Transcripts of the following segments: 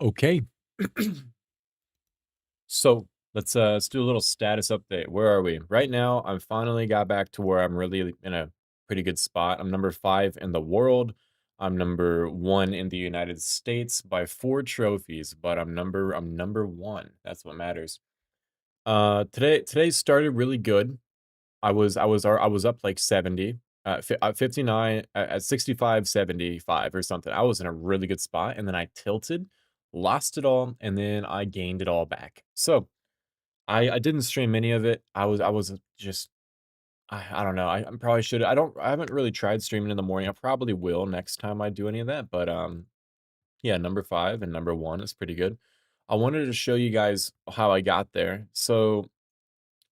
Okay. So let's do a little status update. Where are we? Right now, I'm finally got back to where I'm really in a pretty good spot. I'm number 5 in the world. I'm number 1 in the United States by 4 trophies, but I'm number 1. That's what matters. Today started really good. I was up like 70, 59 at 65, 75 or something. I was in a really good spot and then I tilted, lost it all, and then I gained it all back. So I didn't stream any of it. I was just I don't know. I probably should. I haven't really tried streaming in the morning. I probably will next time I do any of that. But yeah, number 5 and number 1 is pretty good. I wanted to show you guys how I got there. So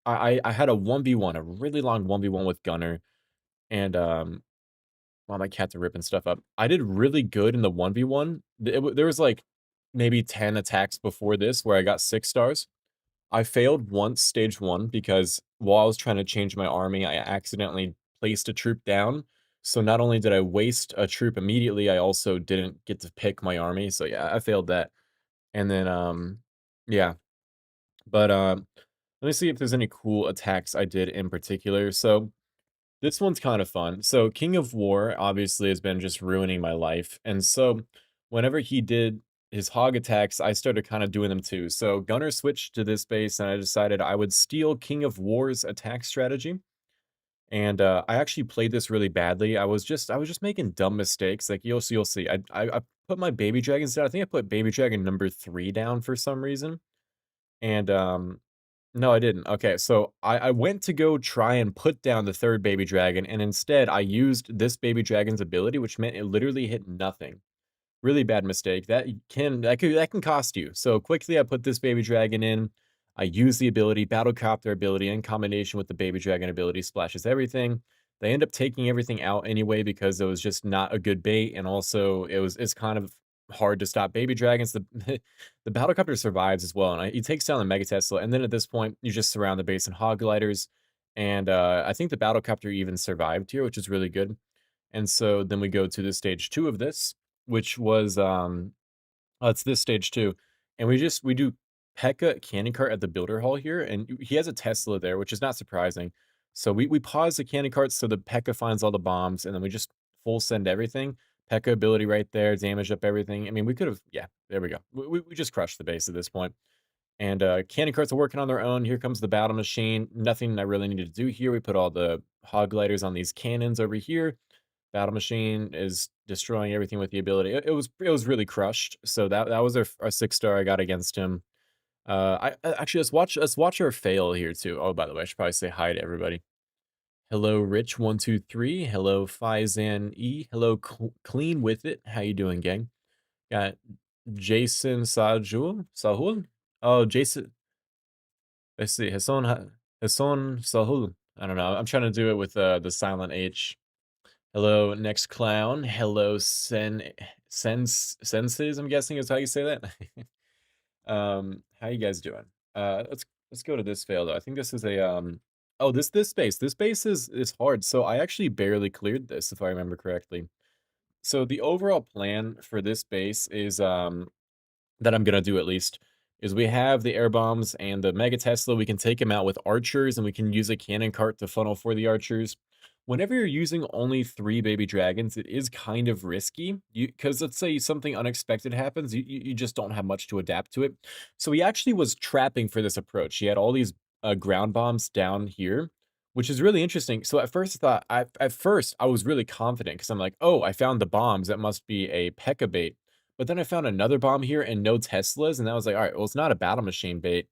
I had a 1v1, a really long 1v1 with Gunner, and wow, my cats are ripping stuff up. I did really good in the 1v1. There was like maybe 10 attacks before this where I got 6 stars. I failed once stage 1 because while I was trying to change my army, I accidentally placed a troop down. So not only did I waste a troop immediately, I also didn't get to pick my army. So yeah, I failed that. And then yeah, but let me see if there's any cool attacks I did in particular. So this one's kind of fun. So King of War obviously has been just ruining my life. And so whenever he did his hog attacks, I started kind of doing them too. So Gunner switched to this base and I decided I would steal King of War's attack strategy. And I actually played this really badly. I was just making dumb mistakes. Like you'll see. I put my baby dragons down. I think I put baby dragon number 3 down for some reason. And no, I didn't. Okay, so I went to go try and put down the 3rd baby dragon, and instead I used this baby dragon's ability, which meant it literally hit nothing. Really bad mistake. That can cost you. So quickly I put this baby dragon in. I use the ability, Battlecopter ability in combination with the baby dragon ability, splashes everything. They end up taking everything out anyway because it was just not a good bait, and also it's kind of hard to stop baby dragons. The the Battlecopter survives as well, and he takes down the Mega Tesla, and then at this point you just surround the base in hog gliders. And I think the Battlecopter even survived here, which is really good. And so then we go to the stage 2 of this, which was, it's this stage 2, and we do Pekka cannon cart at the builder hall here, and he has a Tesla there, which is not surprising. So we pause the cannon cart so the Pekka finds all the bombs, and then we just full send everything. Pekka ability right there, damage up everything. I mean, we could have, yeah, there we go. We just crushed the base at this point. And cannon carts are working on their own. Here comes the battle machine. Nothing I really needed to do here. We put all the hog gliders on these cannons over here. Battle machine is destroying everything with the ability. It was really crushed. So that was our 6 star I got against him. Actually, let's watch our fail here too. Oh, by the way, I should probably say hi to everybody. Hello, Rich123. Hello, Faizan E. Hello, Clean with it. How you doing, gang? Got Jason Sahul. Oh, Jason. Let's see. Hassan Sahul. I don't know. I'm trying to do it with the silent H. Hello, next clown. Hello, senses. I'm guessing is how you say that. How you guys doing? Let's go to this fail though. I think this is a oh, this base. This base is hard. So I actually barely cleared this if I remember correctly. So the overall plan for this base is that I'm gonna do at least, is we have the air bombs and the Mega Tesla. We can take them out with archers, and we can use a cannon cart to funnel for the archers. Whenever you're using only 3 baby dragons, it is kind of risky. Because let's say something unexpected happens, you just don't have much to adapt to it. So he actually was trapping for this approach. He had all these ground bombs down here, which is really interesting. So at first I was really confident because I'm like, oh, I found the bombs. That must be a Pekka bait. But then I found another bomb here and no Teslas, and I was like, "Alright, well, it's not a battle machine bait."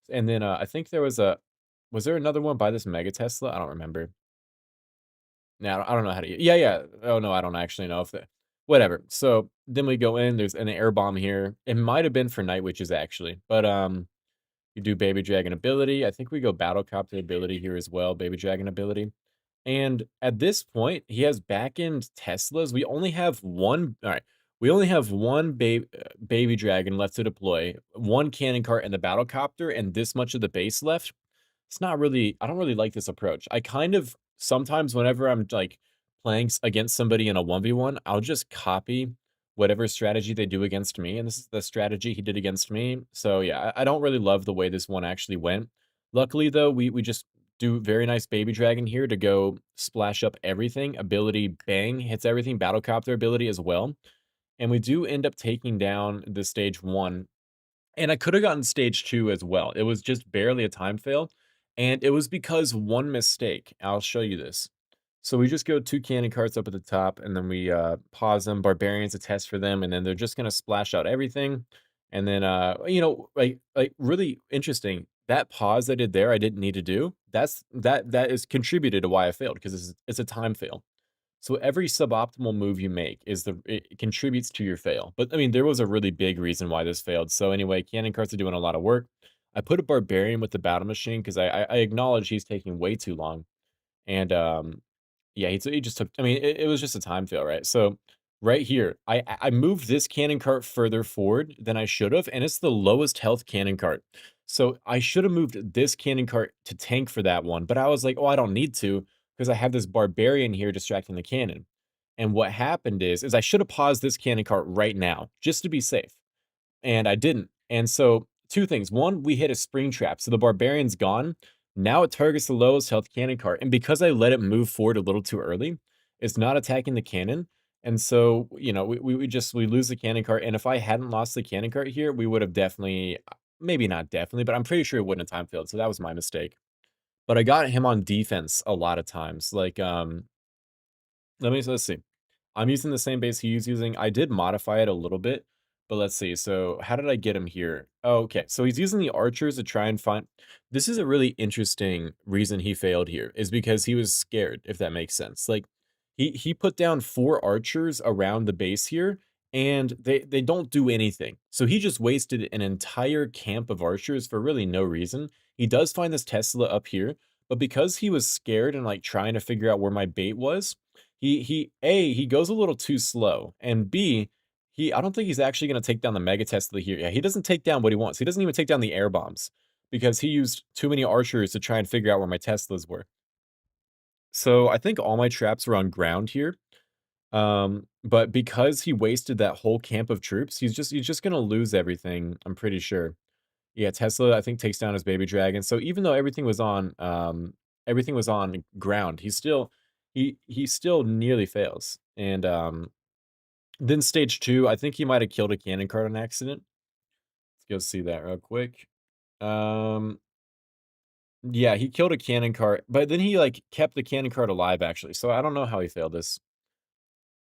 And then, I think was there another one by this Mega Tesla? I don't remember. Now I don't know how to yeah, yeah. Oh, no, I don't actually know if the whatever. So, then we go in, there's an air bomb here. It might have been for Night Witches, actually, but, you do Baby Dragon ability. I think we go Battlecopter ability here as well, Baby Dragon ability. And at this point, he has back-end Teslas. We only have 1 alright. We only have 1 baby dragon left to deploy, 1 cannon cart and the Battlecopter, and this much of the base left. It's not really I don't really like this approach. I kind of sometimes whenever I'm, like, playing against somebody in a 1v1, I'll just copy whatever strategy they do against me, and this is the strategy he did against me. So yeah, I don't really love the way this one actually went. Luckily though, we just do very nice baby dragon here to go splash up everything. Ability bang hits everything. Battlecopter ability as well. And we do end up taking down the stage one. And I could have gotten stage two as well. It was just barely a time fail. And it was because one mistake. I'll show you this. So we just go 2 cannon carts up at the top, and then we, pause them, barbarians to test for them, and then they're just gonna splash out everything, and then, really interesting, that pause I did there, I didn't need to do. That is contributed to why I failed, 'cause it's a time fail. So every suboptimal move you make it contributes to your fail. But, I mean, there was a really big reason why this failed. So anyway, cannon carts are doing a lot of work. I put a barbarian with the battle machine, 'cause I acknowledge he's taking way too long, and, yeah, he just took I mean, it was just a time fail, right? So, right here, I moved this cannon cart further forward than I should have, and it's the lowest health cannon cart. So, I should have moved this cannon cart to tank for that one, but I was like, "Oh, I don't need to because I have this barbarian here distracting the cannon." And what happened is I should have paused this cannon cart right now, just to be safe, and I didn't. And so, 2 things. 1, we hit a spring trap, so the barbarian's gone. Now it targets the lowest health cannon cart, and because I let it move forward a little too early, it's not attacking the cannon. And so, we lose the cannon cart, and if I hadn't lost the cannon cart here, we would have definitely maybe not definitely, but I'm pretty sure it wouldn't have time failed, so that was my mistake. But I got him on defense a lot of times, like, let's see. I'm using the same base he's using. I did modify it a little bit, but let's see. So how did I get him here? Oh, okay. So he's using the archers to try and find. This is a really interesting reason he failed here is because he was scared, if that makes sense. Like he put down 4 archers around the base here, and they don't do anything. So he just wasted an entire camp of archers for really no reason. He does find this Tesla up here, but because he was scared and like trying to figure out where my bait was, he goes a little too slow, and B, I don't think he's actually gonna take down the Mega Tesla here. Yeah, he doesn't take down what he wants. He doesn't even take down the air bombs because he used too many archers to try and figure out where my Teslas were. So I think all my traps were on ground here. But because he wasted that whole camp of troops, he's just gonna lose everything, I'm pretty sure. Yeah, Tesla, I think, takes down his baby dragon. So even though everything was on ground, he still nearly fails. And then stage two, I think he might have killed a cannon cart on accident. Let's go see that real quick. Um, yeah, he killed a cannon cart, but then he like kept the cannon cart alive actually. So I don't know how he failed this.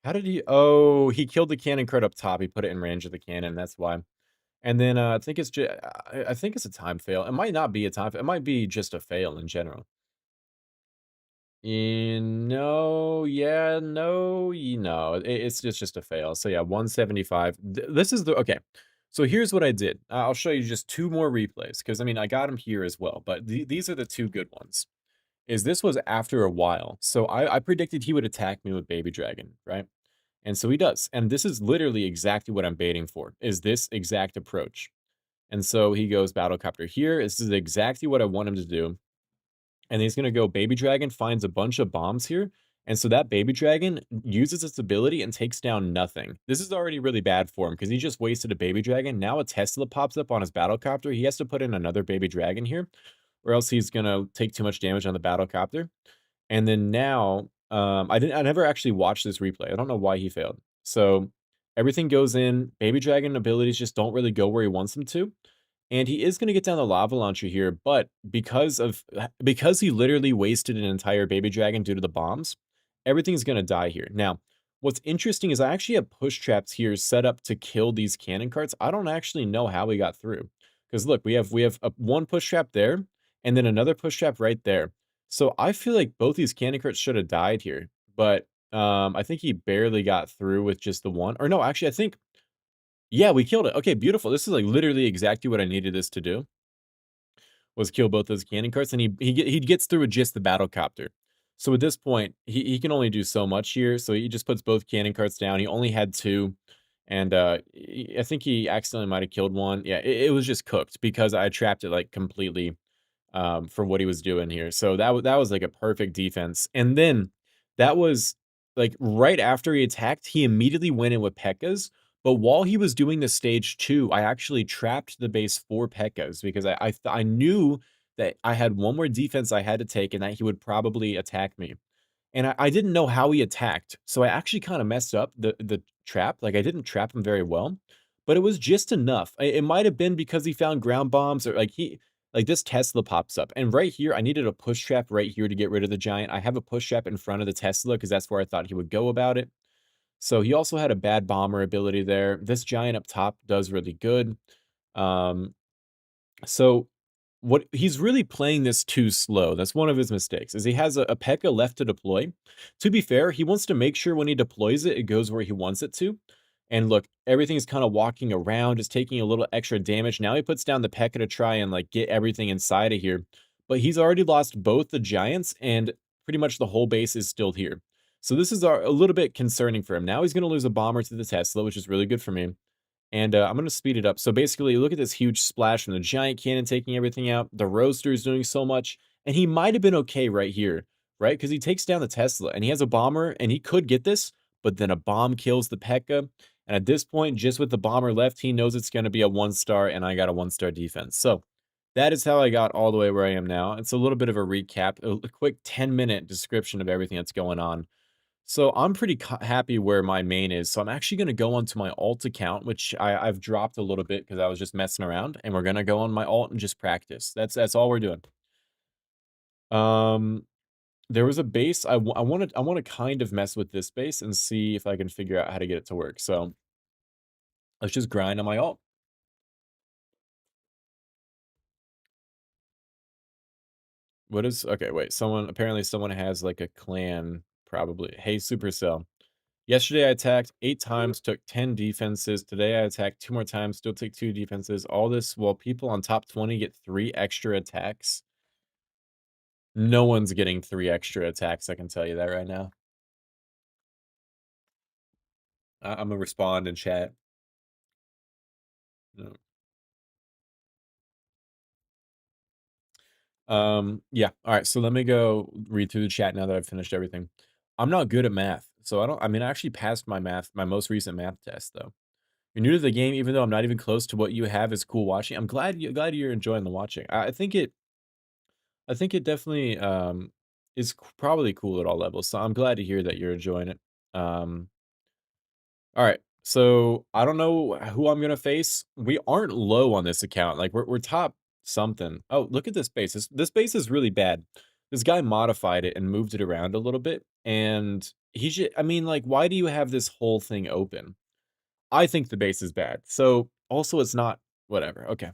How did he? Oh, he killed the cannon cart up top. He put it in range of the cannon. That's why. And then, I think I think it's a time fail. It might not be a time fail. It might be just a fail in general. No, yeah, no, it's just a fail. So yeah, 175. This is the okay. So here's what I did. I'll show you just 2 more replays because I mean I got them here as well, but these are the 2 good ones. Is this was after a while. So I predicted he would attack me with Baby Dragon, right? And so he does. And this is literally exactly what I'm baiting for. Is this exact approach? And so he goes Battlecopter here. This is exactly what I want him to do. And he's gonna go Baby Dragon, finds a bunch of bombs here. And so that Baby Dragon uses its ability and takes down nothing. This is already really bad for him because he just wasted a Baby Dragon. Now a Tesla pops up on his Battlecopter. He has to put in another Baby Dragon here, or else he's gonna take too much damage on the Battlecopter. And then now, I never actually watched this replay. I don't know why he failed. So everything goes in. Baby Dragon abilities just don't really go where he wants them to. And he is gonna get down the lava launcher here, but because he literally wasted an entire baby dragon due to the bombs, everything's gonna die here. Now, what's interesting is I actually have push traps here set up to kill these cannon carts. I don't actually know how we got through. Because look, we have a 1 push trap there, and then another push trap right there. So I feel like both these cannon carts should have died here, but I think he barely got through with just the one. Or no, actually, I think yeah, we killed it. Okay, beautiful. This is, like, literally exactly what I needed this to do, was kill both those cannon carts, and he gets through with just the battle copter. So at this point, he can only do so much here, so he just puts both cannon carts down. He only had 2, and, I think he accidentally might have killed 1. Yeah, it was just cooked because I trapped it, like, completely, for what he was doing here. So that was, like, a perfect defense, and then that was like, right after he attacked, he immediately went in with Pekkas, but while he was doing the stage 2, I actually trapped the base for Pekkas because I knew that I had one more defense I had to take and that he would probably attack me. And I didn't know how he attacked, so I actually kinda messed up the trap, like, I didn't trap him very well, but it was just enough. It might have been because he found ground bombs or, like, this Tesla pops up, and right here, I needed a push trap right here to get rid of the giant. I have a push trap in front of the Tesla because that's where I thought he would go about it. So, he also had a bad bomber ability there. This giant up top does really good. Um so, what he's really playing this too slow. That's one of his mistakes, is he has a Pekka left to deploy. To be fair, he wants to make sure when he deploys it, it goes where he wants it to. And look, everything's kind of walking around, just taking a little extra damage. Now he puts down the Pekka to try and like get everything inside of here. But he's already lost both the giants and pretty much the whole base is still here. So this is a little bit concerning for him. Now he's going to lose a bomber to the Tesla, which is really good for me. And, I'm gonna speed it up. So, basically, look at this huge splash from the giant cannon taking everything out. The roaster is doing so much, and he might have been okay right here, right? Because he takes down the Tesla, and he has a bomber, and he could get this, but then a bomb kills the Pekka. And at this point, just with the bomber left, he knows it's gonna be a 1-star, and I got a 1-star defense. So, that is how I got all the way where I am now. It's a little bit of a recap, a quick 10-minute description of everything that's going on. So I'm pretty happy where my main is. So I'm actually going to go onto my alt account, which I've dropped a little bit because I was just messing around, and we're going to go on my alt and just practice. That's all we're doing. Um, there was a base I want to kind of mess with this base and see if I can figure out how to get it to work. So let's just grind on my alt. What is okay? Wait, someone has like a clan probably. Hey, Supercell. Yesterday, I attacked 8 times, took 10 defenses. Today, I attacked 2 more times, still took 2 defenses. All this while people on top 20 get 3 extra attacks. No one's getting 3 extra attacks, I can tell you that right now. Imma respond in chat. No. Yeah, alright, so let me go read through the chat now that I've finished everything. I'm not good at math, so I mean, I actually passed my most recent math test, though. You're new to the game, even though I'm not even close to what you have is cool watching. I'm glad you're enjoying the watching. I think it definitely, is probably cool at all levels, so I'm glad to hear that you're enjoying it. Um, alright, so I don't know who I'm gonna face. We aren't low on this account, like, we're top something. Oh, look at this base. This base is really bad. This guy modified it and moved it around a little bit, and he should I mean, like, why do you have this whole thing open? I think the base is bad. So, also, it's not whatever, okay.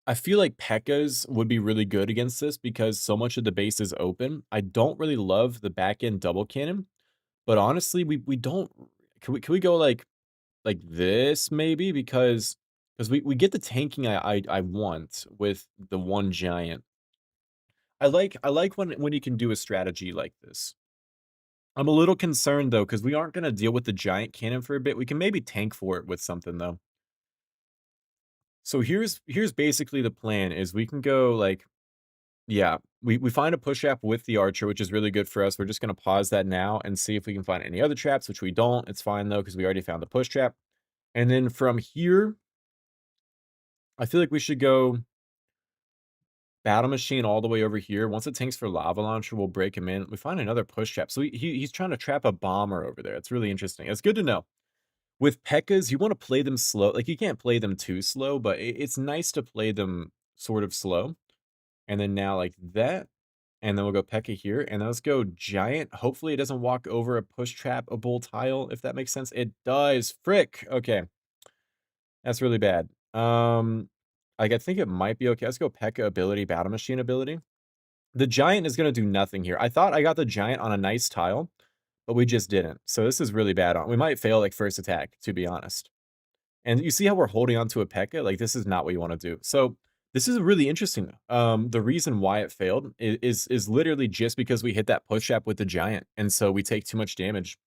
I feel like Pekkas would be really good against this because so much of the base is open. I don't really love the back end double cannon, but honestly, we don't. Can we go like this maybe because we get the tanking I want with the one giant. I like when you can do a strategy like this. I'm a little concerned though because we aren't gonna deal with the giant cannon for a bit. We can maybe tank for it with something though. So here's basically the plan is we can go like yeah, we find a push trap with the archer, which is really good for us. We're just gonna pause that now and see if we can find any other traps, which we don't. It's fine though, because we already found the push trap. And then from here, I feel like we should go battle machine all the way over here. Once it tanks for lava launcher, we'll break him in. We find another push trap. So he's trying to trap a bomber over there. It's really interesting. It's good to know. With Pekkas, you want to play them slow. Like you can't play them too slow, but it's nice to play them sort of slow. And then now like that. And then we'll go Pekka here, and then let's go Giant. Hopefully, it doesn't walk over a push trap, a bull tile, if that makes sense. It does. Frick. Okay. That's really bad. Like, I think it might be okay. Let's go Pekka ability, Battle Machine ability. The Giant is going to do nothing here. I thought I got the Giant on a nice tile, but we just didn't. So this is really bad. We might fail, like, first attack, to be honest. And you see how we're holding on to a Pekka? Like, this is not what you wanna do. So, this is really interesting, though. The reason why it failed is literally just because we hit that push trap with the giant, and so we take too much damage.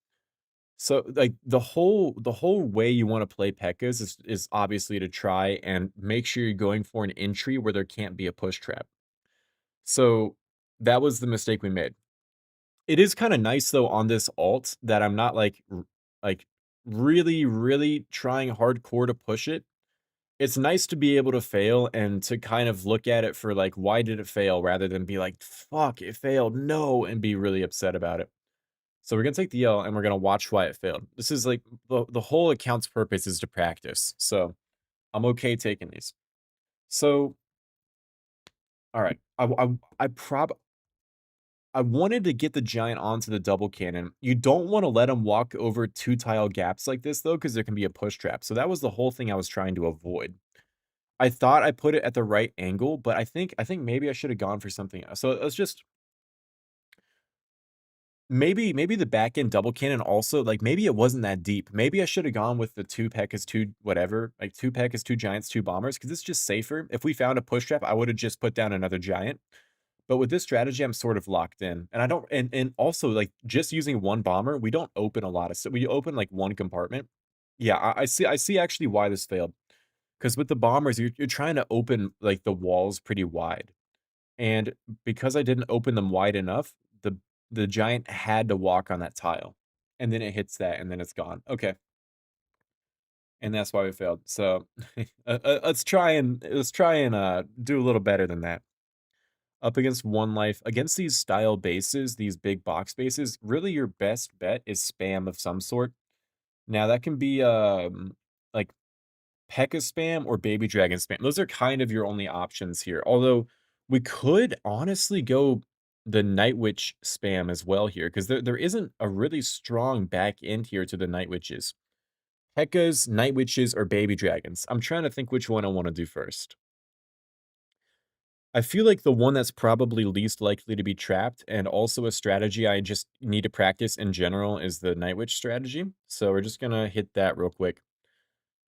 So, like, the whole way you wanna play Pekkas is obviously to try and make sure you're going for an entry where there can't be a push trap. So, that was the mistake we made. It is kinda nice though on this alt that I'm not like really, really trying hardcore to push it. It's nice to be able to fail and to kind of look at it for like, why did it fail? Rather than be like, fuck, it failed. No, and be really upset about it. So we're gonna take the L and we're gonna watch why it failed. This is like the whole account's purpose is to practice. So I'm okay taking these. So all right. I wanted to get the giant onto the double cannon. You don't want to let him walk over two tile gaps like this though, because there can be a push trap. So that was the whole thing I was trying to avoid. I thought I put it at the right angle, but I think maybe I should have gone for something else. So let's just maybe the back end double cannon also, like maybe it wasn't that deep. Maybe I should have gone with the two peck as two whatever, like two peck as two giants, two bombers, because it's just safer. If we found a push trap, I would have just put down another giant. But with this strategy, I'm sort of locked in. And I don't and also like just using one bomber, we don't open a lot of stuff. We open like one compartment. Yeah, I see actually why this failed. Because with the bombers, you're trying to open like the walls pretty wide. And because I didn't open them wide enough, the giant had to walk on that tile. And then it hits that and then it's gone. Okay. And that's why we failed. So let's try and do a little better than that. Up against one life, against these style bases, these big box bases, really your best bet is spam of some sort. Now that can be like Pekka spam or baby dragon spam. Those are kind of your only options here. Although we could honestly go the night witch spam as well here, because there isn't a really strong back end here to the night witches. Pekkas, night witches, or baby dragons. I'm trying to think which one I want to do first. I feel like the one that's probably least likely to be trapped, and also a strategy I just need to practice in general, is the Night Witch strategy. So we're just gonna hit that real quick.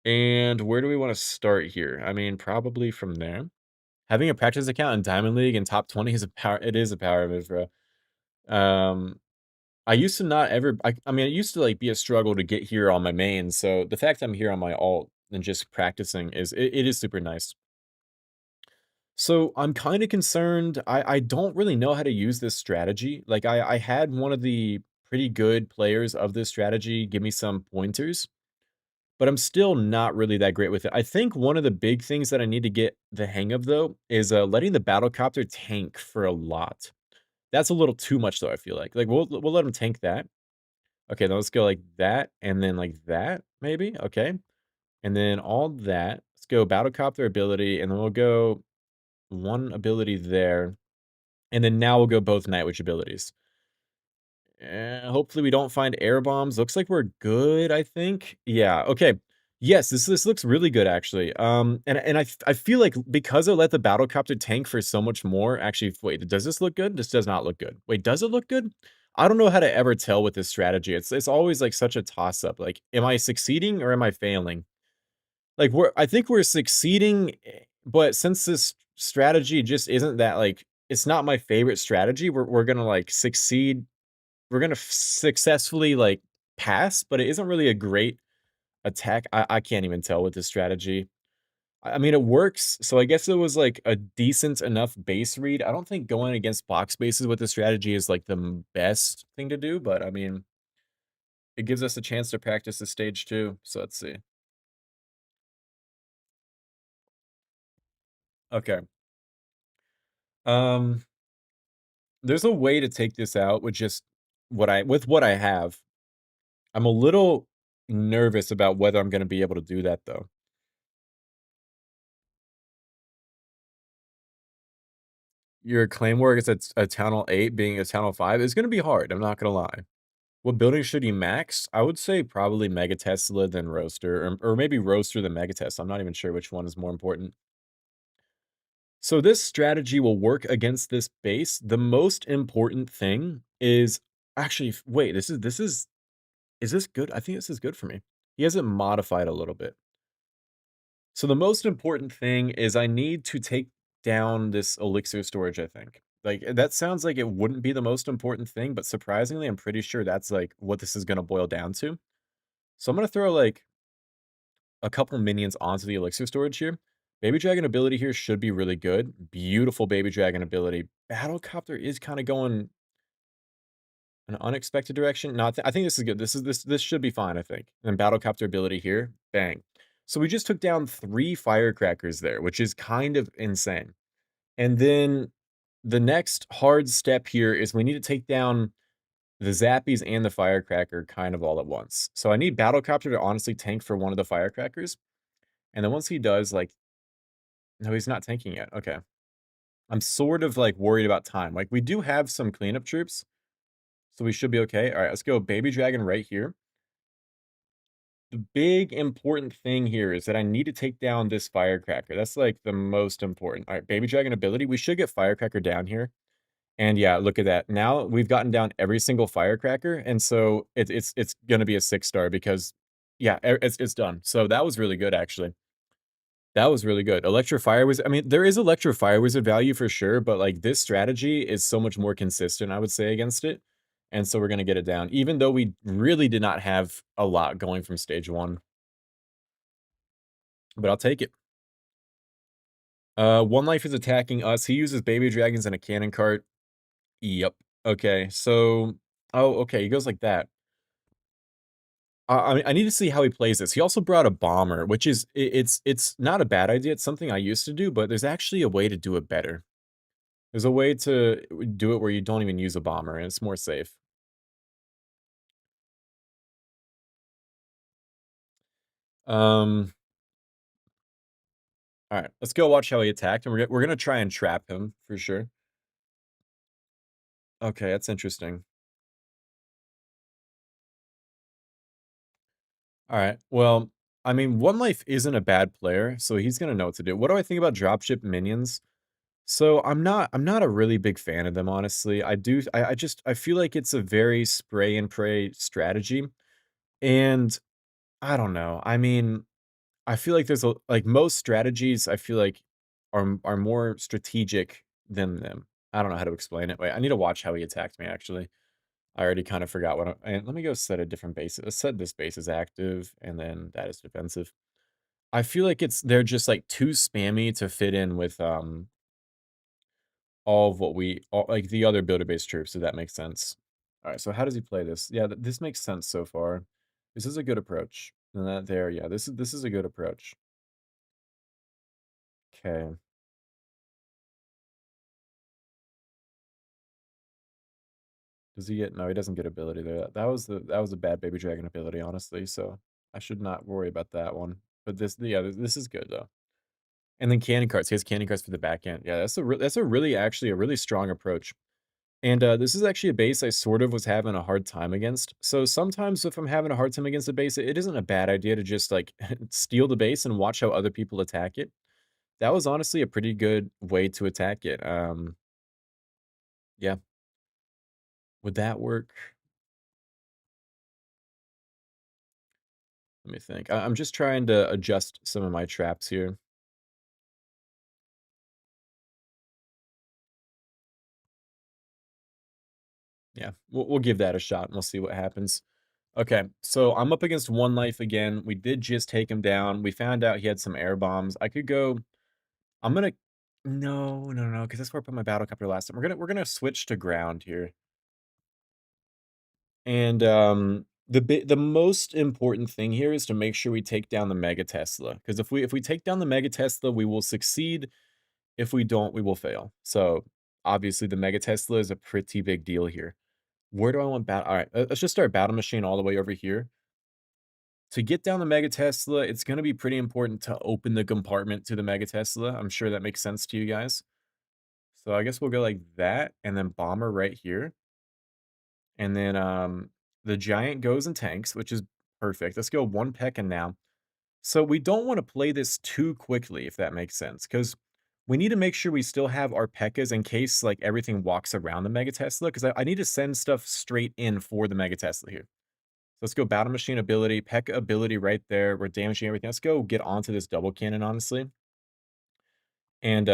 And where do we want to start here? I mean, probably from there. Having a practice account in Diamond League and top 20 is a power. It is a power move, bro. Um, I used to not ever. I mean, it used to like be a struggle to get here on my main. So the fact I'm here on my alt and just practicing it is super nice. So I'm kind of concerned. I don't really know how to use this strategy. Like I had one of the pretty good players of this strategy give me some pointers, but I'm still not really that great with it. I think one of the big things that I need to get the hang of though is letting the battlecopter tank for a lot. That's a little too much though, I feel like. Like we'll let him tank that. Okay, then let's go like that and then like that maybe. Okay. And then all that. Let's go battlecopter ability and then we'll go one ability there. And then now we'll go both Night Witch abilities. Hopefully we don't find air bombs. Looks like we're good, I think. Yeah, okay. Yes, this looks really good actually. And I feel like because I let the battlecopter tank for so much more. Actually, wait, does this look good? This does not look good. Wait, does it look good? I don't know how to ever tell with this strategy. It's always like such a toss up. Like, am I succeeding or am I failing? Like I think we're succeeding, but since this strategy just isn't that like it's not my favorite strategy, we're gonna like succeed. We're gonna successfully like pass, but it isn't really a great attack. I can't even tell with this strategy. I mean, it works, so I guess it was like a decent enough base read. I don't think going against box bases with this strategy is like the best thing to do, but I mean, it gives us a chance to practice the stage too. So let's see. Okay. Um, there's a way to take this out with just what I have. I'm a little nervous about whether I'm gonna be able to do that though. Your claim work is a Town Hall 8 being a Town Hall 5 is gonna be hard, I'm not gonna lie. What building should you max? I would say probably Mega Tesla then Roaster, or maybe Roaster then Mega Tesla. I'm not even sure which one is more important. So this strategy will work against this base. The most important thing is actually wait, is this good? I think this is good for me. He has it modified a little bit. So the most important thing is I need to take down this elixir storage, I think. Like that sounds like it wouldn't be the most important thing, but surprisingly, I'm pretty sure that's like what this is going to boil down to. So I'm going to throw like a couple minions onto the elixir storage here. Baby Dragon ability here should be really good. Beautiful Baby Dragon ability. Battlecopter is kind of going An unexpected direction? No, I think this is good. This should be fine, I think. And battlecopter ability here, bang. So we just took down 3 firecrackers there, which is kind of insane. And then the next hard step here is we need to take down the zappies and the firecracker kind of all at once. So I need battlecopter to honestly tank for one of the firecrackers. And then once he does, like, no, he's not tanking yet. Okay. I'm sort of like worried about time. Like we do have some cleanup troops, so we should be okay. All right, let's go baby dragon right here. The big important thing here is that I need to take down this firecracker. That's like the most important. All right, baby dragon ability. We should get firecracker down here. And yeah, look at that. Now we've gotten down every single firecracker, and so it's gonna be a 6-star because yeah, it's done. So that was really good actually. That was really good. Electrofire was I mean, there is Electrofire Wizard value for sure, but, like, this strategy is so much more consistent, I would say, against it, and so we're gonna get it down, even though we really did not have a lot going from stage 1, but I'll take it. One Life is attacking us. He uses baby dragons and a cannon cart. Yep. Okay, so oh, okay, he goes like that. I need to see how he plays this. He also brought a bomber, which is it's not a bad idea, it's something I used to do, but there's actually a way to do it better. There's a way to do it where you don't even use a bomber, and it's more safe. Um, alright, let's go watch how he attacked, and we're gonna try and trap him for sure. Okay, that's interesting. Alright, well, I mean, One Life isn't a bad player, so he's gonna know what to do. What do I think about dropship minions? So, I'm not a really big fan of them, honestly. I just I feel like it's a very spray and pray strategy, and I don't know. I mean, I feel like there's a like most strategies I feel like are more strategic than them. I don't know how to explain it. Wait, I need to watch how he attacked me actually. I already kind of forgot what and let me go set a different base. Let's set this base as active and then that is defensive. I feel like they're just like too spammy to fit in with all of what like the other builder based troops, if that makes sense. All right, so how does he play this? Yeah, this makes sense so far. This is a good approach. And that there, yeah, this is a good approach. Okay. Does he get no, he doesn't get ability there. That was a bad baby dragon ability, honestly, so I should not worry about that one. But this is good though. And then cannon carts. He has cannon carts for the back end. Yeah, that's a really actually a really strong approach. And this is actually a base I sort of was having a hard time against. So sometimes if I'm having a hard time against a base, it isn't a bad idea to just like steal the base and watch how other people attack it. That was honestly a pretty good way to attack it. Yeah, would that work? Let me think. I'm just trying to adjust some of my traps here. Yeah, we'll give that a shot and we'll see what happens. Okay, so I'm up against One Life again. We did just take him down. We found out he had some air bombs. I could go. I'm gonna. No, no, no, because that's where I put my battle copter last time. We're gonna switch to ground here, and the most important thing here is to make sure we take down the Mega Tesla. Because if we take down the Mega Tesla, we will succeed. If we don't, we will fail. So obviously, the Mega Tesla is a pretty big deal here. Where do I want battle? All right, let's just start battle machine all the way over here. To get down the Mega Tesla, it's going to be pretty important to open the compartment to the Mega Tesla. I'm sure that makes sense to you guys. So I guess we'll go like that, and then bomber right here. And then the giant goes and tanks, which is perfect. Let's go one Pekka now. So we don't want to play this too quickly, if that makes sense, because we need to make sure we still have our Pekkas in case like everything walks around the Mega Tesla, because I need to send stuff straight in for the Mega Tesla here. Let's go battle machine ability, Pekka ability right there. We're damaging everything. Let's go get onto this double cannon, honestly. And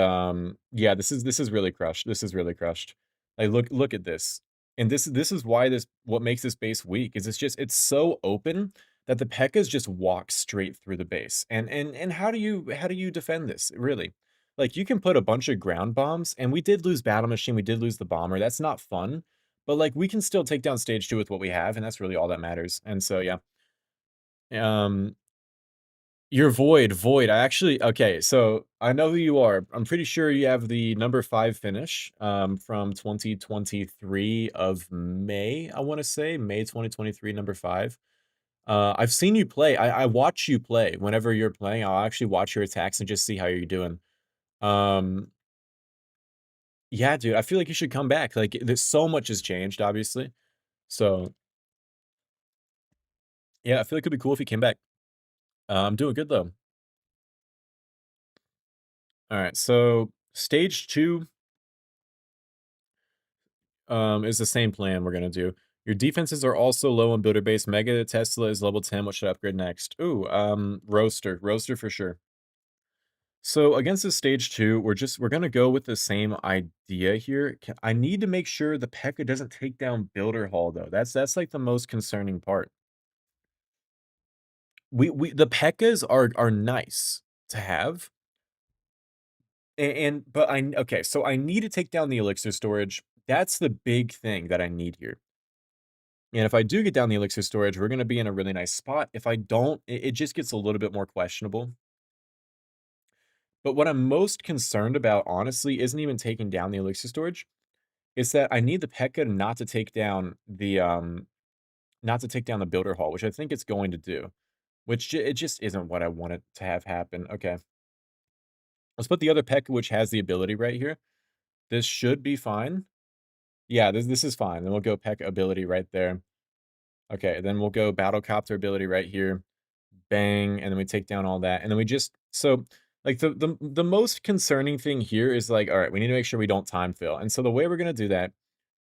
yeah, this is really crushed. This is really crushed. Like look at this. And this is why this what makes this base weak is it's so open that the P.E.K.K.A.s just walk straight through the base. And how do you defend this, really? Like you can put a bunch of ground bombs, and we did lose battle machine, we did lose the bomber. That's not fun. But, like, we can still take down stage 2 with what we have, and that's really all that matters, and so, yeah. Um, you're Void. I actually okay, so I know who you are. I'm pretty sure you have the number 5 finish, from 2023 of May, I wanna say, May 2023, number 5. I've seen you play. I watch you play. Whenever you're playing, I'll actually watch your attacks and just see how you're doing. Um, yeah, dude, I feel like you should come back. Like, there's so much has changed, obviously. So, yeah, I feel like it'd be cool if you came back. I'm doing good though. All right, so stage 2 is the same plan we're gonna do. Your defenses are also low on builder base. Mega Tesla is level 10. What should I upgrade next? Ooh, Roaster for sure. So against this stage 2, we're gonna go with the same idea here. I need to make sure the Pekka doesn't take down Builder Hall though. That's like the most concerning part. We the Pekkas are nice to have. And but okay, so I need to take down the elixir storage. That's the big thing that I need here. And if I do get down the elixir storage, we're gonna be in a really nice spot. If I don't, it just gets a little bit more questionable. But what I'm most concerned about, honestly, isn't even taking down the elixir storage. Is that I need the Pekka not to take down the builder hall, which I think it's going to do, which it just isn't what I wanted to have happen. Okay. Let's put the other Pekka, which has the ability right here. This should be fine. Yeah, this is fine. Then we'll go Pekka ability right there. Okay, then we'll go Battlecopter ability right here. Bang, and then we take down all that. And then we just so like the most concerning thing here is like, all right, we need to make sure we don't time fail. And so the way we're gonna do that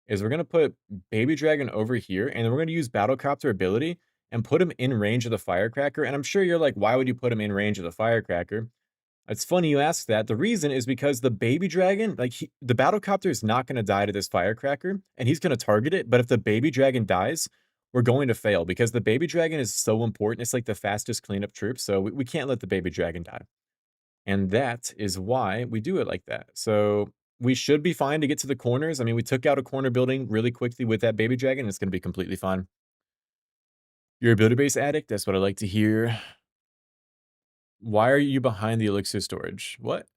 is we're gonna put Baby Dragon over here, and then we're gonna use Battlecopter ability and put him in range of the Firecracker. And I'm sure you're like, why would you put him in range of the Firecracker? It's funny you ask that. The reason is because the Baby Dragon, like the Battlecopter is not gonna die to this Firecracker, and he's gonna target it. But if the Baby Dragon dies, we're going to fail because the Baby Dragon is so important. It's like the fastest cleanup troop, so we can't let the Baby Dragon die. And that is why we do it like that. So we should be fine to get to the corners. I mean, we took out a corner building really quickly with that Baby Dragon. It's going to be completely fine. You're a builder base addict? That's what I like to hear. Why are you behind the elixir storage? What?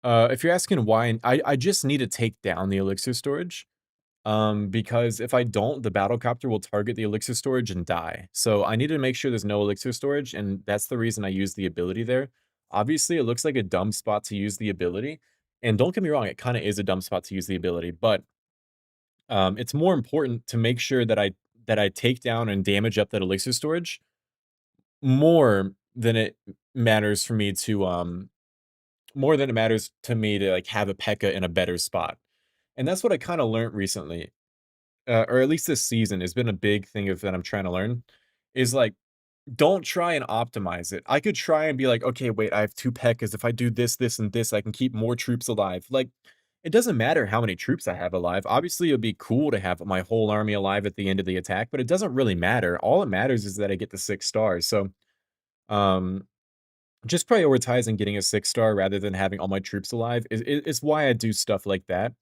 If you're asking why, I just need to take down the elixir storage. Because if I don't, the Battlecopter will target the elixir storage and die. So I need to make sure there's no elixir storage, and that's the reason I use the ability there. Obviously, it looks like a dumb spot to use the ability. And don't get me wrong, it kind of is a dumb spot to use the ability, but it's more important to make sure that I take down and damage up that elixir storage more than it matters for me to more than it matters to me to like have a Pekka in a better spot. And that's what I kind of learned recently, or at least this season has been a big thing of that I'm trying to learn, is like, don't try and optimize it. I could try and be like, okay, wait, I have 2 Pekkas. If I do this, this, and this, I can keep more troops alive. Like, it doesn't matter how many troops I have alive. Obviously, it'd be cool to have my whole army alive at the end of the attack, but it doesn't really matter. All it matters is that I get the 6 stars. So, um, just prioritizing getting a 6-star rather than having all my troops alive is why I do stuff like that,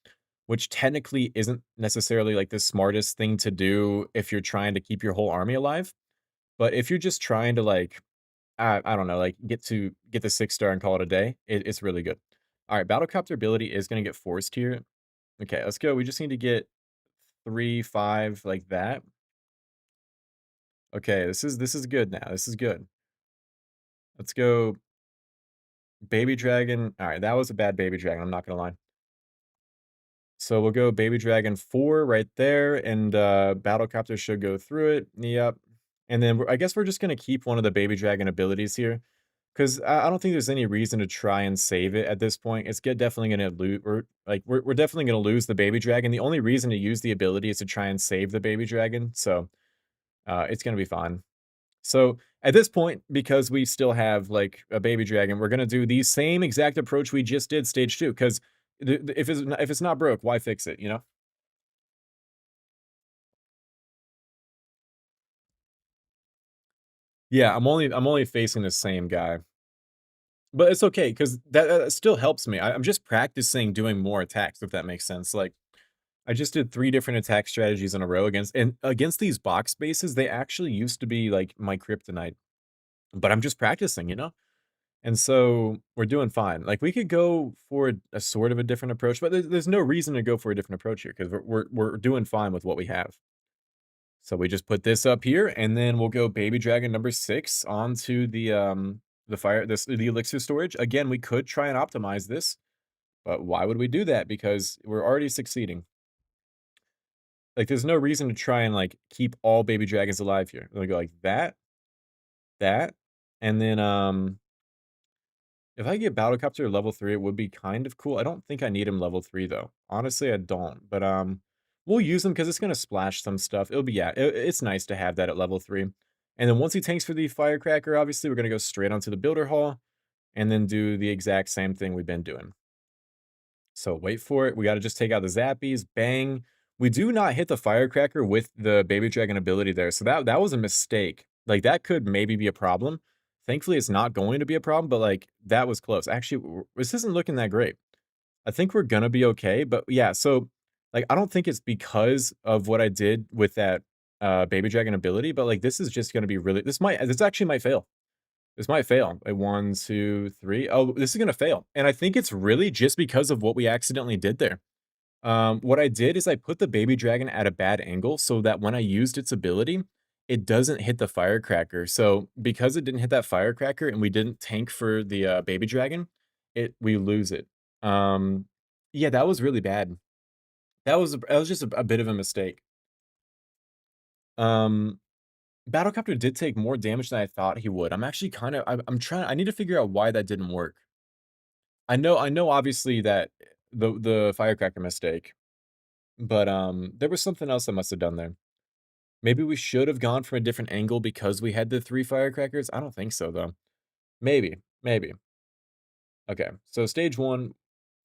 which technically isn't necessarily, like, the smartest thing to do if you're trying to keep your whole army alive, but if you're just trying to, like, I don't know, like, get the 6-star and call it a day, it's really good. Alright, Battlecopter ability is gonna get forced here. Okay, let's go. We just need to get 3, 5, like that. Okay, this is good now, this is good. Let's go Baby Dragon. Alright, that was a bad Baby Dragon, I'm not gonna lie. So we'll go Baby Dragon 4 right there, and Battlecopter should go through it. Yep. And then I guess we're just gonna keep one of the Baby Dragon abilities here, because I don't think there's any reason to try and save it at this point. It's definitely gonna lose. We're definitely gonna lose the Baby Dragon. The only reason to use the ability is to try and save the Baby Dragon. So it's gonna be fine. So at this point, because we still have like a Baby Dragon, we're gonna do the same exact approach we just did stage 2. Because if it's not broke, why fix it? You know? Yeah, I'm only facing the same guy, but it's okay because that still helps me. I'm just practicing doing more attacks, if that makes sense. Like I just did 3 different attack strategies in a row against these box bases, they actually used to be, like, my kryptonite, but I'm just practicing, you know? And so, we're doing fine. Like, we could go for a sort of a different approach, but there's no reason to go for a different approach here, 'cause we're doing fine with what we have. So, we just put this up here, and then we'll go baby dragon number 6 onto the elixir storage. Again, we could try and optimize this, but why would we do that? Because we're already succeeding. Like, there's no reason to try and, like, keep all baby dragons alive here. We go like that, and then, if I get Battlecopter level 3, it would be kind of cool. I don't think I need him level 3, though. Honestly, I don't, but, we'll use him because it's gonna splash some stuff. It'll be yeah, it's nice to have that at level 3. And then once he tanks for the Firecracker, obviously, we're gonna go straight onto the Builder Hall, and then do the exact same thing we've been doing. So wait for it. We got to just take out the zappies. Bang. We do not hit the firecracker with the baby dragon ability there. So that was a mistake. Like that could maybe be a problem. Thankfully, it's not going to be a problem, but like that was close. Actually, this isn't looking that great. I think we're gonna be okay. But yeah, so like I don't think it's because of what I did with that baby dragon ability, but like this is just gonna be really this actually might fail. This might fail. A 1, 2, 3. Oh, this is gonna fail. And I think it's really just because of what we accidentally did there. What I did is I put the baby dragon at a bad angle so that when I used its ability, it doesn't hit the firecracker. So because it didn't hit that firecracker and we didn't tank for the baby dragon, we lose it. Um, yeah, that was really bad. That was just a bit of a mistake. Um, Battlecopter did take more damage than I thought he would. I'm actually kind of I'm trying I need to figure out why that didn't work. I know obviously that the firecracker mistake, but there was something else I must have done there. Maybe we should have gone from a different angle because we had the 3 firecrackers? I don't think so though. Maybe. Okay. So stage 1,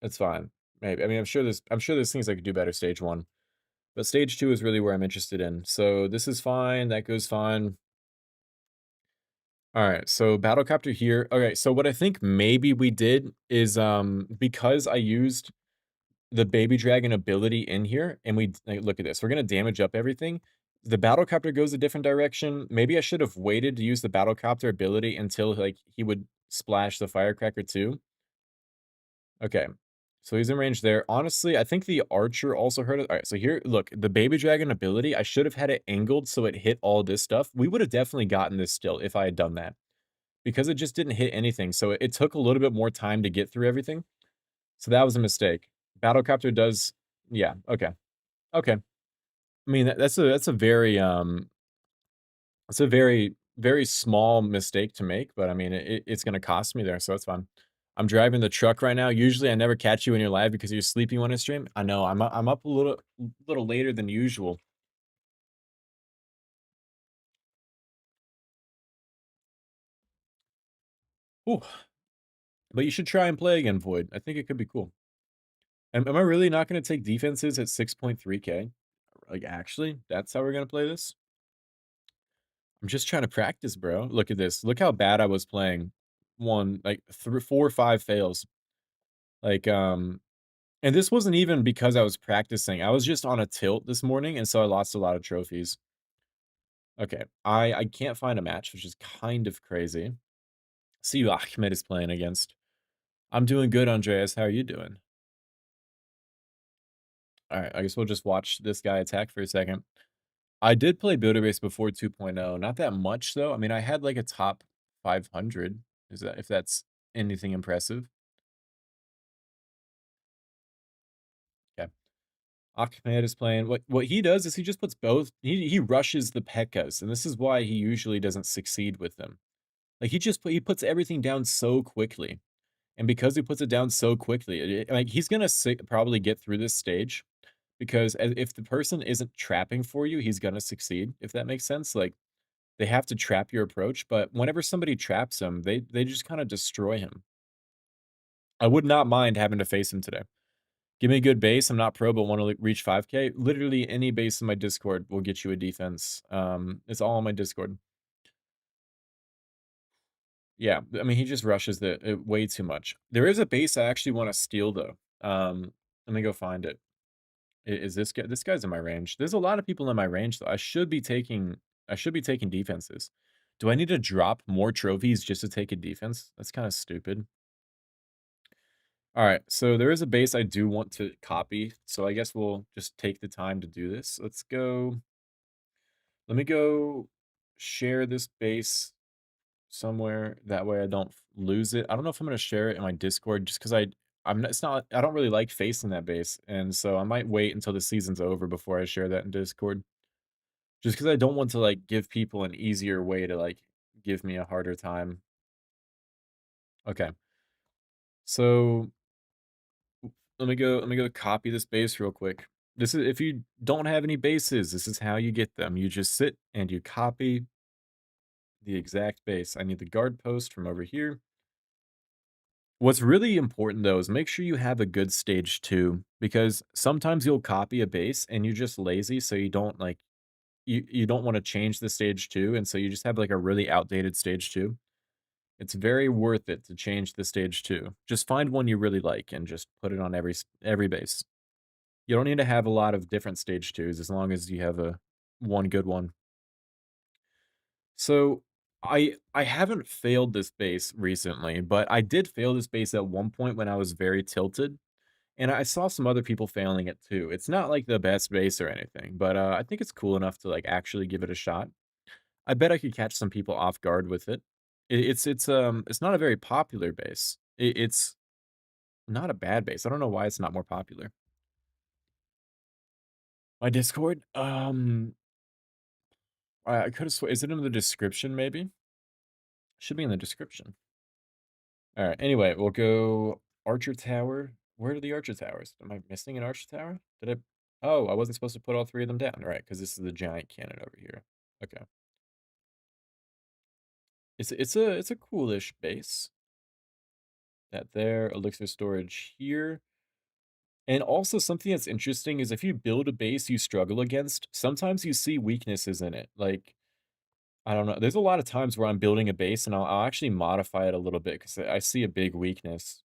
it's fine. Maybe. I mean, I'm sure there's things I could do better stage 1. But stage 2 is really where I'm interested in. So this is fine, that goes fine. All right, so Battlecopter here. Okay, so what I think maybe we did is because I used the baby dragon ability in here and like, look at this. We're going to damage up everything. The Battlecopter goes a different direction. Maybe I should have waited to use the Battlecopter ability until like he would splash the firecracker too. Okay. So he's in range there. Honestly, I think the archer also hurt it. All right, so here, look, the baby dragon ability, I should have had it angled so it hit all this stuff. We would have definitely gotten this still if I had done that because it just didn't hit anything. So it took a little bit more time to get through everything. So that was a mistake. Battlecopter does, yeah, okay, okay. I mean, that's a very it's a very small mistake to make, but I mean, it's gonna cost me there, so that's fine. I'm driving the truck right now. Usually, I never catch you when you're live because you're sleeping when I stream. I know I'm up a little later than usual. Ooh, but you should try and play again, Void. I think it could be cool. Am I really not gonna take defenses at 6.3K? Like, actually, that's how we're gonna play this? I'm just trying to practice, bro. Look at this. Look how bad I was playing. One, like, 3 4 or 5 fails. Like, and this wasn't even because I was practicing. I was just on a tilt this morning, and so I lost a lot of trophies. Okay, I can't find a match, which is kind of crazy. See who Ahmed is playing against. I'm doing good, Andreas. How are you doing? Alright, I guess we'll just watch this guy attack for a second. I did play Builder Base before 2.0. Not that much, though. I mean, I had, like, a top 500. Is that if that's anything impressive? Okay. Ahmed is playing. What he does is he just puts both. He rushes the Pekkas, and this is why he usually doesn't succeed with them. Like he puts everything down so quickly, and because he puts it down so quickly, like he's gonna probably get through this stage because if the person isn't trapping for you, he's gonna succeed. If that makes sense, like they have to trap your approach, but whenever somebody traps him, they just kind of destroy him. I would not mind having to face him today. Give me a good base. I'm not pro, but want to reach 5K. Literally any base in my Discord will get you a defense. It's all on my Discord. Yeah, I mean, he just rushes the way too much. There is a base I actually want to steal though. Let me go find it. Is this guy? This guy's in my range. There's a lot of people in my range, though. I should be taking defenses. Do I need to drop more trophies just to take a defense? That's kind of stupid. All right, so there is a base I do want to copy, so I guess we'll just take the time to do this. Let's go. Let me go share this base somewhere. That way I don't lose it. I don't know if I'm gonna share it in my Discord just because I'm not, it's not I don't really like facing that base, and so I might wait until the season's over before I share that in Discord. Just because I don't want to like give people an easier way to like give me a harder time. Okay, so let me go copy this base real quick. This is if you don't have any bases, this is how you get them. You just sit and you copy the exact base. I need the guard post from over here. What's really important though is make sure you have a good stage 2 because sometimes you'll copy a base and you're just lazy so you don't like you don't want to change the stage 2 and so you just have like a really outdated stage 2. It's very worth it to change the stage 2. Just find one you really like and just put it on every base. You don't need to have a lot of different stage 2s as long as you have a one good one. So, I haven't failed this base recently, but I did fail this base at one point when I was very tilted, and I saw some other people failing it too. It's not like the best base or anything, but, I think it's cool enough to, like, actually give it a shot. I bet I could catch some people off guard with it. It's not a very popular base. It's not a bad base. I don't know why it's not more popular. My Discord? I coulda swore is it in the description maybe? Should be in the description. Alright, anyway, we'll go Archer Tower. Where are the Archer Towers? Am I missing an Archer Tower? Did I Oh, I wasn't supposed to put all 3 of them down, right? Because this is the giant cannon over here. Okay. It's a coolish base. That there, elixir storage here. And also something that's interesting is if you build a base you struggle against, sometimes you see weaknesses in it. Like, I don't know, there's a lot of times where I'm building a base and I'll actually modify it a little bit because I see a big weakness,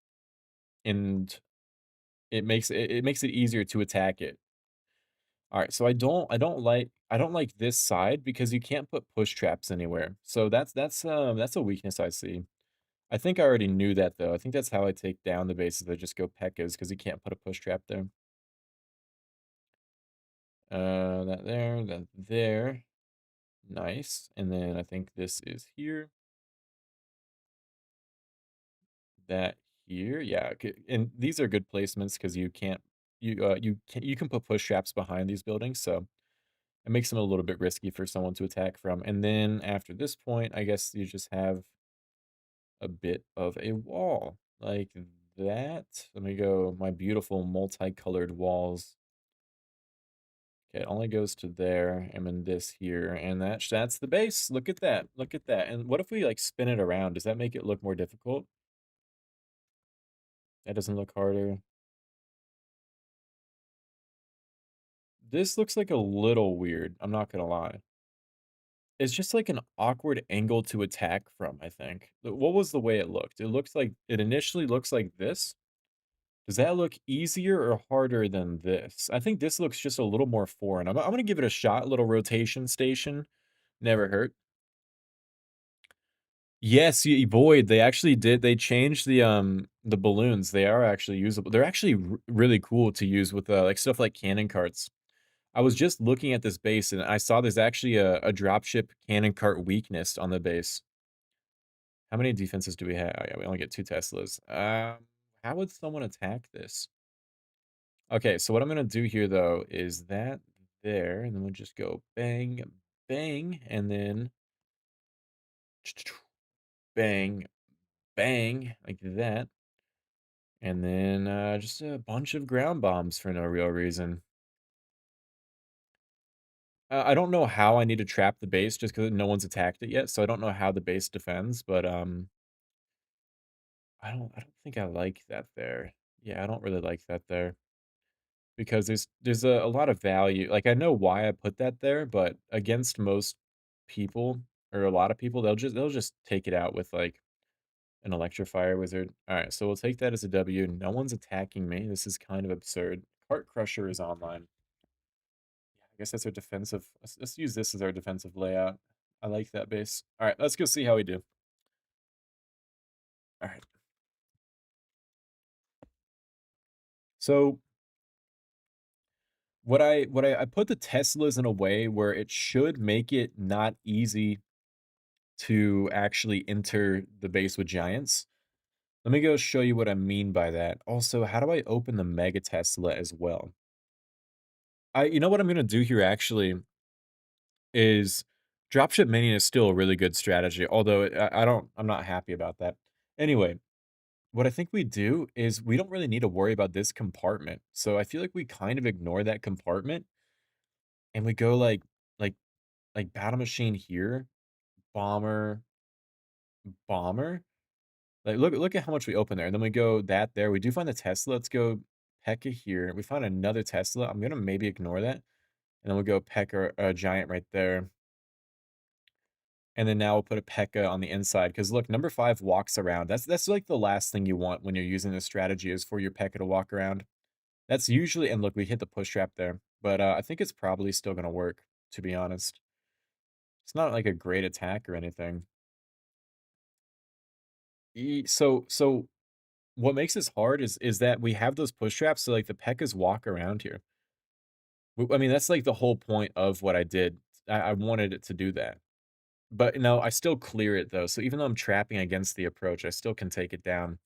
and it makes it easier to attack it. Alright, so I don't like this side because you can't put push traps anywhere. So that's a weakness I see. I think I already knew that though. I think that's how I take down the bases. I just go Pekkas because you can't put a push trap there. That there, that there. Nice. And then I think this is here. That here. Yeah, and these are good placements because you can put push traps behind these buildings, so it makes them a little bit risky for someone to attack from. And then after this point, I guess you just have a bit of a wall like that. Let me go my beautiful multicolored walls. Okay, it only goes to there, and then this here, and that's the base. Look at that. Look at that. And what if we like spin it around? Does that make it look more difficult? That doesn't look harder. This looks like a little weird. I'm not gonna lie. It's just like an awkward angle to attack from, I think. What was the way it looked? It initially looks like this. Does that look easier or harder than this? I think this looks just a little more foreign. I'm gonna give it a shot. Little rotation station. Never hurt. Yes, Void. They actually did. They changed the balloons. They are actually usable. They're actually really cool to use with like stuff like cannon carts. I was just looking at this base and I saw there's actually a dropship cannon cart weakness on the base. How many defenses do we have? Oh, yeah, we only get 2 Teslas. How would someone attack this? Okay, so what I'm gonna do here though is that there, and then we'll just go bang, bang, and then bang, bang, like that. And then just a bunch of ground bombs for no real reason. I don't know how I need to trap the base just because no one's attacked it yet, so I don't know how the base defends, but I don't think I like that there. Yeah, I don't really like that there because there's a lot of value. Like I know why I put that there, but against most people or a lot of people, they'll just take it out with like an electrifier wizard. All right, so we'll take that as a W. No one's attacking me. This is kind of absurd. Cart Crusher is online. guess that's our defensive. Let's use this as our defensive layout. I like that base. All right, let's go see how we do. All right. So I put the Teslas in a way where it should make it not easy to actually enter the base with giants. Let me go show you what I mean by that. Also, how do I open the Mega Tesla as well? You know what I'm gonna do here actually is dropship minion is still a really good strategy, although I'm not happy about that. Anyway, what I think we do is we don't really need to worry about this compartment. So I feel like we kind of ignore that compartment and we go like battle machine here, bomber, bomber. Like look at how much we open there. And then we go that there. We do find the Tesla. Let's go Pekka here. We find another Tesla. I'm gonna maybe ignore that. And then we'll go Pekka giant right there. And then now we'll put a Pekka on the inside. Because look, number 5 walks around. That's like the last thing you want when you're using this strategy is for your Pekka to walk around. That's usually, and look, we hit the push trap there. But I think it's probably still gonna work, to be honest. It's not like a great attack or anything. So what makes this hard is that we have those push traps, so like the Pekkas walk around here. I mean, that's like the whole point of what I did. I wanted it to do that. But no, I still clear it though. So even though I'm trapping against the approach, I still can take it down.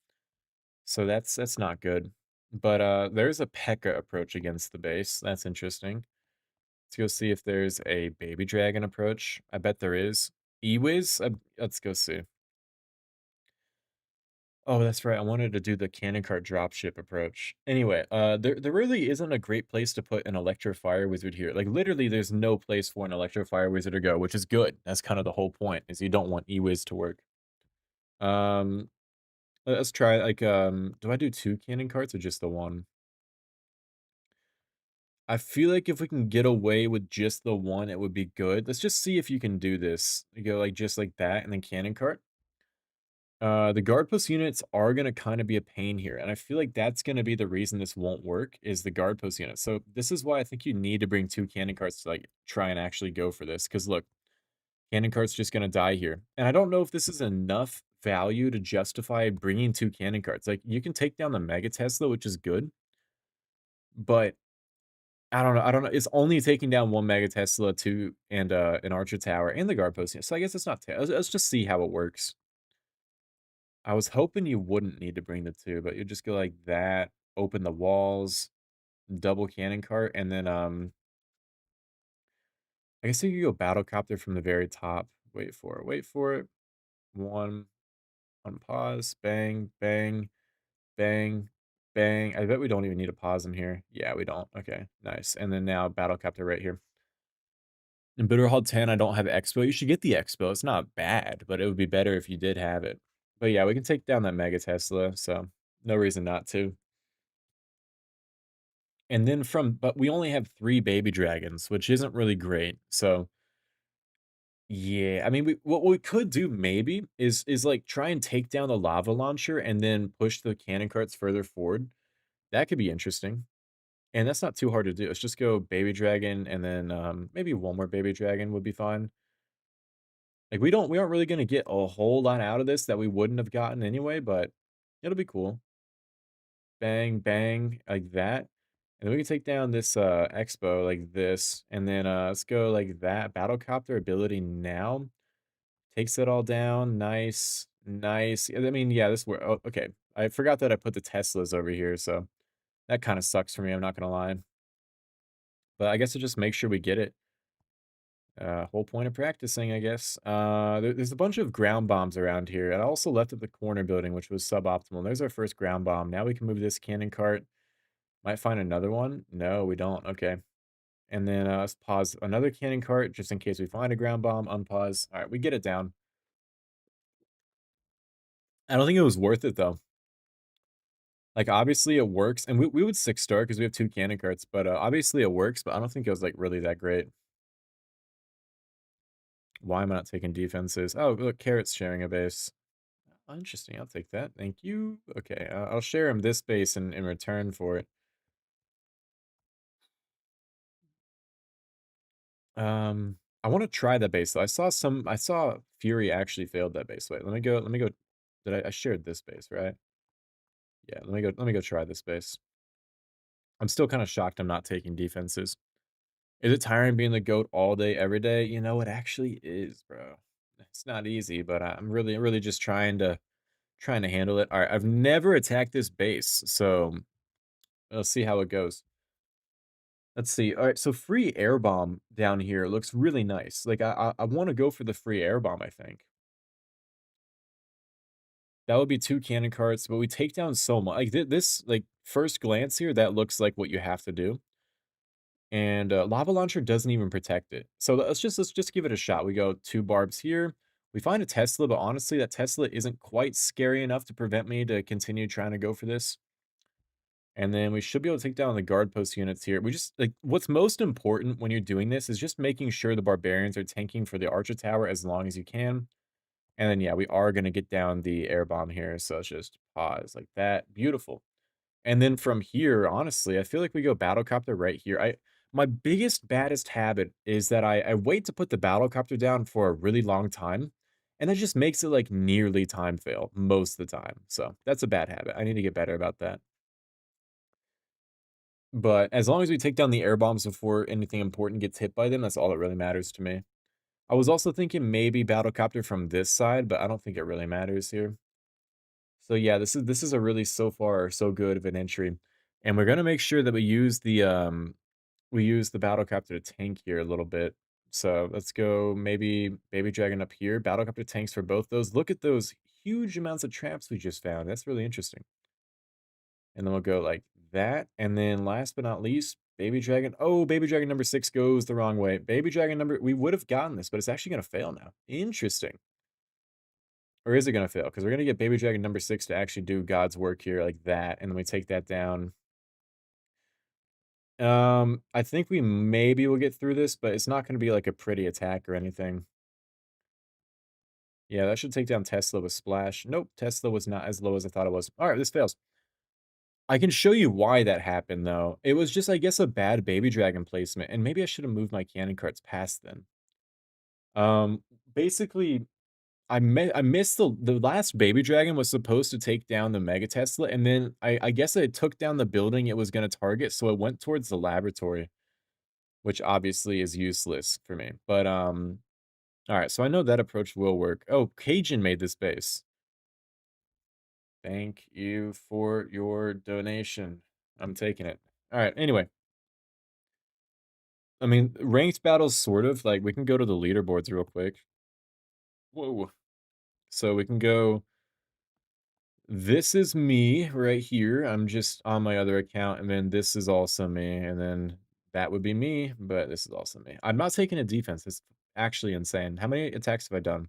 So that's not good. But there's a Pekka approach against the base. That's interesting. Let's go see if there's a baby dragon approach. I bet there is. Ewiz? Let's go see. Oh, that's right. I wanted to do the cannon cart dropship approach. Anyway, there really isn't a great place to put an electro fire wizard here. Like literally, there's no place for an electro fire wizard to go, which is good. That's kind of the whole point, is you don't want Ewiz to work. Um, let's try like do I do 2 cannon carts or just the one? I feel like if we can get away with just the one, it would be good. Let's just see if you can do this. You go like just like that and then cannon cart. The guard post units are gonna kind of be a pain here, and I feel like that's gonna be the reason this won't work is the guard post unit. So this is why I think you need to bring 2 cannon carts to like try and actually go for this. Because look, cannon cart's just gonna die here, and I don't know if this is enough value to justify bringing 2 cannon carts. Like you can take down the Mega Tesla, which is good, but I don't know. I don't know. It's only taking down 1 Mega Tesla, 2 and an Archer Tower and the guard post unit. So I guess it's not. Let's just see how it works. I was hoping you wouldn't need to bring the 2, but you just go like that, open the walls, double cannon cart, and then, I guess you could go battle copter from the very top. Wait for it. One, unpause, bang, bang, bang, bang. I bet we don't even need to pause in here. Yeah, we don't. Okay, nice. And then now battle copter right here. In Bitter Hall 10, I don't have Expo. You should get the Expo. It's not bad, but it would be better if you did have it. But yeah, we can take down that Mega Tesla, so no reason not to. And then but we only have 3 baby dragons, which isn't really great. So yeah, I mean, what we could do maybe is like try and take down the lava launcher and then push the cannon carts further forward. That could be interesting. And that's not too hard to do. Let's just go baby dragon and then maybe one more baby dragon would be fine. Like we aren't really gonna get a whole lot out of this that we wouldn't have gotten anyway, but it'll be cool. Bang, bang, like that. And then we can take down this expo like this. And then let's go like that. Battlecopter ability now. Takes it all down. Nice. Nice. I mean, yeah, this work. Oh, okay. I forgot that I put the Teslas over here, so that kind of sucks for me, I'm not gonna lie. But I guess it just makes sure we get it. Whole point of practicing, I guess. There's a bunch of ground bombs around here. I also left at the corner building, which was suboptimal. There's our first ground bomb. Now we can move this cannon cart. Might find another one. No, we don't. Okay. And then let's pause another cannon cart just in case we find a ground bomb. Unpause. All right, we get it down. I don't think it was worth it though. Like obviously it works, and we would 6-star because we have 2 cannon carts. But obviously it works. But I don't think it was like really that great. Why am I not taking defenses? Oh, look, Carrot's sharing a base. Oh, interesting. I'll take that. Thank you. Okay, I'll share him this base in return for it. I wanna try that base, though. I saw Fury actually failed that base. Wait, let me go I shared this base, right? Yeah, let me go try this base. I'm still kinda shocked I'm not taking defenses. Is it tiring being the GOAT all day, every day? You know, it actually is, bro. It's not easy, but I'm really just trying to handle it. Alright, I've never attacked this base, so let's see how it goes. Let's see. Alright, so free air bomb down here looks really nice. Like, I wanna go for the free air bomb, I think. That would be 2 cannon carts, but we take down so much. Like, this, like, first glance here, that looks like what you have to do, and, lava launcher doesn't even protect it. So let's just give it a shot. We go 2 barbs here. We find a Tesla, but honestly, that Tesla isn't quite scary enough to prevent me to continue trying to go for this. And then we should be able to take down the guard post units here. We just like what's most important when you're doing this is just making sure the barbarians are tanking for the archer tower as long as you can. And then yeah, we are gonna get down the air bomb here. So let's just pause like that. Beautiful. And then from here, honestly, I feel like we go battlecopter right here. My biggest baddest habit is that I wait to put the battlecopter down for a really long time. And that just makes it like nearly time fail most of the time. So that's a bad habit. I need to get better about that. But as long as we take down the air bombs before anything important gets hit by them, that's all that really matters to me. I was also thinking maybe battlecopter from this side, but I don't think it really matters here. So yeah, this is a really so far so good of an entry. And we're gonna make sure that we use the battlecopter to tank here a little bit. So let's go maybe baby dragon up here. Battlecopter tanks for both those. Look at those huge amounts of traps we just found. That's really interesting. And then we'll go like that. And then last but not least, Baby Dragon. Oh, Baby Dragon number 6 goes the wrong way. Baby Dragon number, we would have gotten this, but it's actually going to fail now. Interesting. Or is it going to fail? Because we're going to get Baby Dragon number 6 to actually do God's work here like that. And then we take that down. I think we maybe will get through this, but it's not going to be like a pretty attack or anything. Yeah, that should take down Tesla with Splash. Nope, Tesla was not as low as I thought it was. All right, this fails. I can show you why that happened, though. It was just, I guess, a bad baby dragon placement, and maybe I should have moved my cannon carts past them. Um, Basically, I missed the last baby dragon was supposed to take down the Mega Tesla, and then I guess it took down the building it was gonna target, so it went towards the laboratory, which obviously is useless for me. But, alright, so I know that approach will work. Oh, Cajun made this base. Thank you for your donation. I'm taking it. Alright, anyway. I mean, ranked battles sort of, like, we can go to the leaderboards real quick. Whoa. So we can go, this is me right here. I'm just on my other account, and then this is also me, and then that would be me, but this is also me. I'm not taking a defense. It's actually insane. How many attacks have I done?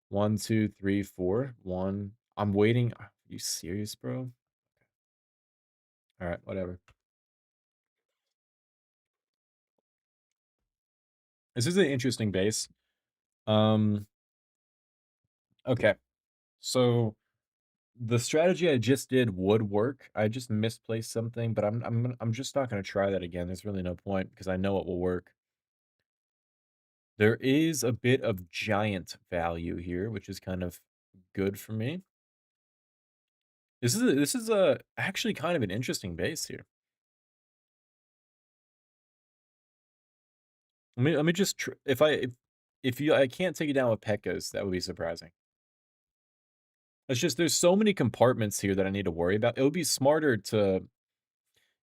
One, two, three, four. One. I'm waiting. Are you serious, bro? All right, whatever. This is an interesting base. Um, okay. So the strategy I just did would work. I just misplaced something, but I'm just not gonna try that again. There's really no point because I know it will work. There is a bit of giant value here, which is kind of good for me. This is a actually kind of an interesting base here. Let me just if you I can't take it down with Pekkas, that would be surprising. It's just there's so many compartments here that I need to worry about. It would be smarter to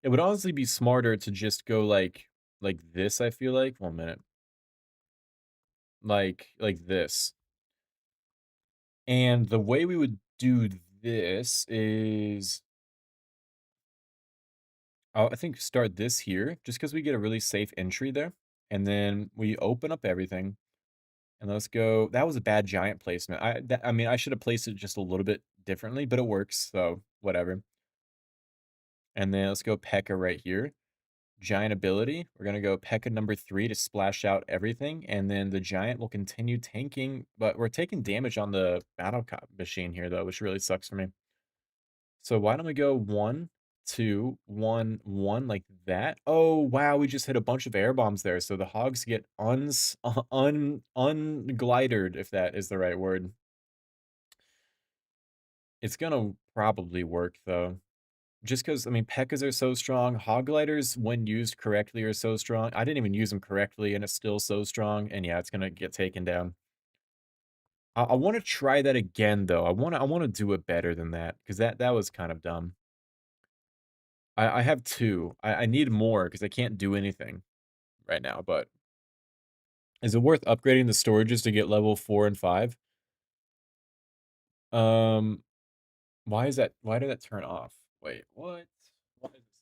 it would honestly be smarter to just go like this, I feel like. 1 minute. Like this. And the way we would do this is I think start this here, just because we get a really safe entry there. And then we open up everything. And let's go. That was a bad giant placement. I mean, I should have placed it just a little bit differently, but it works, so whatever. And then let's go Pekka right here. Giant ability. We're gonna go Pekka number 3 to splash out everything, and then the giant will continue tanking, but we're taking damage on the battle cop machine here though, which really sucks for me. So why don't we go 1, 2, 1, 1, like that. Oh, wow, we just hit a bunch of air bombs there, so the hogs get unglidered, if that is the right word. It's gonna probably work, though. Just because I mean, P.E.K.K.A.s are so strong, hog gliders, when used correctly, are so strong. I didn't even use them correctly, and it's still so strong, and yeah, it's gonna get taken down. I wanna try that again, though. I wanna do it better than that, because that was kind of dumb. I have 2. I need more because I can't do anything right now, but is it worth upgrading the storages to get level 4 and 5? Um, why did that turn off? Wait, what? Why is this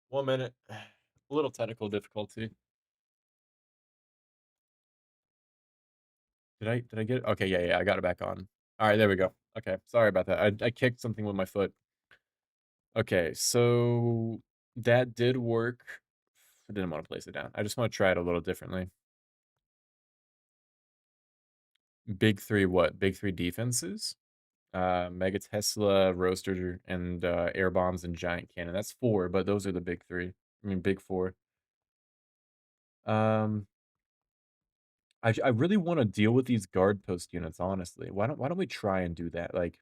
1 minute. A little technical difficulty. Did I get it? Okay, yeah, yeah, I got it back on. Alright, there we go. Okay, sorry about that. I kicked something with my foot. Okay, so that did work. I didn't want to place it down. I just want to try it a little differently. Big 3 what? Big 3 defenses? Mega Tesla, Roaster, and, air bombs and giant cannon. That's 4, but those are the big 3. I mean, big 4. Um, I really wanna deal with these guard post units, honestly. Why don't we try and do that? Like,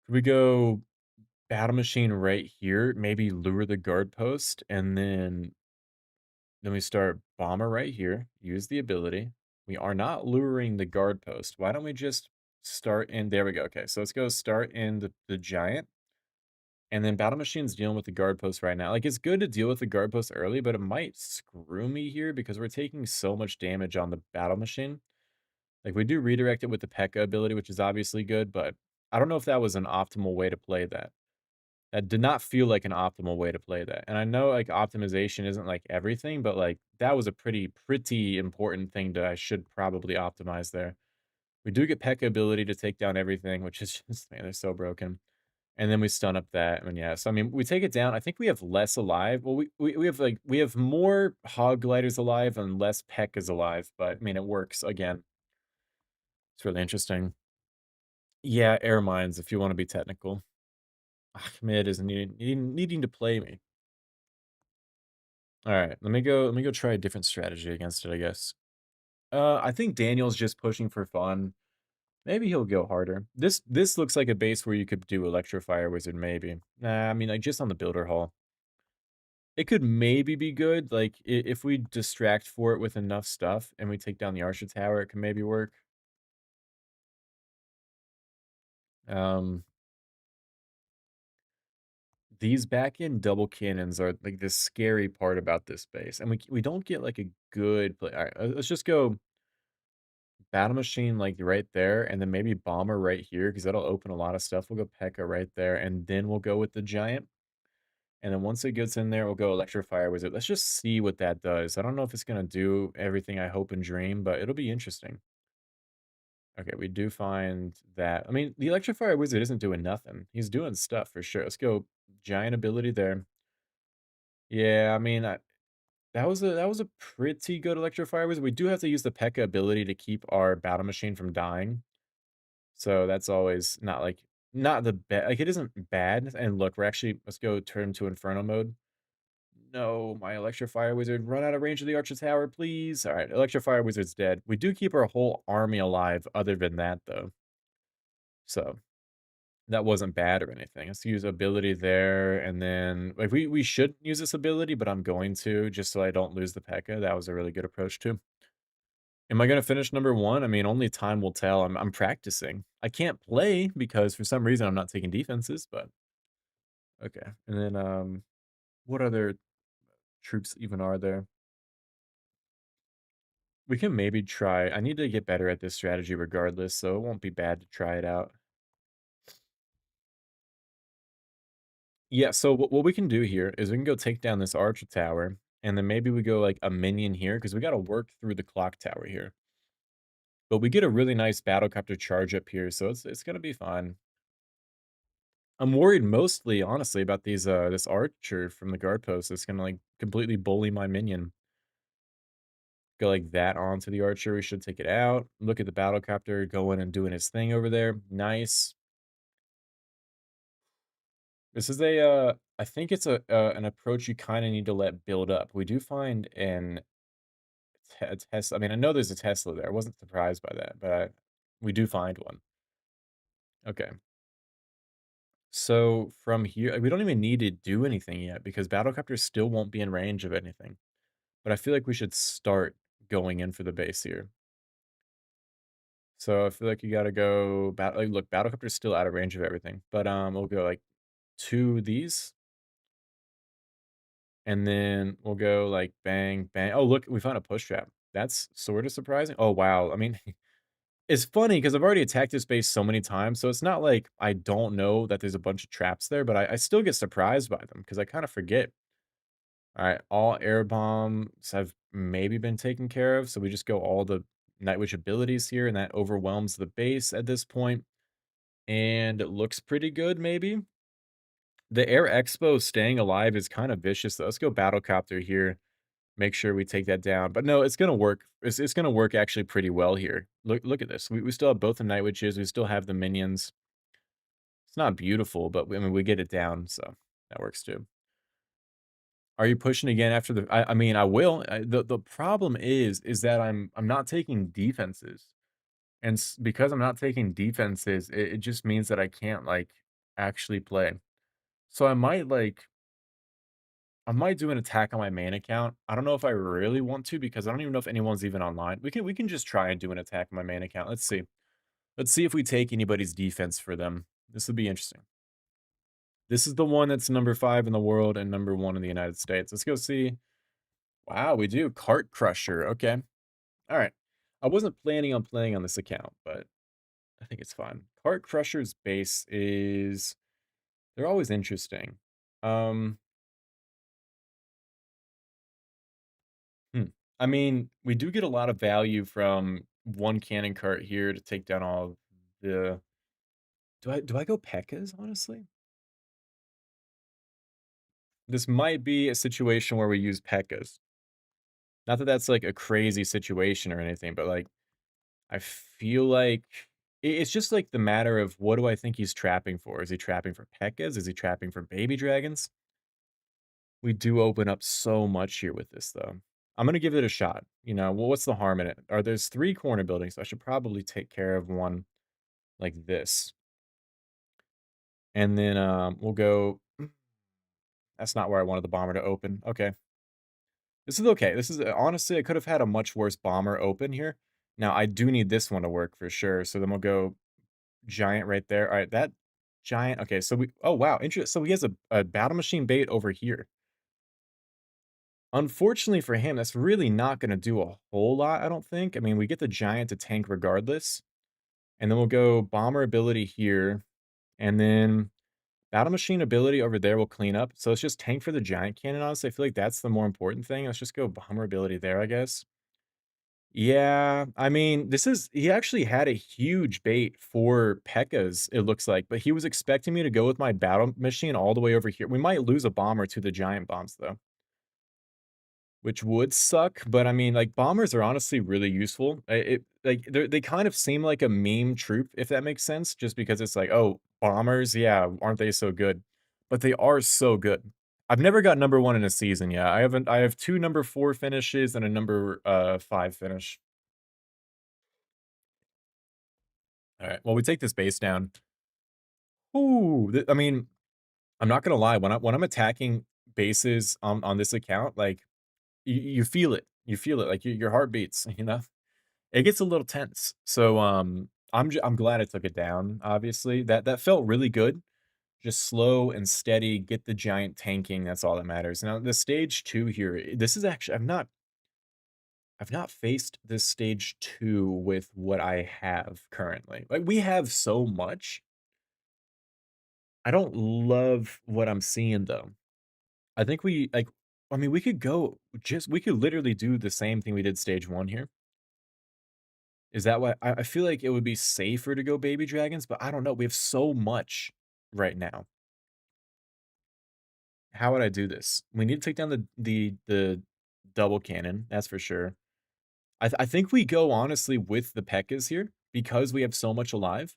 could we go battle machine right here, maybe lure the guard post, and then we start bomber right here, use the ability. We are not luring the guard post. Why don't we just start in there we go. Okay, so let's go start in the giant. And then battle machine's dealing with the guard post right now. Like, it's good to deal with the guard post early, but it might screw me here because we're taking so much damage on the battle machine. Like, we do redirect it with the P.E.K.K.A. ability, which is obviously good, but I don't know if that was an optimal way to play that. That did not feel like an optimal way to play that. And I know, like, optimization isn't, like, everything, but, like, that was a pretty important thing that I should probably optimize there. We do get P.E.K.K.A. ability to take down everything, which is just man, they're so broken. And then we stun up that, and yeah, so, I mean, we take it down. I think we have less alive. Well, we have, like we have more hog gliders alive and less P.E.K.K.A.s alive, but, I mean, it works again. It's really interesting. Yeah, air mines, if you wanna be technical. Ahmed is needing to play me. Alright, let me go try a different strategy against it, I guess. I think Daniel's just pushing for fun. Maybe he'll go harder. This looks like a base where you could do Electrofire Wizard, maybe. Nah, I mean, like, just on the Builder Hall. It could maybe be good, like, I if we distract for it with enough stuff and we take down the Archer Tower, it can maybe work. Um, these back-end double cannons are, like, the scary part about this base, and we don't get, like, a good play alright, let's just go Battle Machine, like, right there, and then maybe Bomber right here, because 'cause that'll open a lot of stuff. We'll go P.E.K.K.A. right there, and then we'll go with the Giant. And then once it gets in there, we'll go Electrify Wizard. Let's just see what that does. I don't know if it's gonna do everything I hope and dream, but it'll be interesting. Okay, we do find that I mean, the Electrifier Wizard isn't doing nothing. He's doing stuff for sure. Let's go Giant ability there. Yeah, I mean, that was a pretty good Electrifier Wizard. We do have to use the P.E.K.K.A. ability to keep our Battle Machine from dying. So that's always not like not the best. Like it isn't bad. And look, we're actually let's go turn to Inferno mode. No, my Electrifier Wizard run out of range of the Archer Tower, please. All right, Electrifier Wizard's dead. We do keep our whole army alive. Other than that, though, so that wasn't bad or anything. Let's use ability there, and then like we should use this ability, but I'm going to just so I don't lose the P.E.K.K.A. That was a really good approach too. Am I gonna finish number 1? I mean, only time will tell. I'm practicing. I can't play because for some reason I'm not taking defenses, but okay. And then what other troops even are there? We can maybe try. I need to get better at this strategy regardless, so it won't be bad to try it out. Yeah, so what we can do here is we can go take down this archer tower, and then maybe we go like a minion here because we got to work through the clock tower here. But we get a really nice battlecopter charge up here, so it's gonna be fine. I'm worried mostly, honestly, about these this archer from the guard post that's gonna like completely bully my minion. Go like that onto the archer. We should take it out. Look at the battlecopter going and doing his thing over there. Nice. This is I think it's an approach you kind of need to let build up. We do find a Tesla. I mean, I know there's a Tesla there. I wasn't surprised by that, but we do find one. Okay. So from here, we don't even need to do anything yet because battlecopters still won't be in range of anything. But I feel like we should start going in for the base here. So I feel like you gotta go like, look, battlecopter's still out of range of everything. But we'll go like two of these. And then we'll go like bang, bang. Oh, look, we found a push trap. That's sort of surprising. Oh wow. I mean, it's funny because I've already attacked this base so many times, so it's not like I don't know that there's a bunch of traps there, but I still get surprised by them because I kind of forget. All right, all air bombs have maybe been taken care of, so we just go all the Night Witch abilities here, and that overwhelms the base at this point, and it looks pretty good, maybe. The Air Expo staying alive is kind of vicious, though. Let's go Battlecopter here. Make sure we take that down. But no, it's gonna work. It's gonna work actually pretty well here. Look at this. We still have both the Night Witches. We still have the minions. It's not beautiful, but I mean we get it down, so that works too. Are you pushing again after the? I mean I will. The problem is that I'm not taking defenses, and because I'm not taking defenses, it just means that I can't like actually play. So I might do an attack on my main account. I don't know if I really want to because I don't even know if anyone's even online. We can just try and do an attack on my main account. Let's see. Let's see if we take anybody's defense for them. This would be interesting. This is the one that's number 5 in the world and number 1 in the United States. Let's go see. Wow, we do. Cart Crusher. Okay. All right. I wasn't planning on playing on this account, but I think it's fine. Cart Crusher's base is they're always interesting. Um Hmm. I mean, we do get a lot of value from one cannon cart here to take down all of the do I go Pekkas, honestly? This might be a situation where we use Pekkas. Not that that's like a crazy situation or anything, but like I feel like it's just like the matter of what do I think he's trapping for? Is he trapping for Pekkas? Is he trapping for baby dragons? We do open up so much here with this though. I'm gonna give it a shot. You know, well, what's the harm in it? There's 3 corner buildings, so I should probably take care of one like this. And then, we'll go that's not where I wanted the bomber to open. Okay. This is okay. This is honestly, I could have had a much worse bomber open here. Now, I do need this one to work for sure, so then we'll go giant right there. Alright, that giant okay, so we oh, wow, interest so he has a battle machine bait over here. Unfortunately for him, that's really not gonna do a whole lot, I don't think. I mean, we get the giant to tank regardless, and then we'll go bomber ability here, and then battle machine ability over there will clean up. So let's just tank for the giant cannon, honestly. I feel like that's the more important thing. Let's just go bomber ability there, I guess. Yeah, I mean, this is he actually had a huge bait for Pekka's, it looks like, but he was expecting me to go with my battle machine all the way over here. We might lose a bomber to the giant bombs though, which would suck, but I mean, like bombers are honestly really useful. Like they kind of seem like a meme troop, if that makes sense, just because it's like, oh, bombers, yeah, aren't they so good? But they are so good. I've never got number 1 in a season, yeah. I have 2 number 4 finishes and a number 5 finish. All right. Well, we take this base down. Ooh, I mean, I'm not gonna lie. When I'm attacking bases on this account, like you feel it. You feel it. Like your heart beats. You know, it gets a little tense. So I'm glad I took it down. Obviously, that felt really good. Just slow and steady. Get the giant tanking. That's all that matters. Now the stage 2 here. This is actually I've not faced this stage 2 with what I have currently. Like we have so much. I don't love what I'm seeing though. I think we like I mean, we could go just we could literally do the same thing we did stage 1 here. Is that what I feel like it would be safer to go baby dragons, but I don't know. We have so much right now. How would I do this? We need to take down the double cannon, that's for sure. I think we go honestly with the Pekkas here because we have so much alive,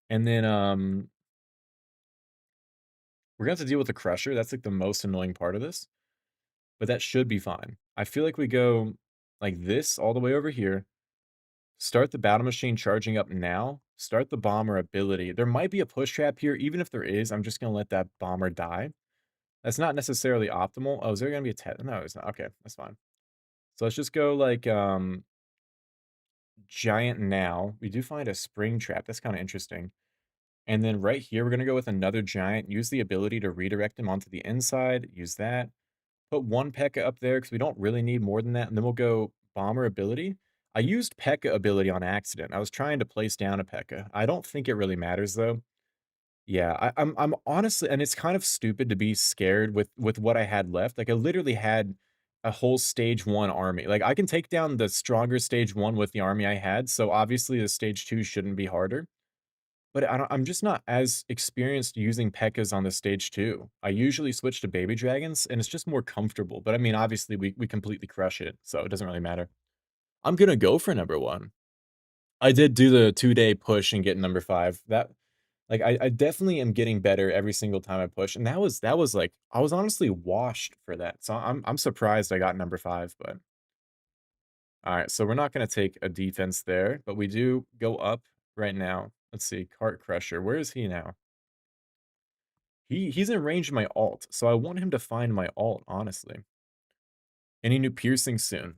and then, we're gonna have to deal with the Crusher, that's, like, the most annoying part of this, but that should be fine. I feel like we go like this all the way over here, start the Battle Machine charging up now, start the Bomber ability. There might be a push trap here, even if there is, I'm just gonna let that Bomber die. That's not necessarily optimal. Oh, is there gonna be a no, it's not. Okay, that's fine. So let's just go like giant now. We do find a spring trap. That's kind of interesting. And then right here, we're gonna go with another giant. Use the ability to redirect him onto the inside. Use that. Put one Pekka up there because we don't really need more than that. And then we'll go bomber ability. I used Pekka ability on accident. I was trying to place down a Pekka. I don't think it really matters though. Yeah, I'm honestly, and it's kind of stupid to be scared with what I had left. Like I literally had a whole stage 1 army. Like I can take down the stronger stage 1 with the army I had, so obviously the stage 2 shouldn't be harder. But I'm just not as experienced using P.E.K.K.A.s on the stage 2. I usually switch to baby dragons and it's just more comfortable. But I mean, obviously we completely crush it, so it doesn't really matter. I'm gonna go for number 1. I did do the 2-day push and get number 5. That like, I definitely am getting better every single time I push, and that was, like I was honestly washed for that, so I'm surprised I got number 5, but alright, so we're not gonna take a defense there, but we do go up right now. Let's see, Cart Crusher, where is he now? He's in range of my ult, so I want him to find my ult, honestly. Any new piercing soon?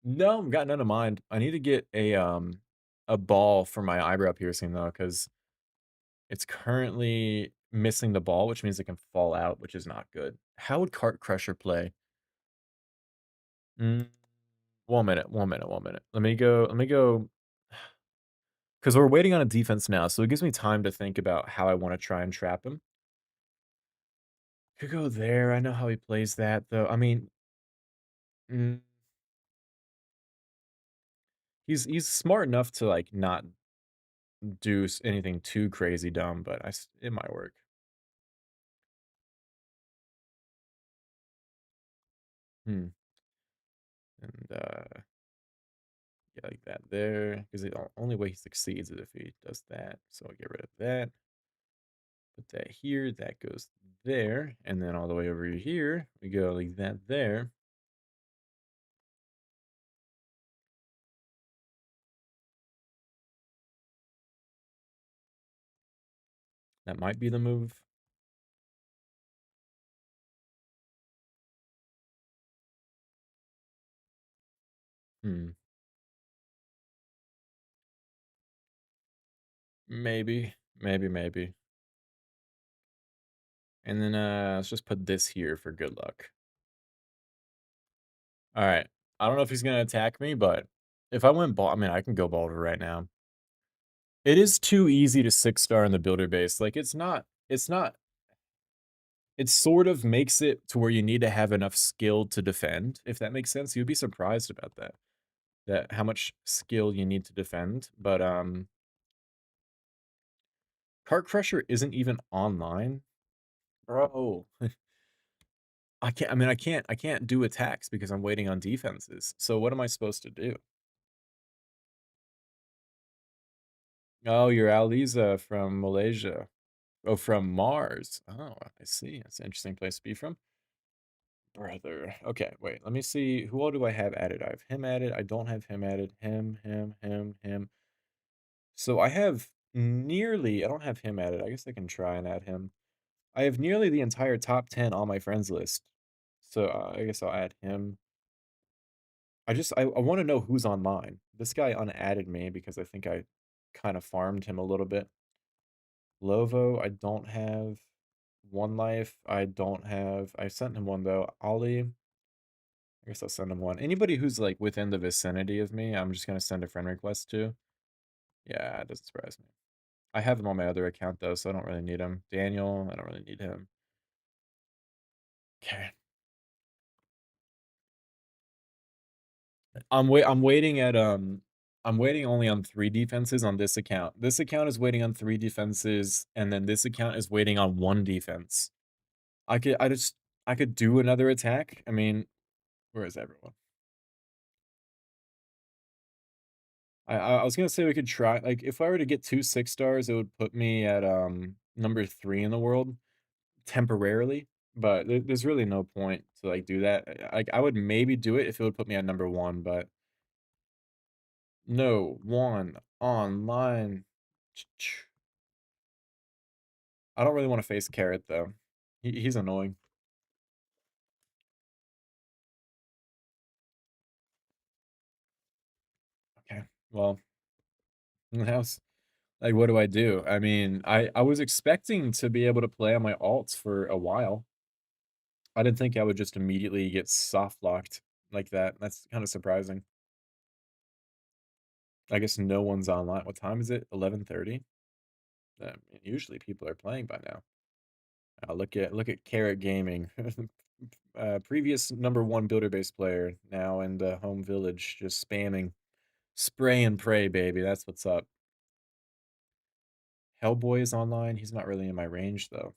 No, got none of mine. I need to get a ball for my eyebrow piercing, though, because it's currently missing the ball, which means it can fall out, which is not good. How would Cart Crusher play? Mm, 1 minute, 1 minute, 1 minute. Let me go, because 'cause we're waiting on a defense now, so it gives me time to think about how I wanna try and trap him. Could go there, I know how he plays that, though. I mean, mm, he's smart enough to, like, not do anything too crazy dumb, but it might work. Hmm, and, yeah, like that there, because the only way he succeeds is if he does that, so I'll get rid of that. Put that here, that goes there, and then all the way over here, we go like that there. That might be the move. Hmm, maybe. And then, let's just put this here for good luck. Alright. I don't know if he's gonna attack me, but if I went ball I mean, I can go Balder right now. It is too easy to 6-star in the builder base, like, it's not it sort of makes it to where you need to have enough skill to defend, if that makes sense. You'd be surprised about that how much skill you need to defend, but, Cart Crusher isn't even online? Bro, I can't do attacks because I'm waiting on defenses, so what am I supposed to do? Oh, you're Aliza from Malaysia. Oh, from Mars. Oh, I see. That's an interesting place to be from. Brother. Okay, wait. Let me see. Who all do I have added? I have him added. I don't have him added. Him. So I have nearly, I don't have him added. I guess I can try and add him. I have nearly the entire top 10 on my friends list. So I guess I'll add him. I want to know who's on mine. This guy unadded me because I think I kind of farmed him a little bit. Lovo, I don't have. One Life, I don't have. I sent him one though. Ollie, I guess I'll send him one. Anybody who's like within the vicinity of me, I'm just gonna send a friend request to. Yeah, it doesn't surprise me. I have him on my other account though, so I don't really need him. Daniel, I don't really need him. Okay. I'm waiting only on 3 defenses on this account. This account is waiting on 3 defenses, and then this account is waiting on 1 defense. I could do another attack. I mean, where is everyone? I was gonna say we could try like, if I were to get 2 6 stars, it would put me at, number 3 in the world temporarily, but there's really no point to, like, do that. Like, I would maybe do it if it would put me at number 1, but no, 1 online. I don't really wanna face Carrot, though. He's annoying. Okay, well, how's like, what do I do? I mean, I was expecting to be able to play on my alts for a while. I didn't think I would just immediately get soft locked like that. That's kinda surprising. I guess no one's online. What time is it? 11:30? Usually people are playing by now. Look at Carrot Gaming. Previous number 1 builder base player, now in the home village, just spamming. Spray and pray, baby. That's what's up. Hellboy is online. He's not really in my range, though.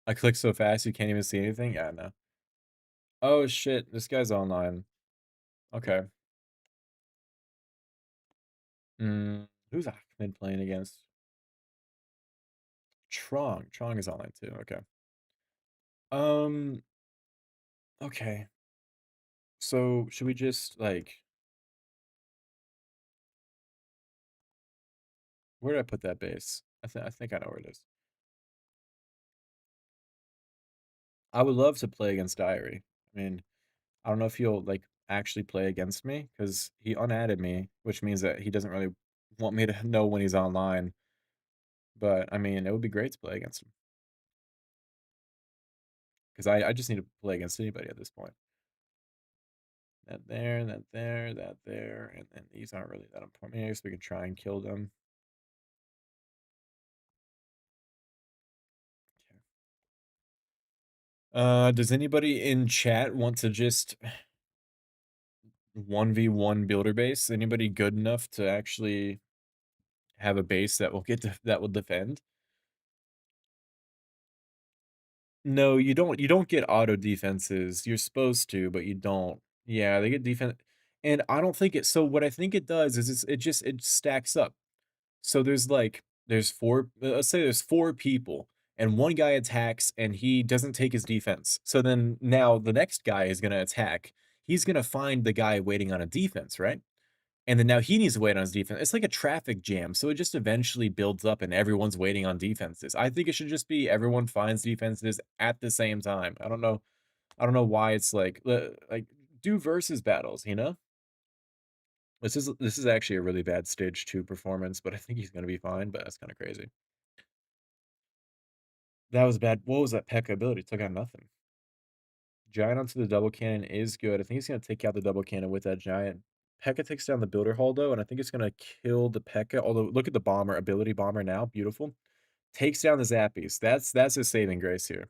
I click so fast you can't even see anything? Yeah, no. Oh, shit. This guy's online. Okay. Who's Ahmed playing against? Trong. Trong is online too. Okay. Um, okay. So should we just like where did I put that base? I think I know where it is. I would love to play against Diary. I mean, I don't know if he'll like actually play against me because he unadded me, which means that he doesn't really want me to know when he's online. But I mean, it would be great to play against him because I just need to play against anybody at this point. That there, that there, that there, and then these aren't really that important. I guess we could try and kill them. Does anybody in chat want to just 1v1 builder base? Anybody good enough to actually have a base that will that will defend? No, you don't get auto defenses. You're supposed to, but you don't. Yeah, they get defense. And I don't think it so what I think it does is it stacks up. So there's 4 let's say there's 4 people and one guy attacks and he doesn't take his defense. So then now the next guy is going to attack. He's going to find the guy waiting on a defense, right? And then now he needs to wait on his defense. It's like a traffic jam. So it just eventually builds up and everyone's waiting on defenses. I think it should just be everyone finds defenses at the same time. I don't know. I don't know why it's like do versus battles, you know? This is actually a really bad stage 2 performance, but I think he's gonna be fine, but that's kinda crazy. That was bad. What was that Pekka ability? Took out nothing. Giant onto the double cannon is good. I think he's gonna take out the double cannon with that giant. Pekka takes down the builder hull though, and I think it's gonna kill the Pekka. Although look at the bomber, ability bomber now, beautiful. Takes down the zappies. That's his saving grace here.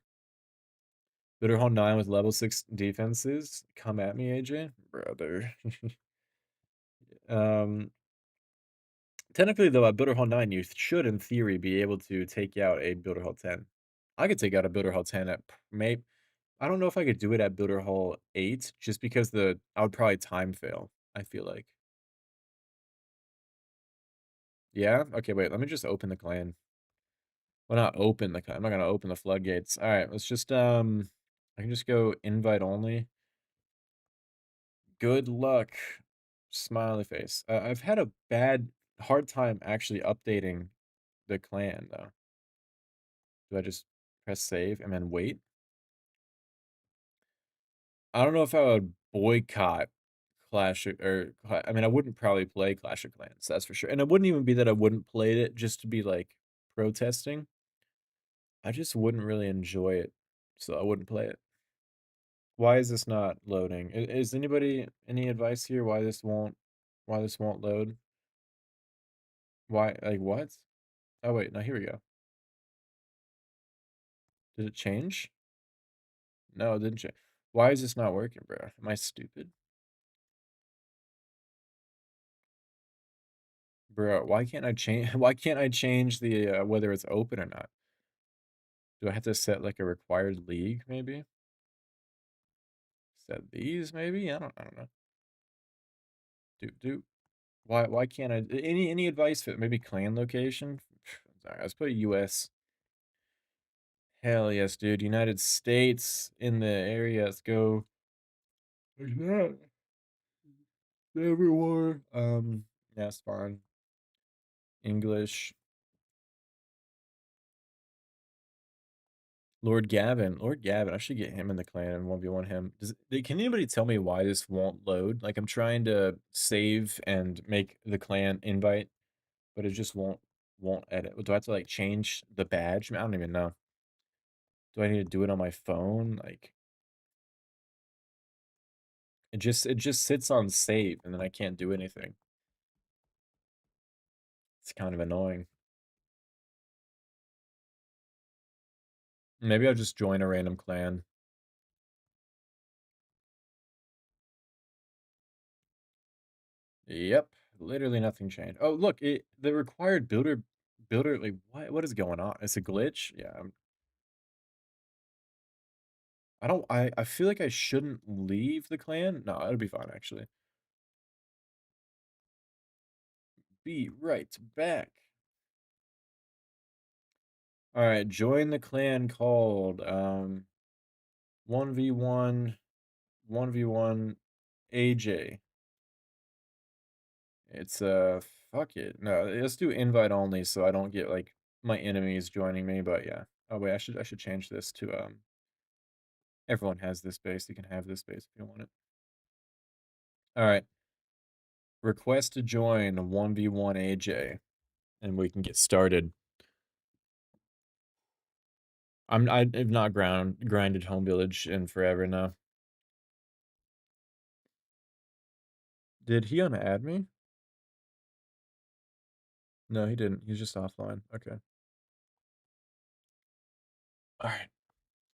Builder hull 9 with level 6 defenses. Come at me, AJ. Brother. um Technically, though, at Builder Hall 9, you should, in theory, be able to take out a Builder Hall 10. I could take out a Builder Hall 10 at maybe. I don't know if I could do it at Builder Hall 8, just because I would probably time fail, I feel like. Yeah? Okay, wait, let me just open the clan. Well, not open the clan. I'm not gonna open the floodgates. Alright, let's just, I can just go invite only. Good luck. Smiley face. I've had a hard time actually updating the clan, though. Do I just press save and then wait? I don't know if I would boycott I mean, I wouldn't probably play Clash of Clans, that's for sure, and it wouldn't even be that I wouldn't play it just to be, like, protesting. I just wouldn't really enjoy it, so I wouldn't play it. Why is this not loading? Is anybody any advice here why this won't load? Why like, what? Oh, wait, no, here we go. Did it change? No, it didn't change. Why is this not working, bro? Am I stupid? Bro, why can't I change why can't I change the, whether it's open or not? Do I have to set, like, a required league, maybe? Set these maybe? I don't know. Do why can't I any advice for maybe clan location? Sorry, let's put US. Hell yes, dude. United States in the area. Let's go. Like that. Everywhere. Yeah, it's fine. English. Lord Gavin. Lord Gavin. I should get him in the clan and 1v1 him. Can anybody tell me why this won't load? Like I'm trying to save and make the clan invite, but it just won't edit. Do I have to like change the badge? I don't even know. Do I need to do it on my phone? Like it just sits on save and then I can't do anything. It's kind of annoying. Maybe I'll just join a random clan. Yep, literally nothing changed. Oh, look, the required builder like what is going on? It's a glitch? Yeah, I feel like I shouldn't leave the clan. No, it'll be fine actually. Be right back. All right, join the clan called 1v1 1v1 AJ. It's fuck it. No, let's do invite only so I don't get like my enemies joining me, but yeah. Oh wait, I should change this to everyone has this base. You can have this base if you want it. All right. Request to join 1v1 AJ and we can get started. I've not grinded home village in forever now. Did he unadd me? No, he didn't. He's just offline. Okay. All right.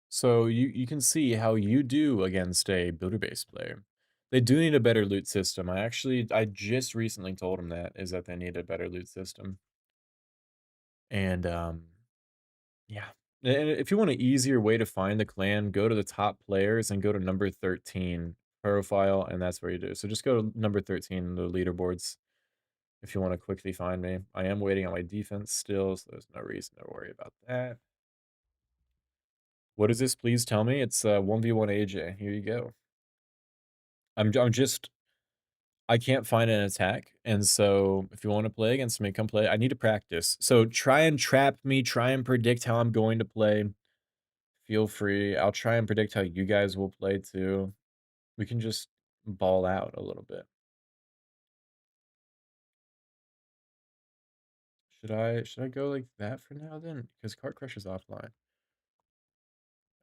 So you can see how you do against a builder base player. They do need a better loot system. I just recently told him that is that they need a better loot system. And yeah. And if you want an easier way to find the clan, go to the top players and go to number 13 profile, and that's where you do. So just go to number 13 in the leaderboards if you want to quickly find me. I am waiting on my defense still, so there's no reason to worry about that. What is this? Please tell me. It's 1v1 AJ. Here you go. I'm just I can't find an attack, and so if you want to play against me, come play. I need to practice. So try and trap me, try and predict how I'm going to play. Feel free. I'll try and predict how you guys will play too. We can just ball out a little bit. Should I go like that for now then? Because Cart Crush is offline.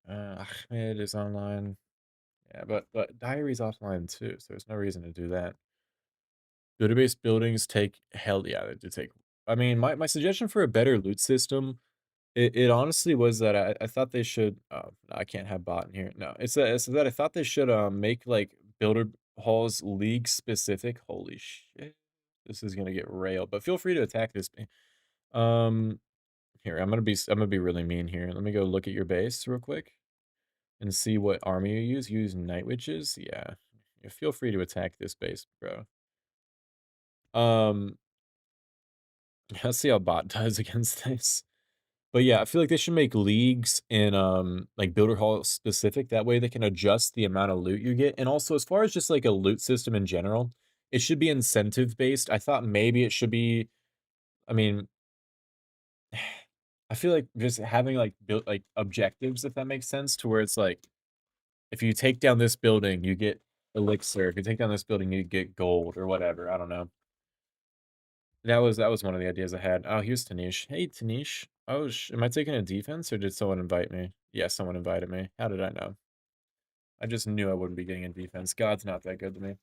Ahmed is online. Yeah, but Diary's offline too, so there's no reason to do that. Database buildings take hell yeah, they do take. I mean, my suggestion for a better loot system, it honestly was that I thought they should. Oh, no, I can't have bot in here. No, it's that I thought they should make like builder halls league specific. Holy shit, this is gonna get railed. But feel free to attack this. Um, Here I'm gonna be really mean here. Let me go look at your base real quick and see what army you use. You use night witches. Yeah, feel free to attack this base, bro. Um. Let's see how bot does against this. But yeah, I feel like they should make leagues in like builder hall specific. That way they can adjust the amount of loot you get. And also as far as just like a loot system in general, it should be incentive based. I thought maybe it should be, I mean, I feel like just having like built like objectives, if that makes sense, to where it's like if you take down this building, you get elixir. If you take down this building, you get gold or whatever. I don't know. That was one of the ideas I had. Oh, here's Tanish. Hey, Tanish. Oh, am I taking a defense or did someone invite me? Yeah, someone invited me. How did I know? I just knew I wouldn't be getting a defense. God's not that good to me.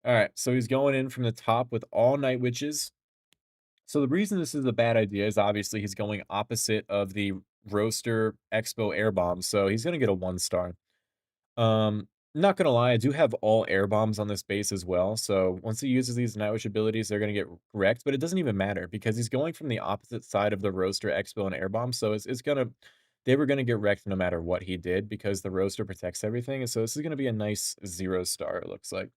All right, so he's going in from the top with all night witches. So the reason this is a bad idea is obviously he's going opposite of the roaster expo air bomb, so he's gonna get a 1-star. Not gonna lie, I do have all air bombs on this base as well. So once he uses these Nightwish abilities, they're gonna get wrecked, but it doesn't even matter because he's going from the opposite side of the roaster, expo, and air bomb. So it's gonna they were gonna get wrecked no matter what he did because the roaster protects everything, and so this is gonna be a nice 0 star, it looks like.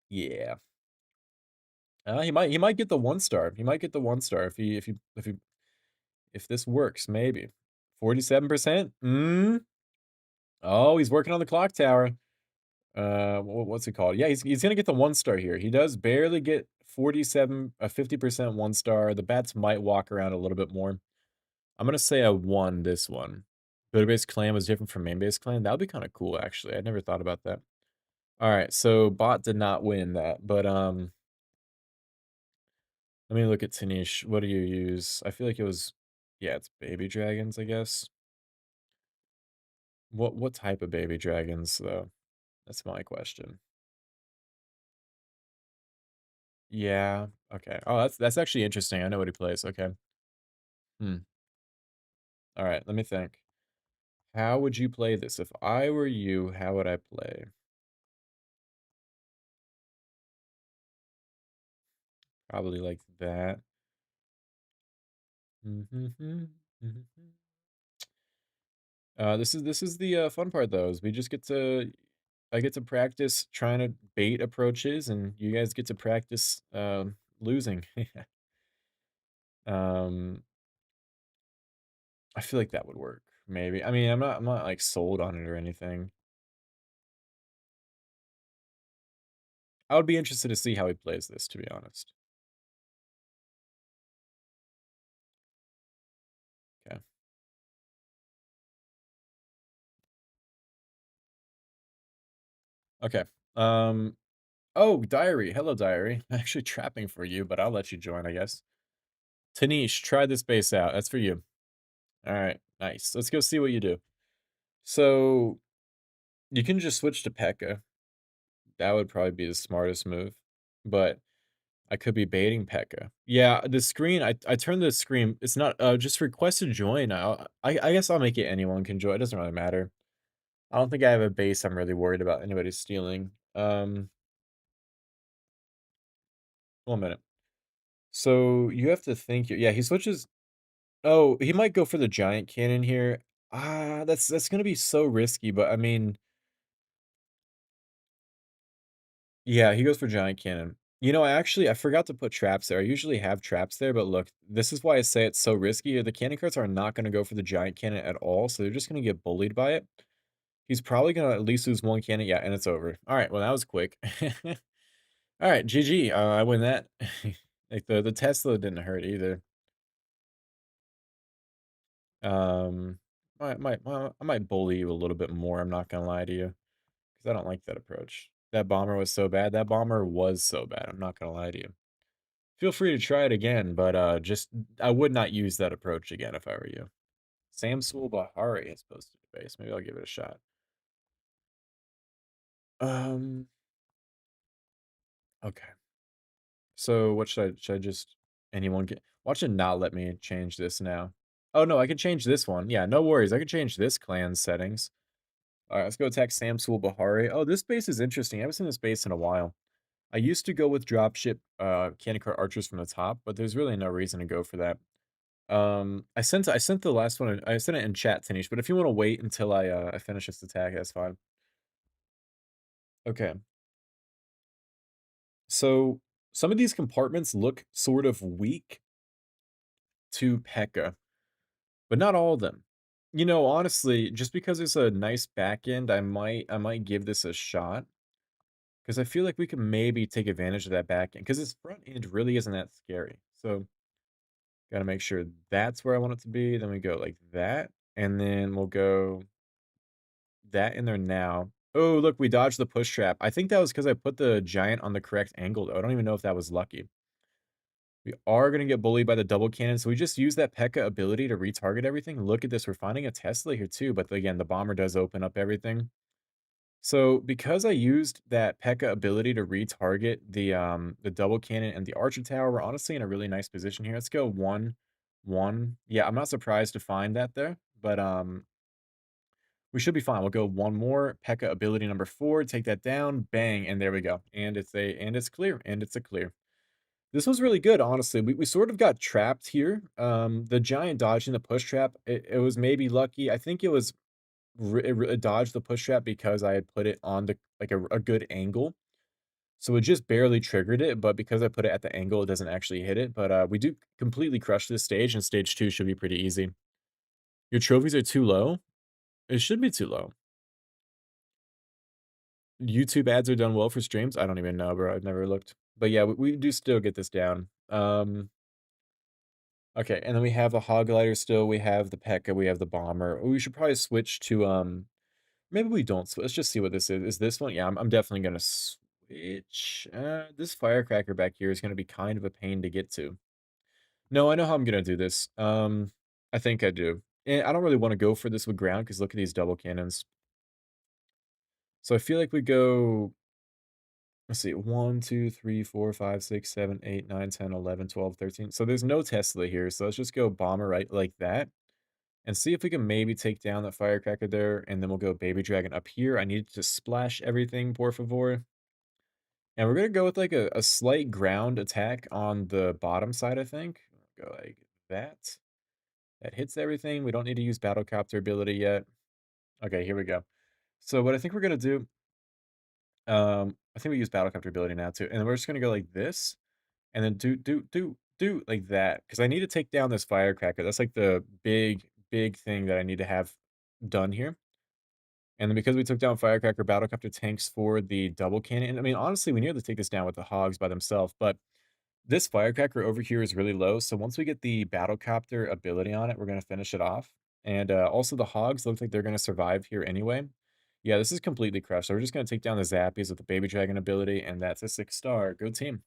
Yeah. He might get the 1 star. He might get the 1 star if this works, maybe. 47%? Mm? Oh, he's working on the clock tower. What's it called? Yeah, he's gonna get the 1 star here. He does barely get 50% 1 star. The bats might walk around a little bit more. I'm gonna say I won this one. Builder base clan was different from main base clan. That would be kind of cool, actually. I never thought about that. All right, so bot did not win that, but let me look at Tanish. What do you use? I feel like it was, yeah, it's baby dragons, I guess. What type of baby dragons though? That's my question. Yeah. Okay. Oh, that's actually interesting. I know what he plays. Okay. Hmm. All right. Let me think. How would you play this? If I were you, how would I play? Probably like that. This is the fun part though, is we just get to I get to practice trying to bait approaches, and you guys get to practice losing. um, I feel like that would work. Maybe. I mean, I'm not like sold on it or anything. I would be interested to see how he plays this, to be honest. Okay. Okay. Um. Oh, diary. Hello, diary. I'm actually trapping for you, but I'll let you join, I guess. Tanish, try this base out. That's for you. All right. Nice. Let's go see what you do. So you can just switch to Pekka. That would probably be the smartest move. But I could be baiting Pekka. Yeah, the screen, I turned the screen. It's not just request to join. I guess I'll make it anyone can join. It doesn't really matter. I don't think I have a base I'm really worried about anybody stealing. 1 minute. So you have to think. Yeah, he switches. Oh, he might go for the giant cannon here. That's gonna be so risky. But I mean, yeah, he goes for giant cannon. I forgot to put traps there. I usually have traps there, but look, this is why I say it's so risky. The cannon carts are not gonna go for the giant cannon at all, so they're just gonna get bullied by it. He's probably gonna at least lose 1 cannon. Yeah, and it's over. All right, well, that was quick. All right, GG. I win that. Like the Tesla didn't hurt either. Um, I might bully you a little bit more. I'm not gonna lie to you because I don't like that approach. That bomber was so bad. That bomber was so bad. I'm not gonna lie to you. Feel free to try it again, but just I would not use that approach again if I were you. Samsul Bahari has posted a base. Maybe I'll give it a shot. Um. Okay. So what should I just anyone get? Watch it not let me change this now. Oh no, I can change this one. Yeah, no worries. I can change this clan settings. All right, let's go attack Samsul Bahari. Oh, this base is interesting. I haven't seen this base in a while. I used to go with dropship candy cart archers from the top, but there's really no reason to go for that. I sent the last one. I sent it in chat, Tanish. But if you want to wait until I finish this attack, that's fine. Okay. So some of these compartments look sort of weak to Pekka, but not all of them. Honestly, just because it's a nice back end, I might give this a shot because I feel like we can maybe take advantage of that back end because his front end really isn't that scary. So gotta make sure that's where I want it to be. Then we go like that, and then we'll go that in there now. Oh, look, we dodged the push trap. I think that was because I put the giant on the correct angle, though. I don't even know if that was lucky. We are going to get bullied by the double cannon, so we just use that Pekka ability to retarget everything. Look at this. We're finding a Tesla here, too, but again, the bomber does open up everything. So because I used that Pekka ability to retarget the double cannon and the archer tower, we're honestly in a really nice position here. Let's go 1-1. Yeah, I'm not surprised to find that there, but we should be fine. We'll go one more. Pekka ability number 4. Take that down. Bang. And there we go. And it's clear. And it's a clear. This was really good, honestly. We sort of got trapped here. The giant dodging the push trap, it was maybe lucky. I think it was it dodged the push trap because I had put it on the like a good angle. So it just barely triggered it, but because I put it at the angle, it doesn't actually hit it. But we do completely crush this stage, and stage two should be pretty easy. Your trophies are too low. It should be too low. YouTube ads are done well for streams. I don't even know, bro. I've never looked. But yeah, we do still get this down. Okay, and then we have the hog glider still. We have the Pekka. We have the bomber. We should probably switch to maybe we don't. Let's just see what this is. Is this one? Yeah, I'm definitely gonna switch. This firecracker back here is gonna be kind of a pain to get to. No, I know how I'm gonna do this. I think I do. And I don't really want to go for this with ground because look at these double cannons. So I feel like we go. Let's see, 1, 2, 3, 4, 5, 6, 7, 8, 9, 10, 11, 12, 13. So there's no Tesla here. So let's just go bomber right like that. And see if we can maybe take down that firecracker there, and then we'll go baby dragon up here. I need to splash everything, por favor. And we're gonna go with like a slight ground attack on the bottom side, I think. Go like that. That hits everything. We don't need to use battlecopter ability yet. Okay, here we go. So what I think we're gonna do, I think we use battlecopter ability now too, and then we're just gonna go like this, and then do like that because I need to take down this firecracker. That's like the big thing that I need to have done here. And then because we took down Firecracker, Battlecopter tanks for the double cannon. I mean, honestly, we nearly take this down with the hogs by themselves, but this Firecracker over here is really low. So once we get the Battlecopter ability on it, we're going to finish it off. And also the hogs look like they're going to survive here anyway. Yeah, this is completely crushed. So we're just going to take down the Zappies with the Baby Dragon ability, and that's a 6-star. Go team.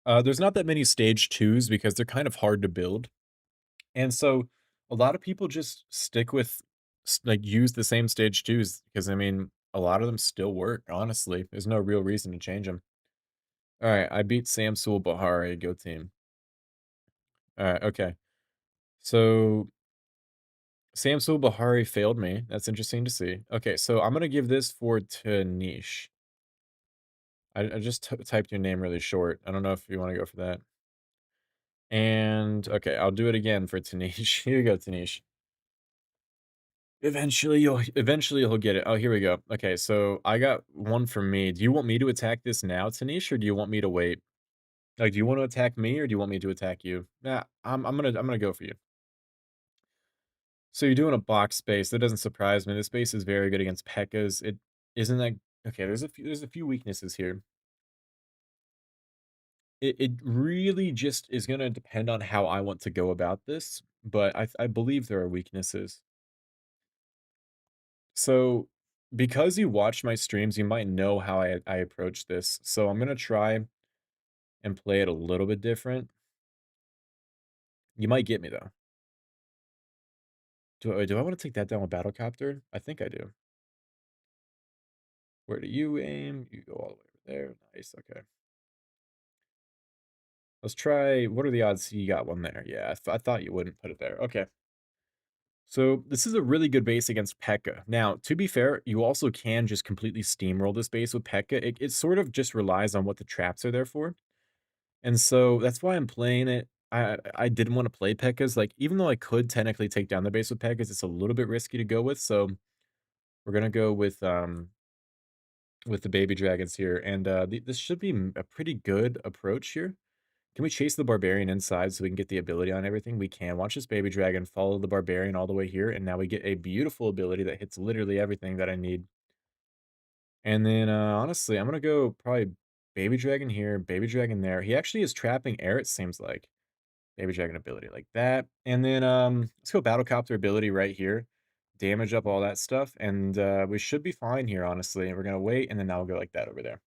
There's not that many stage twos because they're kind of hard to build. And so a lot of people just stick with like use the same stage twos because I mean a lot of them still work, honestly. There's no real reason to change them. All right, I beat Samsul Bahari, go team. All right, okay. So Samsul Bahari failed me. That's interesting to see. Okay, so I'm gonna give this for Tanish. I just typed your name really short. I don't know if you want to go for that. And okay, I'll do it again for Tanish. Here you go, Tanish. Eventually you'll get it. Oh, here we go. Okay, so I got one for me. Do you want me to attack this now, Tanish, or do you want me to wait? Like, do you want to attack me or do you want me to attack you? Nah, I'm gonna go for you. So you're doing a box space. That doesn't surprise me. This space is very good against Pekkas. It isn't that okay, there's a few weaknesses here. It really just is gonna depend on how I want to go about this, but I believe there are weaknesses. So, because you watch my streams, you might know how I approach this. So I'm gonna try and play it a little bit different. You might get me though. Do I want to take that down with Battlecopter? I think I do. Where do you aim? You go all the way over there. Nice. Okay. Let's try. What are the odds you got one there? Yeah, I thought you wouldn't put it there. Okay. So this is a really good base against Pekka. Now, to be fair, you also can just completely steamroll this base with Pekka. It sort of just relies on what the traps are there for. And so that's why I'm playing it. I didn't want to play Pekkas. Like, even though I could technically take down the base with Pekkas, it's a little bit risky to go with. So we're gonna go with the baby dragons here. And this should be a pretty good approach here. Can we chase the barbarian inside so we can get the ability on everything? We can. Watch this baby dragon follow the barbarian all the way here, and now we get a beautiful ability that hits literally everything that I need. And then, honestly, I'm gonna go probably baby dragon here, baby dragon there. He actually is trapping air, it seems like. Baby dragon ability like that. And then, let's go battlecopter ability right here. Damage up all that stuff, and we should be fine here, honestly. We're gonna wait, and then now we'll go like that over there.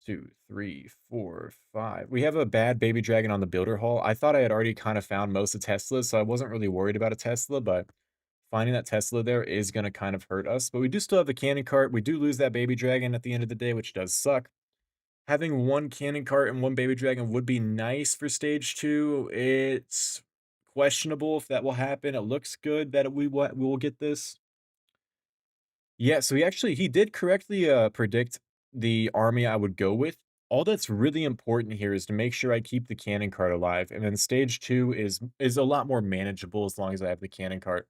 2, 3, 4, 5. We have a bad baby dragon on the builder hall. I thought I had already kind of found most of Teslas, so I wasn't really worried about a Tesla, but finding that Tesla there is going to kind of hurt us. But we do still have the cannon cart. We do lose that baby dragon at the end of the day, which does suck. Having one cannon cart and one baby dragon would be nice for stage 2. It's questionable if that will happen. It looks good that we will get this. Yeah, so he did correctly, predict the army I would go with. All that's really important here is to make sure I keep the cannon cart alive, and then stage 2 is a lot more manageable as long as I have the cannon cart.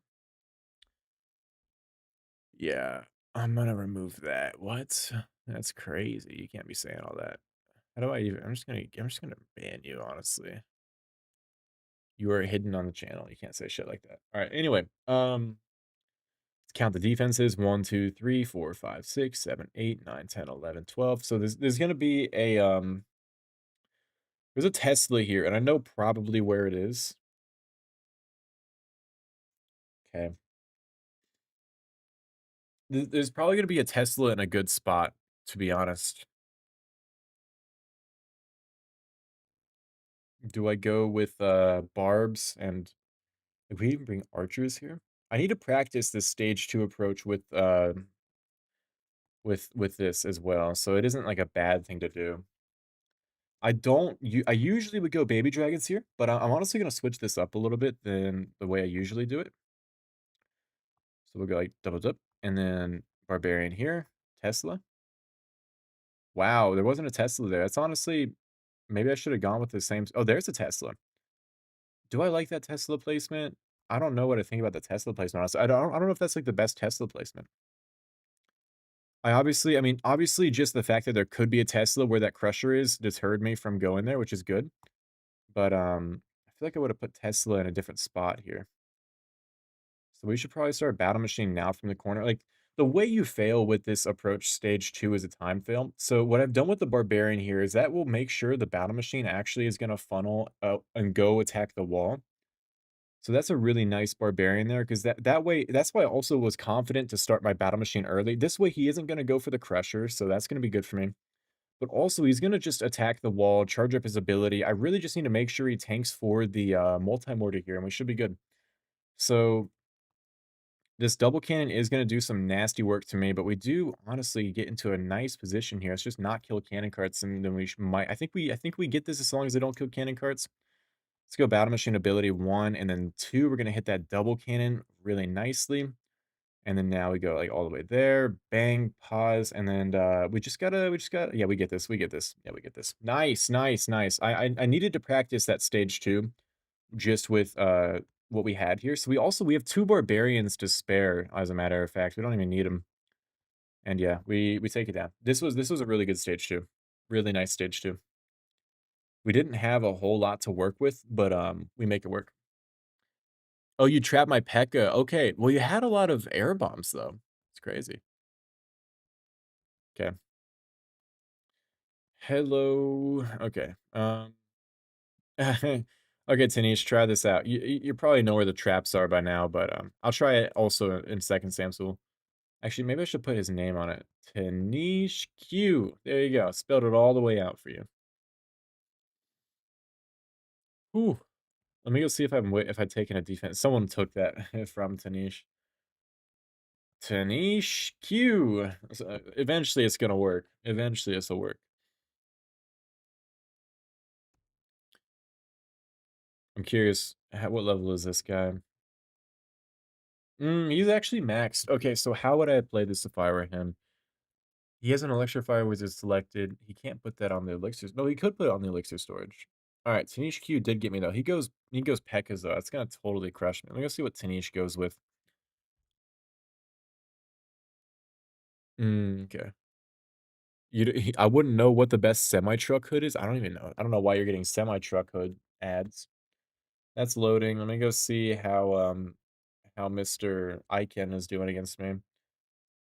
Yeah, I'm gonna remove that. What? That's crazy. You can't be saying all that. How do I even I'm just gonna ban you, honestly. You are hidden on the channel. You can't say shit like that. All right, anyway, let's count the defenses. 1, 2, 3, 4, 5, 6, 7, 8, 9, 10, 11, 12. So there's gonna be there's a Tesla here, and I know probably where it is. Okay. There's probably gonna be a Tesla in a good spot, to be honest. Do I go with barbs and if we even bring archers here? I need to practice this stage 2 approach with this as well, so it isn't like a bad thing to do. I usually would go baby dragons here, but I'm honestly gonna switch this up a little bit than the way I usually do it. So we'll go like double dip, and then barbarian here, Tesla. Wow, there wasn't a Tesla there. That's honestly maybe I should have gone with the same. Oh, there's a Tesla. Do I like that Tesla placement? I don't know what I think about the Tesla placement. Honestly, I don't know if that's like the best Tesla placement. I mean, obviously, just the fact that there could be a Tesla where that crusher is deterred me from going there, which is good. But I feel like I would have put Tesla in a different spot here. So we should probably start battle machine now from the corner. Like the way you fail with this approach stage 2 is a time fail. So what I've done with the barbarian here is that will make sure the battle machine actually is going to funnel out and go attack the wall. So that's a really nice barbarian there because that way that's why I also was confident to start my battle machine early. This way he isn't going to go for the crusher, so that's going to be good for me. But also he's going to just attack the wall, charge up his ability. I really just need to make sure he tanks for the multi-mortar here and we should be good. So this double cannon is going to do some nasty work to me, but we do honestly get into a nice position here. Let's just not kill cannon carts, and then might. I think we get this as long as they don't kill cannon carts. Let's go battle machine ability 1, and then 2. We're gonna hit that double cannon really nicely, and then now we go like all the way there. Bang, pause, and then we just got. Yeah, we get this. We get this. Yeah, we get this. Nice, nice, nice. I needed to practice that stage 2 just with what we had here. So we have 2 barbarians to spare, as a matter of fact. We don't even need them. And yeah, we take it down. This was a really good stage 2. Really nice stage 2. We didn't have a whole lot to work with, but we make it work. Oh, you trapped my Pekka. Okay. Well, you had a lot of air bombs though. It's crazy. Okay. Hello. Okay. Okay, Tanish, try this out. You probably know where the traps are by now, but I'll try it also in second Samsung. Actually, maybe I should put his name on it. Tanish Q. There you go. Spelled it all the way out for you. Whew. Let me go see if I've taken a defense. Someone took that from Tanish. Tanish Q. So, eventually, it's gonna work. Eventually, this will work. I'm curious. What level is this guy? He's actually maxed. Okay, so how would I play this if I were him? He has an Electrifier Wizard selected. He can't put that on the Elixir. No, he could put it on the Elixir storage. All right, Tanish Q did get me, though. He goes Pekka's, though. That's going to totally crush me. Let me go see what Tanish goes with. Okay. I wouldn't know what the best semi-truck hood is. I don't even know. I don't know why you're getting semi-truck hood ads. That's loading. Let me go see how Mr. Iken is doing against me.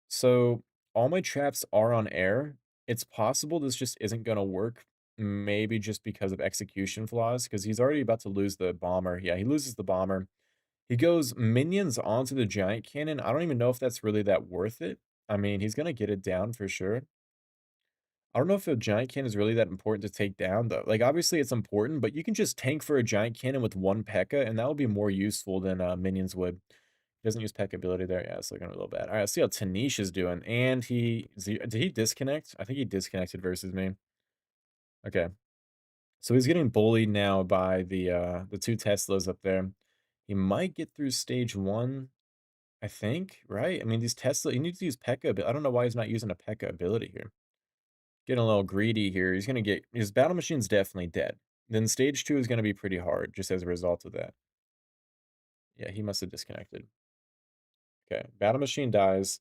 So all my traps are on air. It's possible this just isn't gonna work. Maybe just because of execution flaws, because he's already about to lose the bomber. Yeah, he loses the bomber. He goes minions onto the giant cannon. I don't even know if that's really that worth it. I mean, he's gonna get it down for sure. I don't know if a giant cannon is really that important to take down, though. Like, obviously, it's important, but you can just tank for a giant cannon with one Pekka, and that would be more useful than minions would. He doesn't use Pekka ability there. Yeah, it's looking a little bad. All right, let's see how Tanish is doing. And did he disconnect? I think he disconnected versus me. Okay, so he's getting bullied now by the 2 Teslas up there. He might get through stage 1. I think, right? I mean, these Tesla, he needs to use Pekka, but I don't know why he's not using a Pekka ability here. Getting a little greedy here. He's gonna get his battle machine's definitely dead. Then stage 2 is gonna be pretty hard just as a result of that. Yeah, he must have disconnected. Okay, battle machine dies.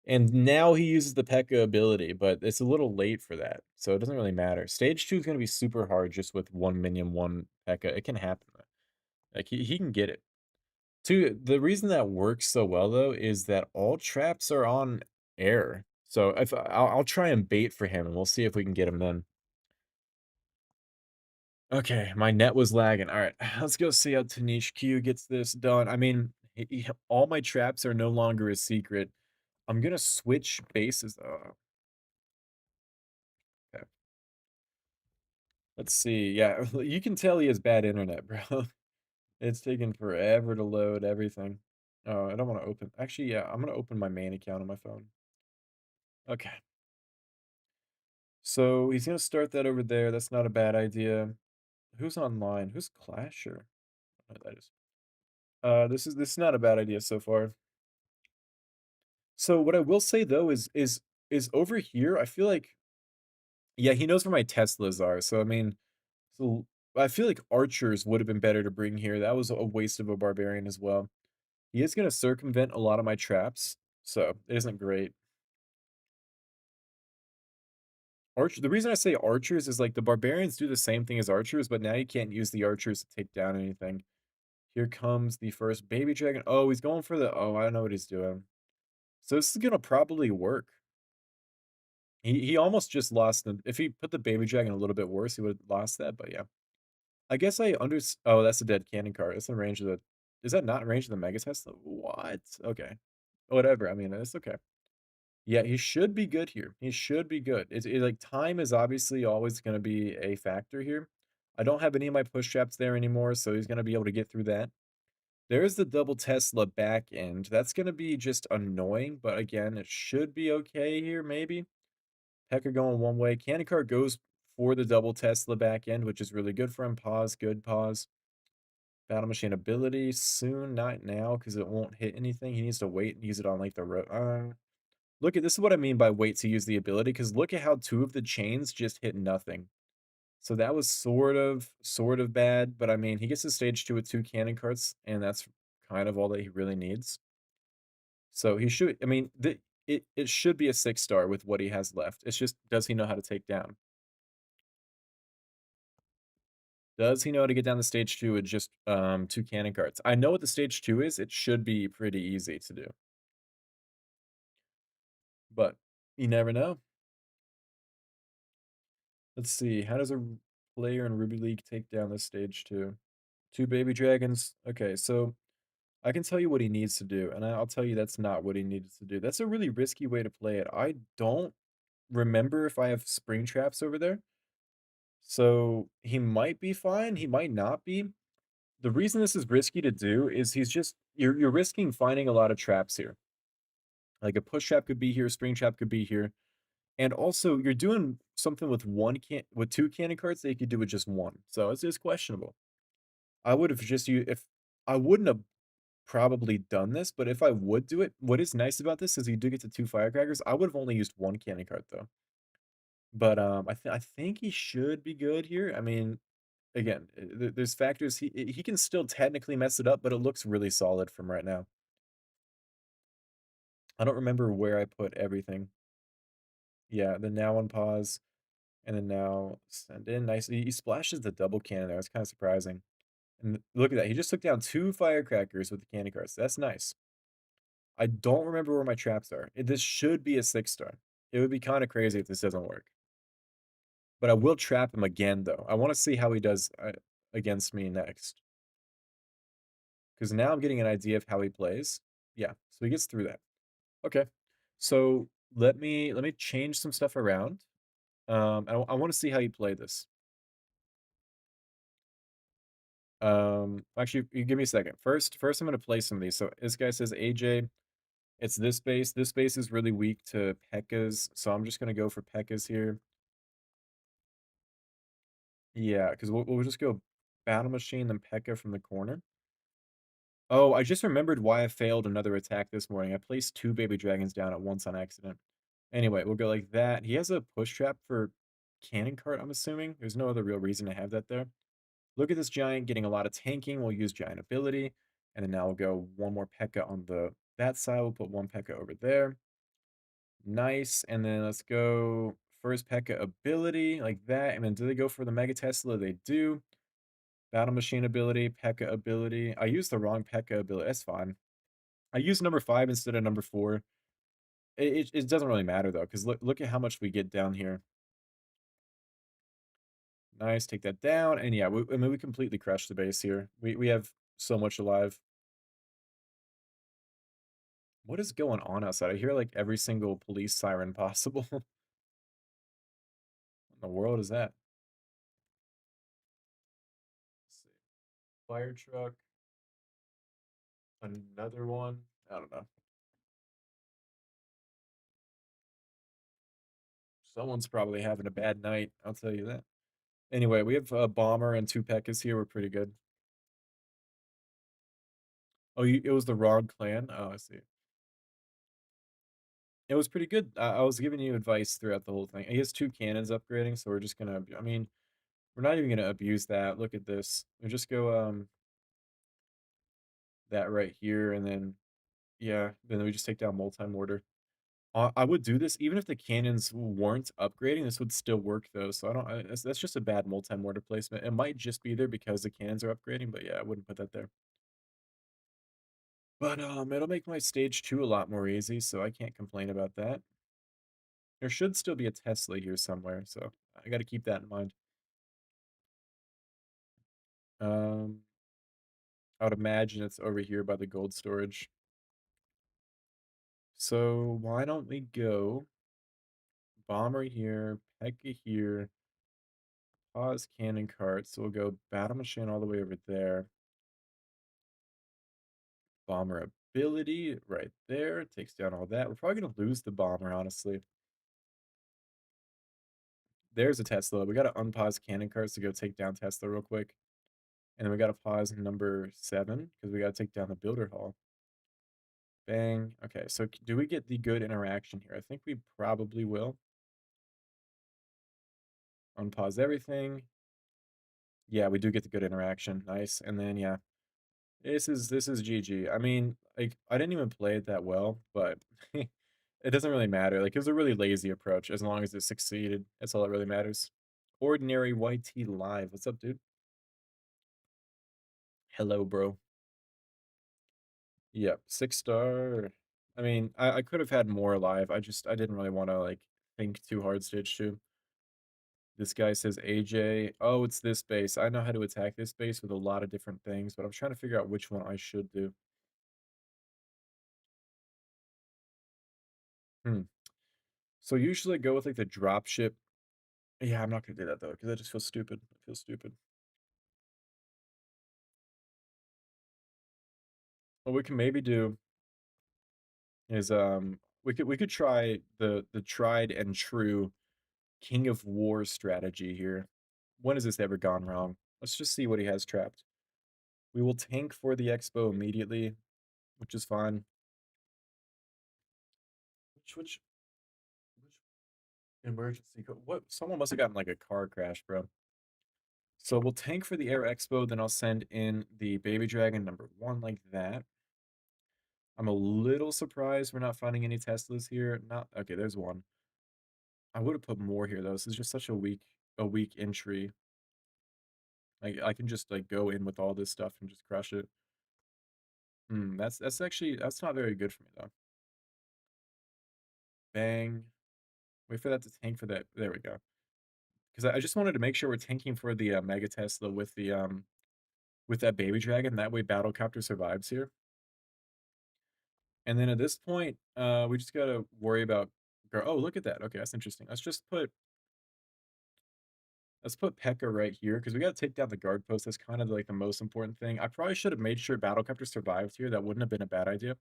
And now he uses the Pekka ability, but it's a little late for that, so it doesn't really matter. Stage 2 is gonna be super hard just with 1 minion, 1 Pekka. It can happen, though. Like, he can get it. Two, the reason that works so well, though, is that all traps are on air. So if I'll try and bait for him, and we'll see if we can get him then. Okay, my net was lagging. Alright, let's go see how Tanish Q gets this done. I mean, all my traps are no longer a secret. I'm gonna switch bases. Okay. Let's see. Yeah, you can tell he has bad internet, bro. It's taking forever to load everything. Oh, I don't want to open. Actually, yeah, I'm gonna open my main account on my phone. Okay. So he's gonna start that over there. That's not a bad idea. Who's online? Who's Clasher? Oh, that is. This is not a bad idea so far. So what I will say though is over here. I feel like yeah, he knows where my Teslas are. So I mean, so I feel like archers would have been better to bring here. That was a waste of a barbarian as well. He is gonna circumvent a lot of my traps, so it isn't great. The reason I say archers is like the barbarians do the same thing as archers, but now you can't use the archers to take down anything. Here comes the first baby dragon. Oh, he's going for the oh, I don't know what he's doing. So this is gonna probably work. He almost just lost the if he put the baby dragon a little bit worse, he would have lost that, but yeah. I guess I under oh, that's a dead cannon card. It's in range of the is that not in range of the Mega Tesla? What? Okay. Whatever. I mean, it's okay. Yeah, he should be good here. He should be good. Like time is obviously always going to be a factor here. I don't have any of my push traps there anymore, so he's going to be able to get through that. There's the double Tesla back end. That's going to be just annoying, but again, it should be okay here, maybe. Pekka going one way. Candy Cart goes for the double Tesla back end, which is really good for him. Pause, good pause. Battle Machine ability soon, not now, because it won't hit anything. He needs to wait and use it on like the road. Look at this is what I mean by wait to use the ability, because look at how 2 of the chains just hit nothing. So that was sort of bad, but I mean, he gets to stage 2 with 2 cannon carts, and that's kind of all that he really needs. So he should I mean, it should be a 6-star with what he has left. It's just, does he know how to take down? Does he know how to get down the stage 2 with just, 2 cannon carts? I know what the stage 2 is, it should be pretty easy to do. But you never know. Let's see, how does a player in Ruby League take down this stage 2? 2 baby dragons? Okay, so I can tell you what he needs to do, and I'll tell you that's not what he needed to do. That's a really risky way to play it. I don't remember if I have spring traps over there. So he might be fine, he might not be. The reason this is risky to do is he's just you're risking finding a lot of traps here. Like a push trap could be here, a spring trap could be here. And also you're doing something with with 2 cannon carts that you could do with just 1. So it's questionable. I would have just you if I wouldn't have probably done this, but if I would do it, what is nice about this is you do get to 2 firecrackers. I would have only used 1 cannon cart though. But I think he should be good here. I mean, again, there's factors he can still technically mess it up, but it looks really solid from right now. I don't remember where I put everything. Yeah, then now on pause, and then now send in. Nice. He splashes the double cannon there. It's kind of surprising. And look at that. He just took down 2 firecrackers with the candy cards. That's nice. I don't remember where my traps are. This should be a 6-star. It would be kind of crazy if this doesn't work. But I will trap him again, though. I want to see how he does against me next. Because now I'm getting an idea of how he plays. Yeah, so he gets through that. Okay. So let me change some stuff around. I want to see how you play this. Actually, you give me a second. First I'm gonna play some of these. So this guy says AJ, it's this base. This base is really weak to Pekkas, so I'm just gonna go for Pekkas here. Yeah, because we'll just go Battle Machine, then Pekka from the corner. Oh, I just remembered why I failed another attack this morning. I placed 2 baby dragons down at once on accident. Anyway, we'll go like that. He has a push trap for cannon cart, I'm assuming. There's no other real reason to have that there. Look at this giant getting a lot of tanking. We'll use giant ability. And then now we'll go one more Pekka on the that side. We'll put one Pekka over there. Nice. And then let's go first Pekka ability like that. And then do they go for the Mega Tesla? They do. Battle Machine ability, Pekka ability. I used the wrong Pekka ability. That's fine. I used number 5 instead of number 4. It doesn't really matter though, because look at how much we get down here. Nice, take that down. And yeah, I mean, we completely crushed the base here. We have so much alive. What is going on outside? I hear like every single police siren possible. What in the world is that? Let's see. Fire truck. Another one. I don't know. Someone's probably having a bad night. I'll tell you that. Anyway, we have a bomber and 2 Pekkas here. We're pretty good. Oh, it was the wrong clan? Oh, I see. It was pretty good. I was giving you advice throughout the whole thing. He has 2 cannons upgrading, so we're just gonna I mean, we're not even gonna abuse that. Look at this. We just go, that right here, and then yeah, then we just take down multi-mortar. I would do this even if the cannons weren't upgrading, this would still work though, so I don't that's just a bad multi-mortar placement. It might just be there because the cannons are upgrading, but yeah, I wouldn't put that there. But, it'll make my stage 2 a lot more easy, so I can't complain about that. There should still be a Tesla here somewhere, so I gotta keep that in mind. Um, I would imagine it's over here by the gold storage. So why don't we go bomber here, Pekka here, pause cannon cart. So we'll go battle machine all the way over there. Bomber ability right there. Takes down all that. We're probably gonna lose the bomber, honestly. There's a Tesla. We gotta unpause cannon carts to go take down Tesla real quick. And then we gotta pause number 7 because we gotta take down the builder hall. Bang. Okay, so do we get the good interaction here? I think we probably will. Unpause everything. Yeah, we do get the good interaction. Nice. And then yeah, this is GG. I mean, like I didn't even play it that well, but it doesn't really matter. Like it was a really lazy approach as long as it succeeded. That's all that really matters. Ordinary YT live. What's up, dude? Hello, bro. Yep, 6 star. I mean, I could have had more live. I didn't really want to like think too hard stage 2. This guy says AJ. Oh, it's this base. I know how to attack this base with a lot of different things, but I'm trying to figure out which one I should do. Hmm. So usually I go with like the drop ship. Yeah, I'm not gonna do that though, because that just feels stupid. It feels stupid. What we can maybe do is we could try the tried and true King of War strategy here. When has this ever gone wrong? Let's just see what he has trapped. We will tank for the expo immediately, which is fine. Which emergency code? What? Someone must have gotten like a car crash, bro. So we'll tank for the Air Expo, then I'll send in the Baby Dragon number 1 like that. I'm a little surprised we're not finding any Teslas here. Not okay, there's one. I would have put more here though. This is just such a weak entry. Like I can just like go in with all this stuff and just crush it. That's actually that's not very good for me though. Bang. Wait for that to tank for that. There we go. Because I just wanted to make sure we're tanking for the Mega Tesla with that baby dragon. That way Battlecopter survives here. And then at this point, we just gotta worry about. Oh, look at that. Okay, that's interesting. Let's put Pekka right here because we got to take down the guard post. That's kind of like the most important thing. I probably should have made sure Battlecopter survived here. That wouldn't have been a bad idea. I'm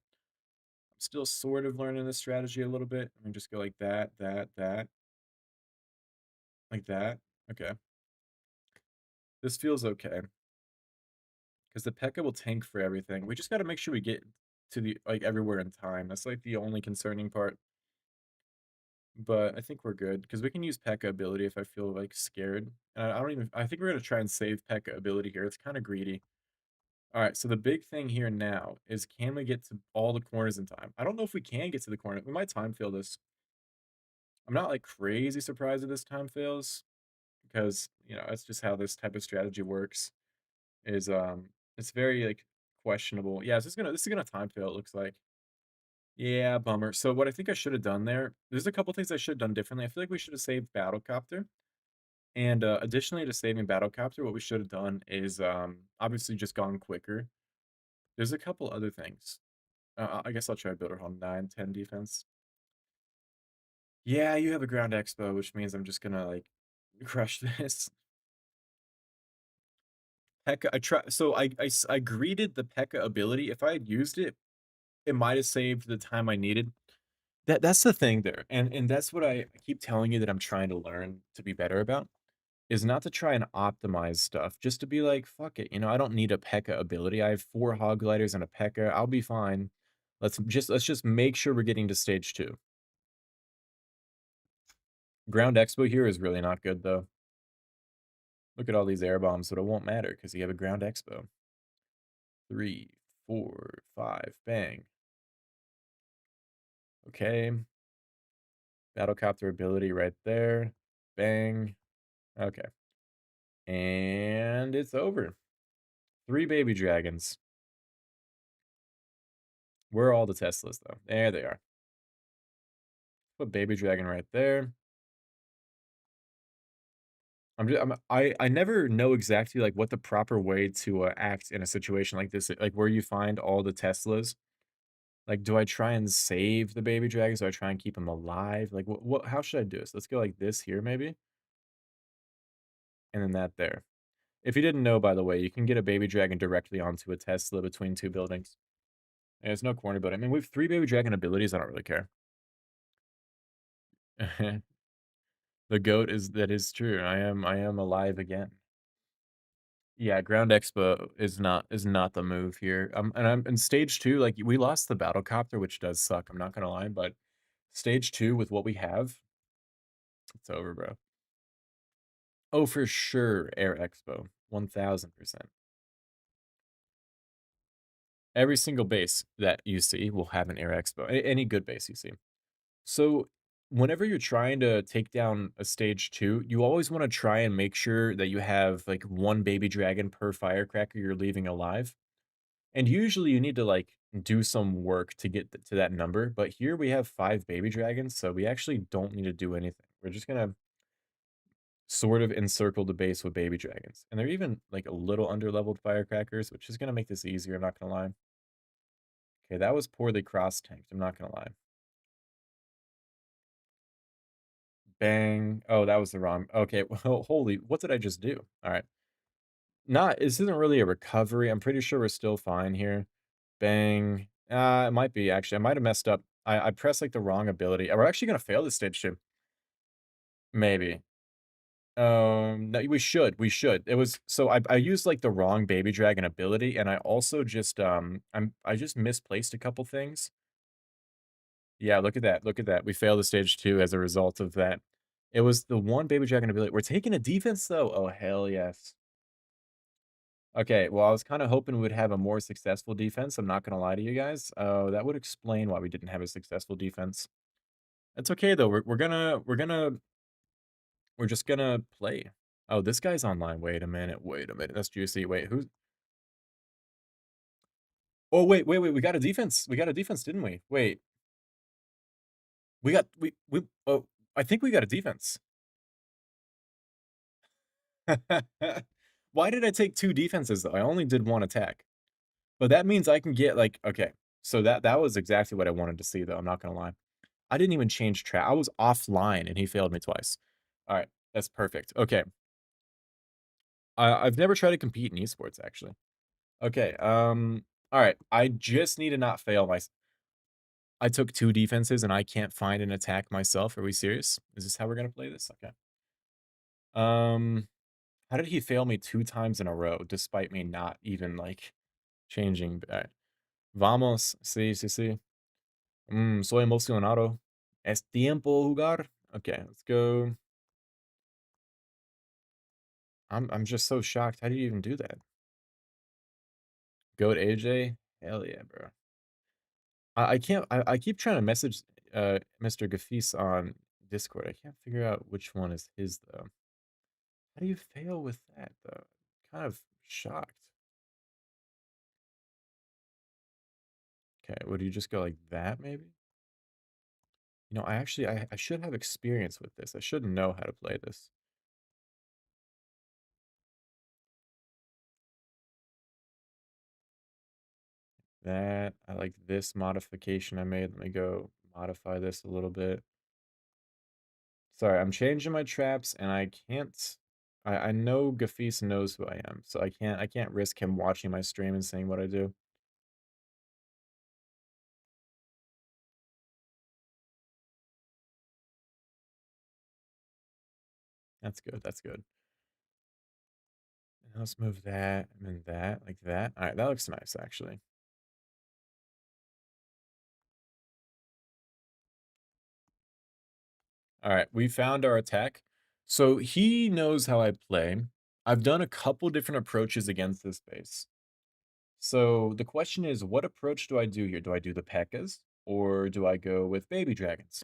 still sort of learning this strategy a little bit. Let me just go like that, like that. Okay. This feels okay. because the Pekka will tank for everything. We just gotta make sure we get to the like everywhere in time. That's like the only concerning part. But I think we're good because we can use Pekka ability if I feel like scared. I don't even. I think we're gonna try and save Pekka ability here. It's kind of greedy. All right. So the big thing here now is can we get to all the corners in time? I don't know if we can get to the corner. We might time fail this. I'm not like crazy surprised if this time fails because that's just how this type of strategy works. Is it's very like questionable. Yeah, this is gonna time fail. It looks like. Yeah, bummer. So what I think I should have done there's a couple things I should have done differently. I feel like we should have saved Battlecopter. And additionally to saving Battlecopter, what we should have done is obviously just gone quicker. There's a couple other things. I guess I'll try Builder Hall 9, 10 defense. Yeah, you have a ground expo, which means I'm just gonna like crush this. Pekka, I greeted the Pekka ability. If I had used it, it might have saved the time I needed. That's the thing there, and that's what I keep telling you that I'm trying to learn to be better about, is not to try and optimize stuff, just to be like, "Fuck it, I don't need a Pekka ability. I have 4 Hog Gliders and a Pekka. I'll be fine. Let's just make sure we're getting to stage 2." Ground Expo here is really not good, though. Look at all these air bombs, but it won't matter because you have a Ground Expo. 3, 4, 5, bang. Okay. Battlecopter ability right there. Bang. Okay. And it's over. 3 baby dragons. Where are all the Teslas, though? There they are. Put baby dragon right there. I never know exactly like what the proper way to act in a situation like this, like where you find all the Teslas. Like, do I try and save the baby dragons? Do I try and keep them alive? Like, what? How should I do this? Let's go like this here, maybe, and then that there. If you didn't know, by the way, you can get a baby dragon directly onto a Tesla between 2 buildings. And there's no corner building. I mean, we have 3 baby dragon abilities. I don't really care. The goat that is true. I am alive again. Yeah, ground expo is not the move here. And I'm in stage 2, like we lost the battle copter, which does suck, I'm not gonna lie, but stage 2 with what we have, it's over, bro. Oh, for sure, air expo, 1000%. Every single base that you see will have an air expo. Any good base you see. So whenever you're trying to take down a stage 2, you always want to try and make sure that you have like 1 baby dragon per firecracker you're leaving alive. And usually you need to like do some work to get to that number, but here we have 5 baby dragons, so we actually don't need to do anything. We're just gonna sort of encircle the base with baby dragons. And they're even like a little under-leveled firecrackers, which is gonna make this easier, I'm not gonna lie. Okay, that was poorly cross-tanked, I'm not gonna lie. Bang. Oh, that was the wrong. Okay, well, holy, what did I just do? All right. This isn't really a recovery. I'm pretty sure we're still fine here. Bang. It might be actually. I might have messed up. I pressed like the wrong ability. We're actually gonna fail this stage too. Maybe. No, we should. It was so I used like the wrong baby dragon ability, and I also just I just misplaced a couple things. Yeah, look at that. Look at that. We failed the stage 2 as a result of that. It was the one baby dragon ability. We're taking a defense though. Oh hell yes. Okay, well, I was kinda hoping we would have a more successful defense, I'm not gonna lie to you guys. That would explain why we didn't have a successful defense. It's okay though, we're just gonna play. Oh, this guy's online. Wait a minute, that's juicy. Wait, who's Oh, wait, we got a defense, didn't we? Wait, oh, I think we got a defense. Why did I take 2 defenses though? I only did 1 attack. But that means I can get like okay, so that was exactly what I wanted to see though, I'm not gonna lie. I didn't even change track. I was offline and he failed me twice. All right, that's perfect. Okay. I've never tried to compete in esports actually. Okay. All right. I just need to not fail my. I took 2 defenses and I can't find an attack myself. Are we serious? Is this how we're gonna play this? Okay. Um, How did he fail me 2 times in a row despite me not even, like, changing? Alright. Vamos. Sí, sí, sí. Soy emocionado. Es tiempo jugar. Okay, let's go. I'm just so shocked. How do you even do that? Goat AJ? Hell yeah, bro. I can't I keep trying to message, Mr. Gafis on Discord. I can't figure out which one is his, though. How do you fail with that, though? Kind of shocked. Okay, would you just go like that, maybe? You know, I actually I should have experience with this. I should know how to play this. That I like this modification I made. Let me go modify this a little bit. Sorry, I'm changing my traps and I can't I know Gafis knows who I am, so I can't risk him watching my stream and seeing what I do. That's good. That's good. And let's move that and then that like that. All right, that looks nice actually. All right, we found our attack. So he knows how I play. I've done a couple different approaches against this base. So the question is, what approach do I do here? Do I do the P.E.K.K.A.s or do I go with baby dragons?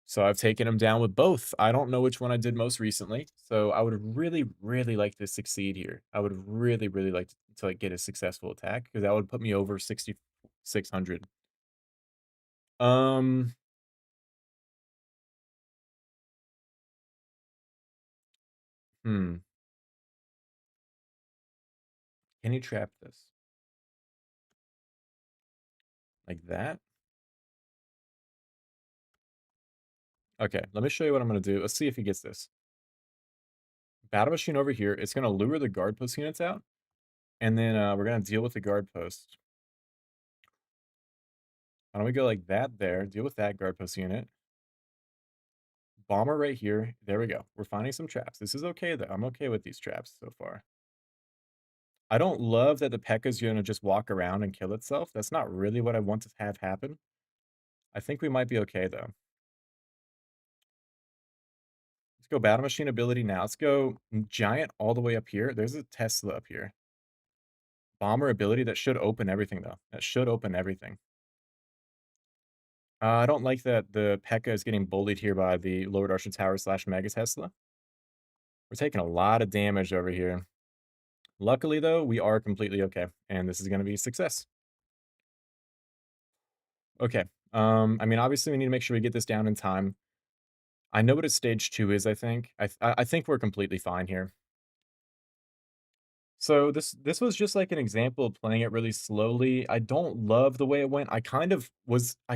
So I've taken him down with both. I don't know which one I did most recently. So I would really, really like to succeed here. I would really, really like to like get a successful attack because that would put me over 6,600. Um, hmm. Can you trap this like that? Okay, let me show you what I'm gonna do. Let's see if he gets this. Battle machine over here. It's gonna lure the guard post units out, and then we're gonna deal with the guard post. Why don't we go like that there? Deal with that guard post unit. Bomber right here. There we go. We're finding some traps. This is okay though. I'm okay with these traps so far. I don't love that the P.E.K.K.A is gonna just walk around and kill itself. That's not really what I want to have happen. I think we might be okay though. Let's go battle machine ability now. Let's go giant all the way up here. There's a Tesla up here. Bomber ability that should open everything though. That should open everything. I don't like that the P.E.K.K.A is getting bullied here by the Lord Archer Tower slash Mega Tesla. We're taking a lot of damage over here. Luckily, though, we are completely okay, and this is going to be a success. Okay. I mean, obviously, we need to make sure we get this down in time. I know what a stage 2 is, I think. I think we're completely fine here. So this was just like an example of playing it really slowly. I don't love the way it went. I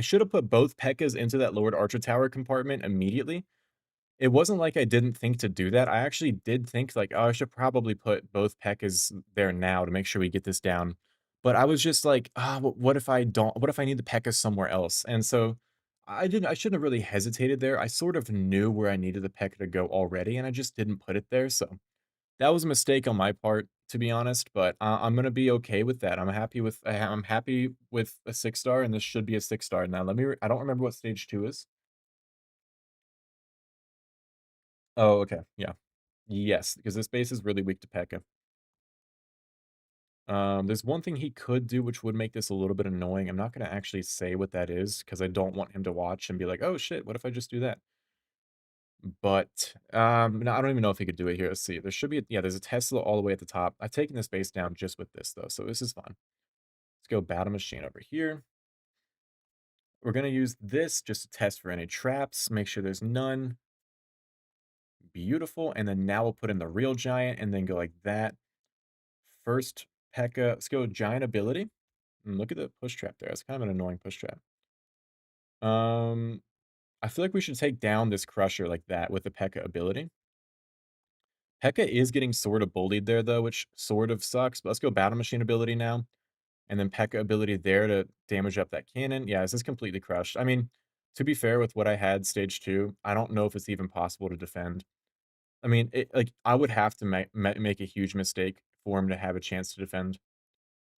should have put both P.E.K.K.As into that Lord Archer Tower compartment immediately. It wasn't like I didn't think to do that. I actually did think like, "Oh, I should probably put both P.E.K.K.As there now to make sure we get this down." But I was just like, "Ah, what if I don't what if I need the P.E.K.K.A somewhere else?" And so I shouldn't have really hesitated there. I sort of knew where I needed the P.E.K.K.A to go already, and I just didn't put it there. So that was a mistake on my part, to be honest. But I'm gonna be okay with that. I'm happy with a 6 star, and this should be a 6 star. Now I don't remember what stage 2 is. Oh, okay. Yeah. Yes, because this base is really weak to Pekka. There's one thing he could do which would make this a little bit annoying. I'm not gonna actually say what that is because I don't want him to watch and be like, "Oh shit, what if I just do that?" But no, I don't even know if he could do it here. Let's see. There should be yeah, there's a Tesla all the way at the top. I've taken this base down just with this though, so this is fine. Let's go battle machine over here. We're gonna use this just to test for any traps, make sure there's none. Beautiful. And then now we'll put in the real giant and then go like that. First Pekka. Let's go giant ability. Look at the push trap there. It's kind of an annoying push trap. Um, I feel like we should take down this crusher like that with the Pekka ability. Pekka is getting sort of bullied there though, which sort of sucks. But let's go battle machine ability now. And then Pekka ability there to damage up that cannon. Yeah, this is completely crushed. I mean, to be fair with what I had stage 2, I don't know if it's even possible to defend. I mean, like, I would have to make a huge mistake for him to have a chance to defend.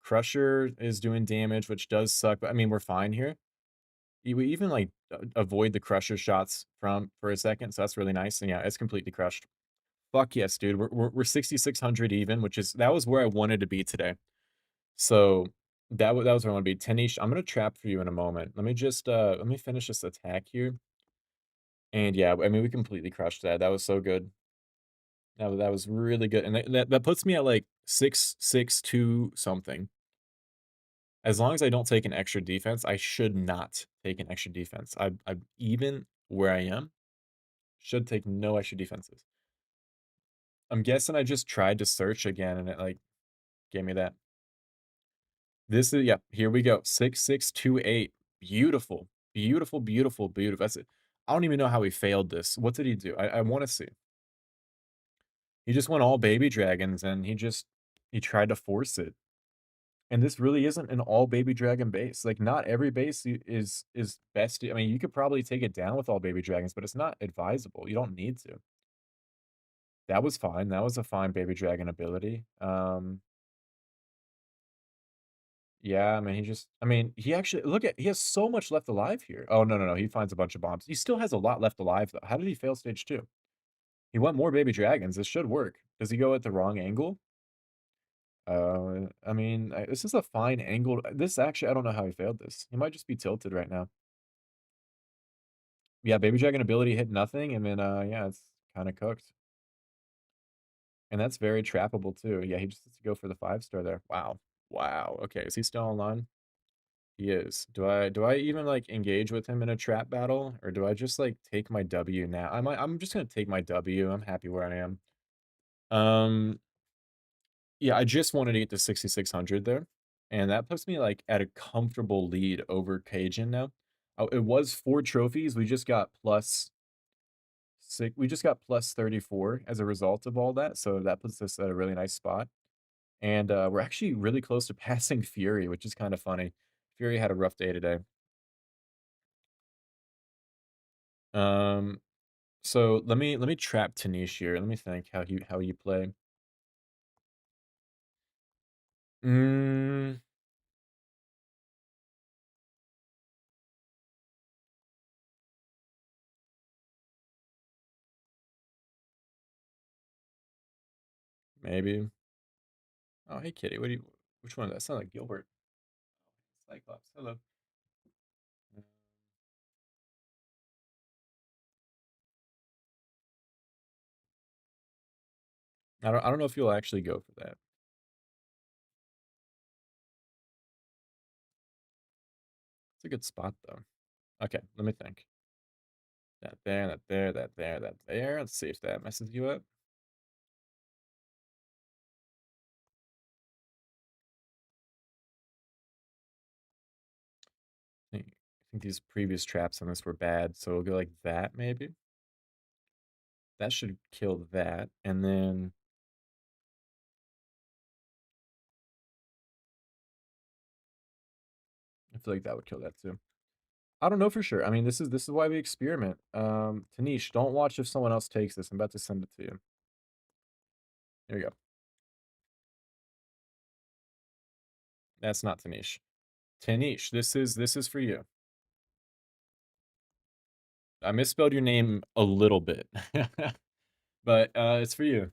Crusher is doing damage, which does suck, but I mean, we're fine here. We even, like, avoid the Crusher shots from for a second, so that's really nice, and yeah, it's completely crushed. Fuck yes, dude. We're 6,600 even, which is that was where I wanted to be today. So that was where I want to be. Tanish, I'm gonna trap for you in a moment. Let me just let me finish this attack here. And yeah, I mean we completely crushed that. That was so good. That was really good. And that puts me at like 662 something. As long as I don't take an extra defense, I should not take an extra defense. I even where I am, should take no extra defenses. I'm guessing I just tried to search again and it like gave me that. This is yeah, here we go. 6628. Beautiful. Beautiful, beautiful, beautiful. That's it. I don't even know how he failed this. What did he do? I want to see. He just went all baby dragons and he tried to force it. And this really isn't an all baby dragon base. Like not every base is best. I mean, you could probably take it down with all baby dragons, but it's not advisable. You don't need to. That was fine. That was a fine baby dragon ability. Yeah, I mean, I mean, he actually, look at, he has so much left alive here. Oh, no, no, no. He finds a bunch of bombs. He still has a lot left alive, though. How did he fail stage two? He went more baby dragons. This should work. Does he go at the wrong angle? I mean, this is a fine angle. This actually, I don't know how he failed this. He might just be tilted right now. Yeah, baby dragon ability hit nothing, and then, yeah, it's kind of cooked. And that's very trappable, too. Yeah, he just has to go for the 5-star there. Wow. Wow. Okay, is he still online? He is. Do I even, like, engage with him in a trap battle, or do I just, like, take my W now? I'm just gonna take my W, I'm happy where I am. Um, yeah, I just wanted to get to 6,600 there, and that puts me, like, at a comfortable lead over Cajun now. Oh, it was 4 trophies, we just got plus 34 as a result of all that, so that puts us at a really nice spot. And, we're actually really close to passing Fury, which is kinda funny. Fury had a rough day today. Um So let me trap Tanish here. Let me think how you play. Mm, maybe. Oh, hey kitty. What do you? Which one? That sounds like Gilbert. Cyclops. Hello. Mm, I don't know if you'll actually go for that. It's a good spot though. Okay, let me think. That there, that there, that there, that there. Let's see if that messes you up. I think these previous traps on this were bad, so we'll go like that maybe. That should kill that, and then I feel like that would kill that too. I don't know for sure. I mean, this is why we experiment. Tanish, don't watch if someone else takes this. I'm about to send it to you. There we go. That's not Tanish. Tanish, this is for you. I misspelled your name a little bit, but it's for you.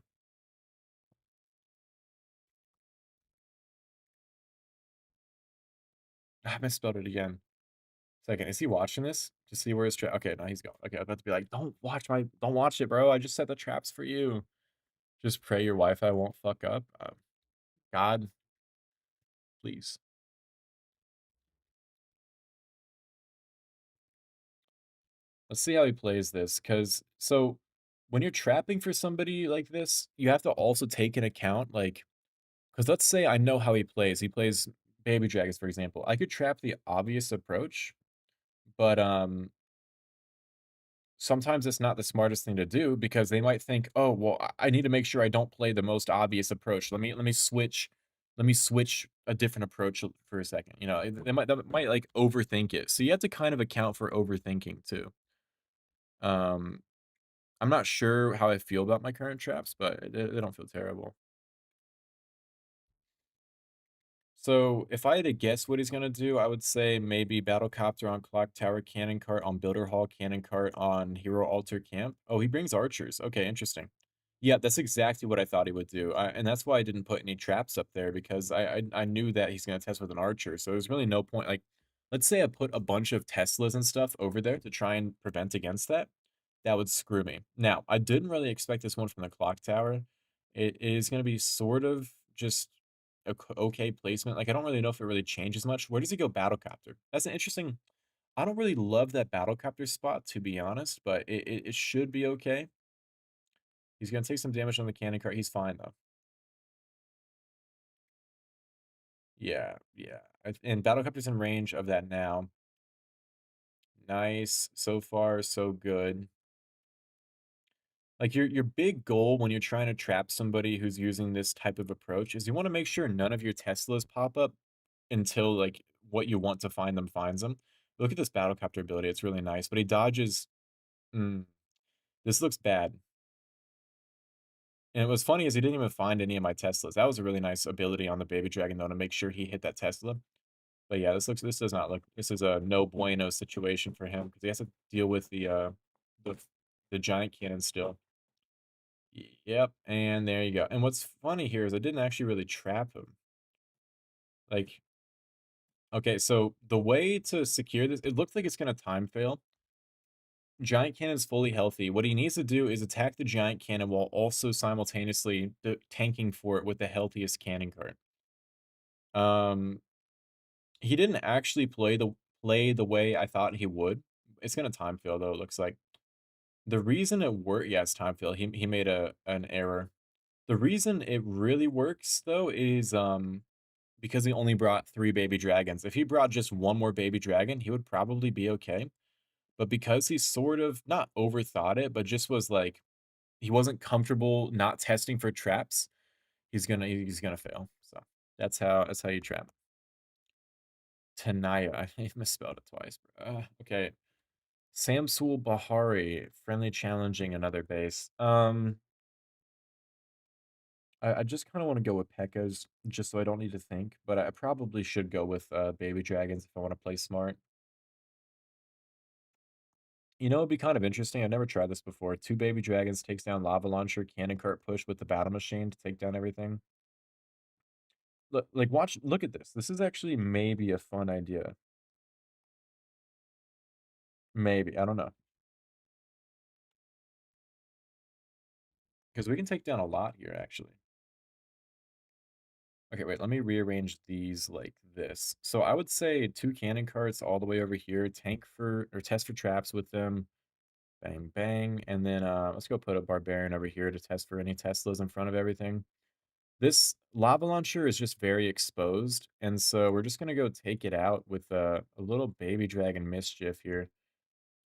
I misspelled it again. Second, is he watching this to see where his trap? Okay, no, he's going. Okay, I'm about to be like, don't watch it, bro. I just set the traps for you. Just pray your Wi-Fi won't fuck up. God, please. Let's see how he plays this, because so when you're trapping for somebody like this, you have to also take in account, like, because let's say I know how he plays. He plays baby dragons, for example. I could trap the obvious approach, but sometimes it's not the smartest thing to do because they might think, oh, well, I need to make sure I don't play the most obvious approach. Let me switch a different approach for a second. You know, they might like overthink it. So you have to kind of account for overthinking too. Um, I'm not sure how I feel about my current traps, but they don't feel terrible. So if I had to guess what he's gonna do, I would say maybe Battlecopter on Clock Tower, Cannon Cart on Builder Hall, Cannon Cart on Hero Altar Camp. Oh, he brings archers. Okay, interesting. Yeah, that's exactly what I thought he would do, and that's why I didn't put any traps up there because I knew that he's gonna test with an archer, so there's really no point. Like, let's say I put a bunch of Teslas and stuff over there to try and prevent against that, that would screw me. Now, I didn't really expect this one from the clock tower. It is gonna be sort of just a okay placement. Like, I don't really know if it really changes much. Where does he go Battlecopter? That's an interesting. I don't really love that Battlecopter spot, to be honest, but it should be okay. He's gonna take some damage on the cannon cart. He's fine though. Yeah, yeah. And Battlecopter's in range of that now. Nice. So far, so good. Like your big goal when you're trying to trap somebody who's using this type of approach is you want to make sure none of your Teslas pop up until like what you want to find them finds them. Look at this Battlecopter ability. It's really nice, but he dodges. Mm, this looks bad. And what's funny is he didn't even find any of my Teslas. That was a really nice ability on the baby dragon though to make sure he hit that Tesla. But yeah, this does not look, this is a no bueno situation for him because he has to deal with the the giant cannon still. Yep, and there you go. And what's funny here is I didn't actually really trap him. Like, okay, so the way to secure this, it looks like it's gonna time fail. Giant cannon's fully healthy. What he needs to do is attack the giant cannon while also simultaneously tanking for it with the healthiest cannon card. Um, he didn't actually play the way I thought he would. It's gonna time fail though. It looks like the reason it worked. Yeah, it's time fail. He made a an error. The reason it really works though is because he only brought 3 baby dragons. If he brought just 1 more baby dragon, he would probably be okay. But because he sort of not overthought it, but just was like he wasn't comfortable not testing for traps, he's gonna fail. So that's how you trap. Tanaya, I misspelled it twice. Okay. Samsul Bahari, friendly challenging another base. I just kind of want to go with Pekka's just so I don't need to think, but I probably should go with baby dragons if I want to play smart. You know, it'd be kind of interesting. I've never tried this before. 2 baby dragons takes down lava launcher, cannon cart push with the battle machine to take down everything. Look, like watch, look at this. This is actually maybe a fun idea. Maybe I don't know because we can take down a lot here actually. Okay, wait. Let me rearrange these like this. So I would say 2 cannon carts all the way over here. Tank for or test for traps with them. Bang, bang. And then let's go put a barbarian over here to test for any Teslas in front of everything. This lava launcher is just very exposed, and so we're just gonna go take it out with a little baby dragon mischief here.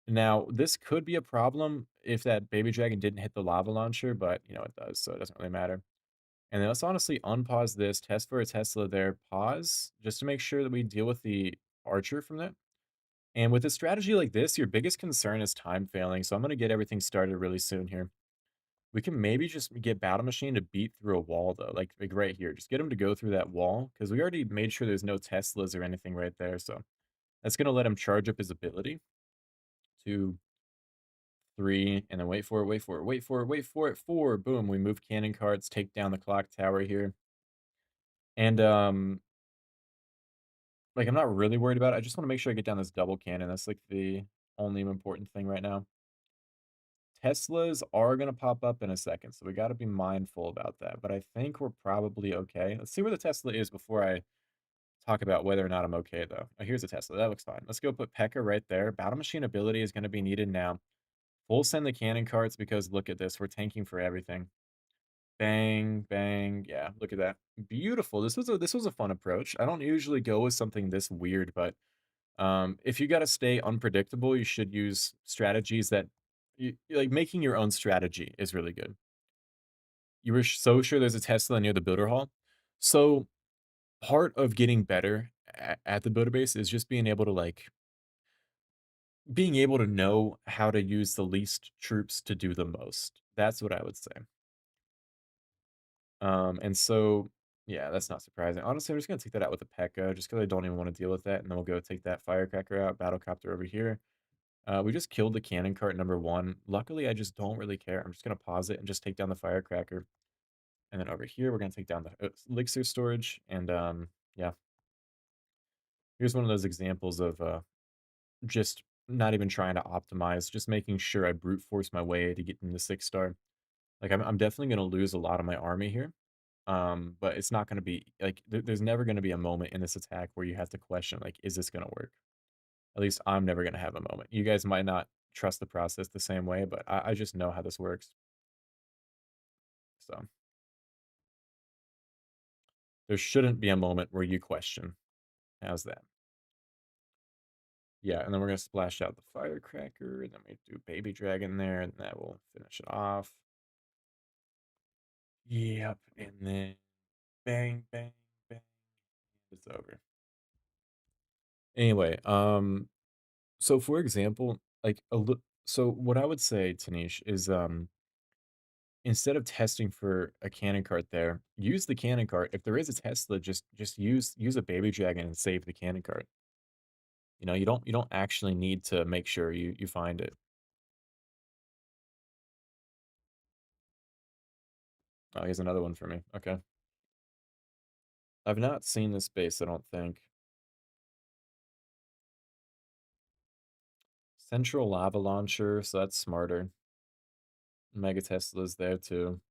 Now, this could be a problem if that baby dragon didn't hit the lava launcher, but you know it does, so it doesn't really matter. And then let's honestly unpause this, test for a Tesla there, pause, just to make sure that we deal with the archer from that. And with a strategy like this, your biggest concern is time failing, so I'm gonna get everything started really soon here. We can maybe just get Battle Machine to beat through a wall though, like right here. Just get him to go through that wall because we already made sure there's no Teslas or anything right there. So that's gonna let him charge up his ability. 2, 3, and then wait for it, wait for it, wait for it, wait for it. 4, boom. We move cannon carts, take down the clock tower here, and like I'm not really worried about it. I just want to make sure I get down this double cannon. That's like the only important thing right now. Teslas are going to pop up in a second, so we got to be mindful about that. But I think we're probably okay. Let's see where the Tesla is before I talk about whether or not I'm okay, though. Oh, here's a Tesla. That looks fine. Let's go put Pekka right there. Battle Machine ability is going to be needed now. Full send the cannon carts because look at this. We're tanking for everything. Bang, bang. Yeah, look at that. Beautiful. This was a fun approach. I don't usually go with something this weird, but if you got to stay unpredictable, you should use strategies that like making your own strategy is really good. You were so sure there's a Tesla near the builder hall. So part of getting better at the builder base is just being able to like being able to know how to use the least troops to do the most. That's what I would say. And so, yeah, that's not surprising. Honestly, I'm just gonna take that out with a Pekka, just because I don't even want to deal with that, and then we'll go take that firecracker out, battlecopter over here. We just killed the cannon cart number one. Luckily, I just don't really care. I'm just gonna pause it and just take down the firecracker. And then over here, we're gonna take down the elixir storage. And yeah, here's one of those examples of just not even trying to optimize, just making sure I brute force my way to get into 6 star. Like I'm definitely gonna lose a lot of my army here. But it's not gonna be like there's never gonna be a moment in this attack where you have to question like, is this gonna work? At least I'm never gonna have a moment. You guys might not trust the process the same way, but I just know how this works. So there shouldn't be a moment where you question. How's that? Yeah, and then we're gonna splash out the firecracker, and then we do baby dragon there, and that will finish it off. Yep, and then bang, bang, bang. It's over. Anyway, so for example, like so what I would say, Tanish, is instead of testing for a cannon cart there, use the cannon cart. If there is a Tesla, just use a baby dragon and save the cannon cart. You don't actually need to make sure you find it. Oh, here's another one for me. Okay. I've not seen this base, I don't think. Central lava launcher, so that's smarter. Mega Tesla's there too.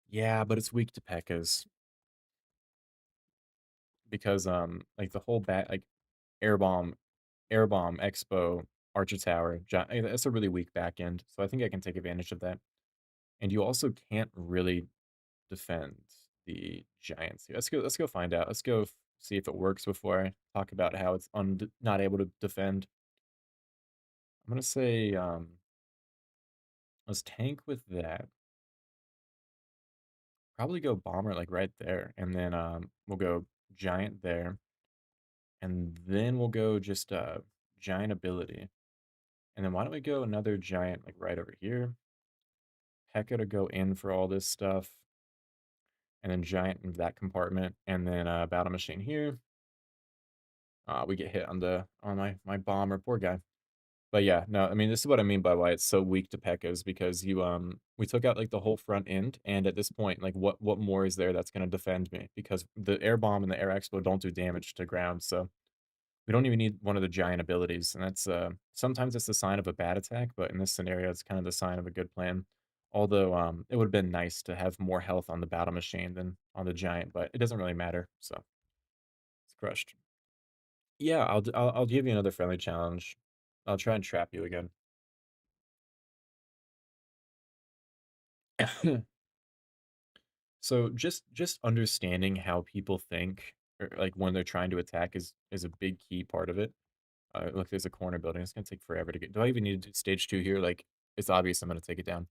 Yeah, but it's weak to Pekkas because like the whole bat like air bomb, expo, archer tower, that's a really weak back end. So I think I can take advantage of that. And you also can't really defend the giants here. Let's go find out. Let's go see if it works before I talk about how it's not able to defend. I'm gonna say let's tank with that. Probably go bomber like right there, and then we'll go giant there, and then we'll go just giant ability, and then why don't we go another giant like right over here? Pekka to go in for all this stuff, and then giant in that compartment, and then battle machine here. We get hit on my bomber, poor guy. But yeah, no, I mean, this is what I mean by why it's so weak to Pekkas because we took out like the whole front end, and at this point, like what more is there that's gonna defend me? Because the air bomb and the air expo don't do damage to ground, so we don't even need one of the giant abilities, and that's sometimes it's the sign of a bad attack, but in this scenario, it's kind of the sign of a good plan. Although it would have been nice to have more health on the battle machine than on the giant, but it doesn't really matter, so it's crushed. Yeah, I'll give you another friendly challenge. I'll try and trap you again. So just understanding how people think, or like when they're trying to attack, is a big key part of it. Look, there's a corner building. It's gonna take forever to get. Do I even need to do stage 2 here? Like, it's obvious I'm gonna take it down.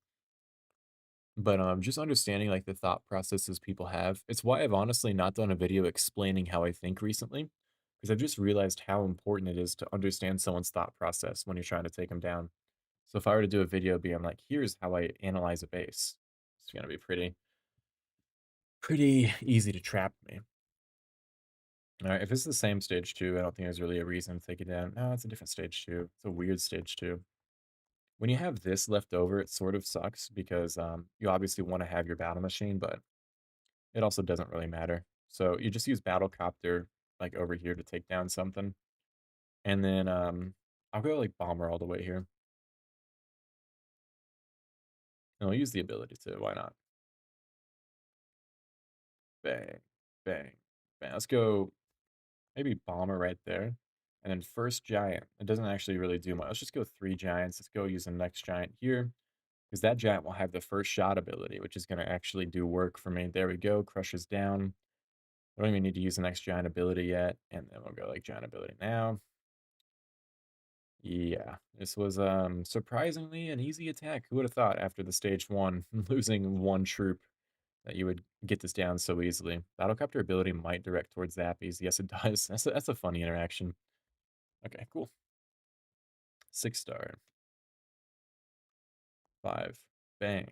But just understanding like the thought processes people have. It's why I've honestly not done a video explaining how I think recently, because I've just realized how important it is to understand someone's thought process when you're trying to take them down. So if I were to do a video being like, here's how I analyze a base, it's gonna be pretty easy to trap me. All right, if it's the same stage 2, I don't think there's really a reason to take it down. No, it's a different stage 2. It's a weird stage 2. When you have this left over, it sort of sucks because you obviously want to have your battle machine, but it also doesn't really matter. So you just use battle copter like over here to take down something, and then I'll go like bomber all the way here. And I'll use the ability to. Why not? Bang, bang, bang. Let's go maybe bomber right there. And then first giant. It doesn't actually really do much. Let's just go 3 giants. Let's go use the next giant here. Because that giant will have the first shot ability, which is going to actually do work for me. There we go. Crushes down. I don't even need to use the next giant ability yet. And then we'll go like giant ability now. Yeah, this was surprisingly an easy attack. Who would have thought after the stage 1, losing 1 troop, that you would get this down so easily. Battlecopter ability might direct towards Zappies. Yes, it does. That's a funny interaction. Okay, cool. 6 star. 5. Bang.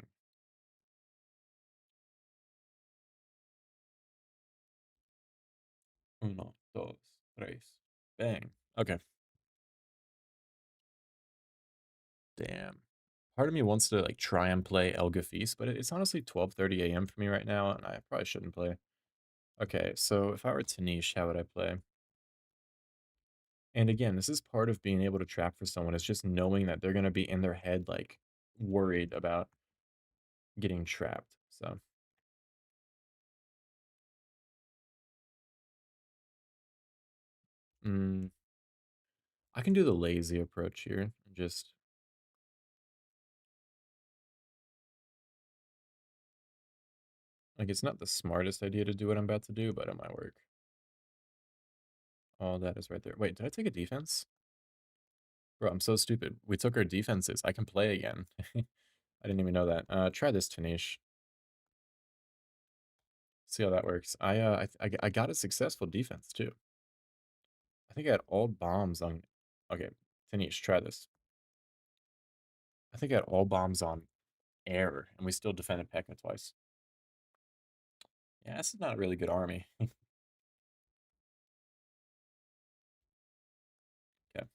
Uno, dos, tres. Bang. Okay. Damn. Part of me wants to like try and play El Gafis, but it's honestly 12:30 a.m. for me right now, and I probably shouldn't play. Okay, so if I were Tanish, how would I play? And again, this is part of being able to trap for someone, is just knowing that they're gonna be in their head like worried about getting trapped. So mm, I can do the lazy approach here. Just like it's not the smartest idea to do what I'm about to do, but it might work. All that is right there. Wait, did I take a defense? Bro, I'm so stupid. We took our defenses. I can play again. I didn't even know that. Try this, Tanish. See how that works. I got a successful defense too. I think I had all bombs on. Okay, Tanish, try this. I think I had all bombs on air, and we still defended Pekka twice. Yeah, this is not a really good army. Okay,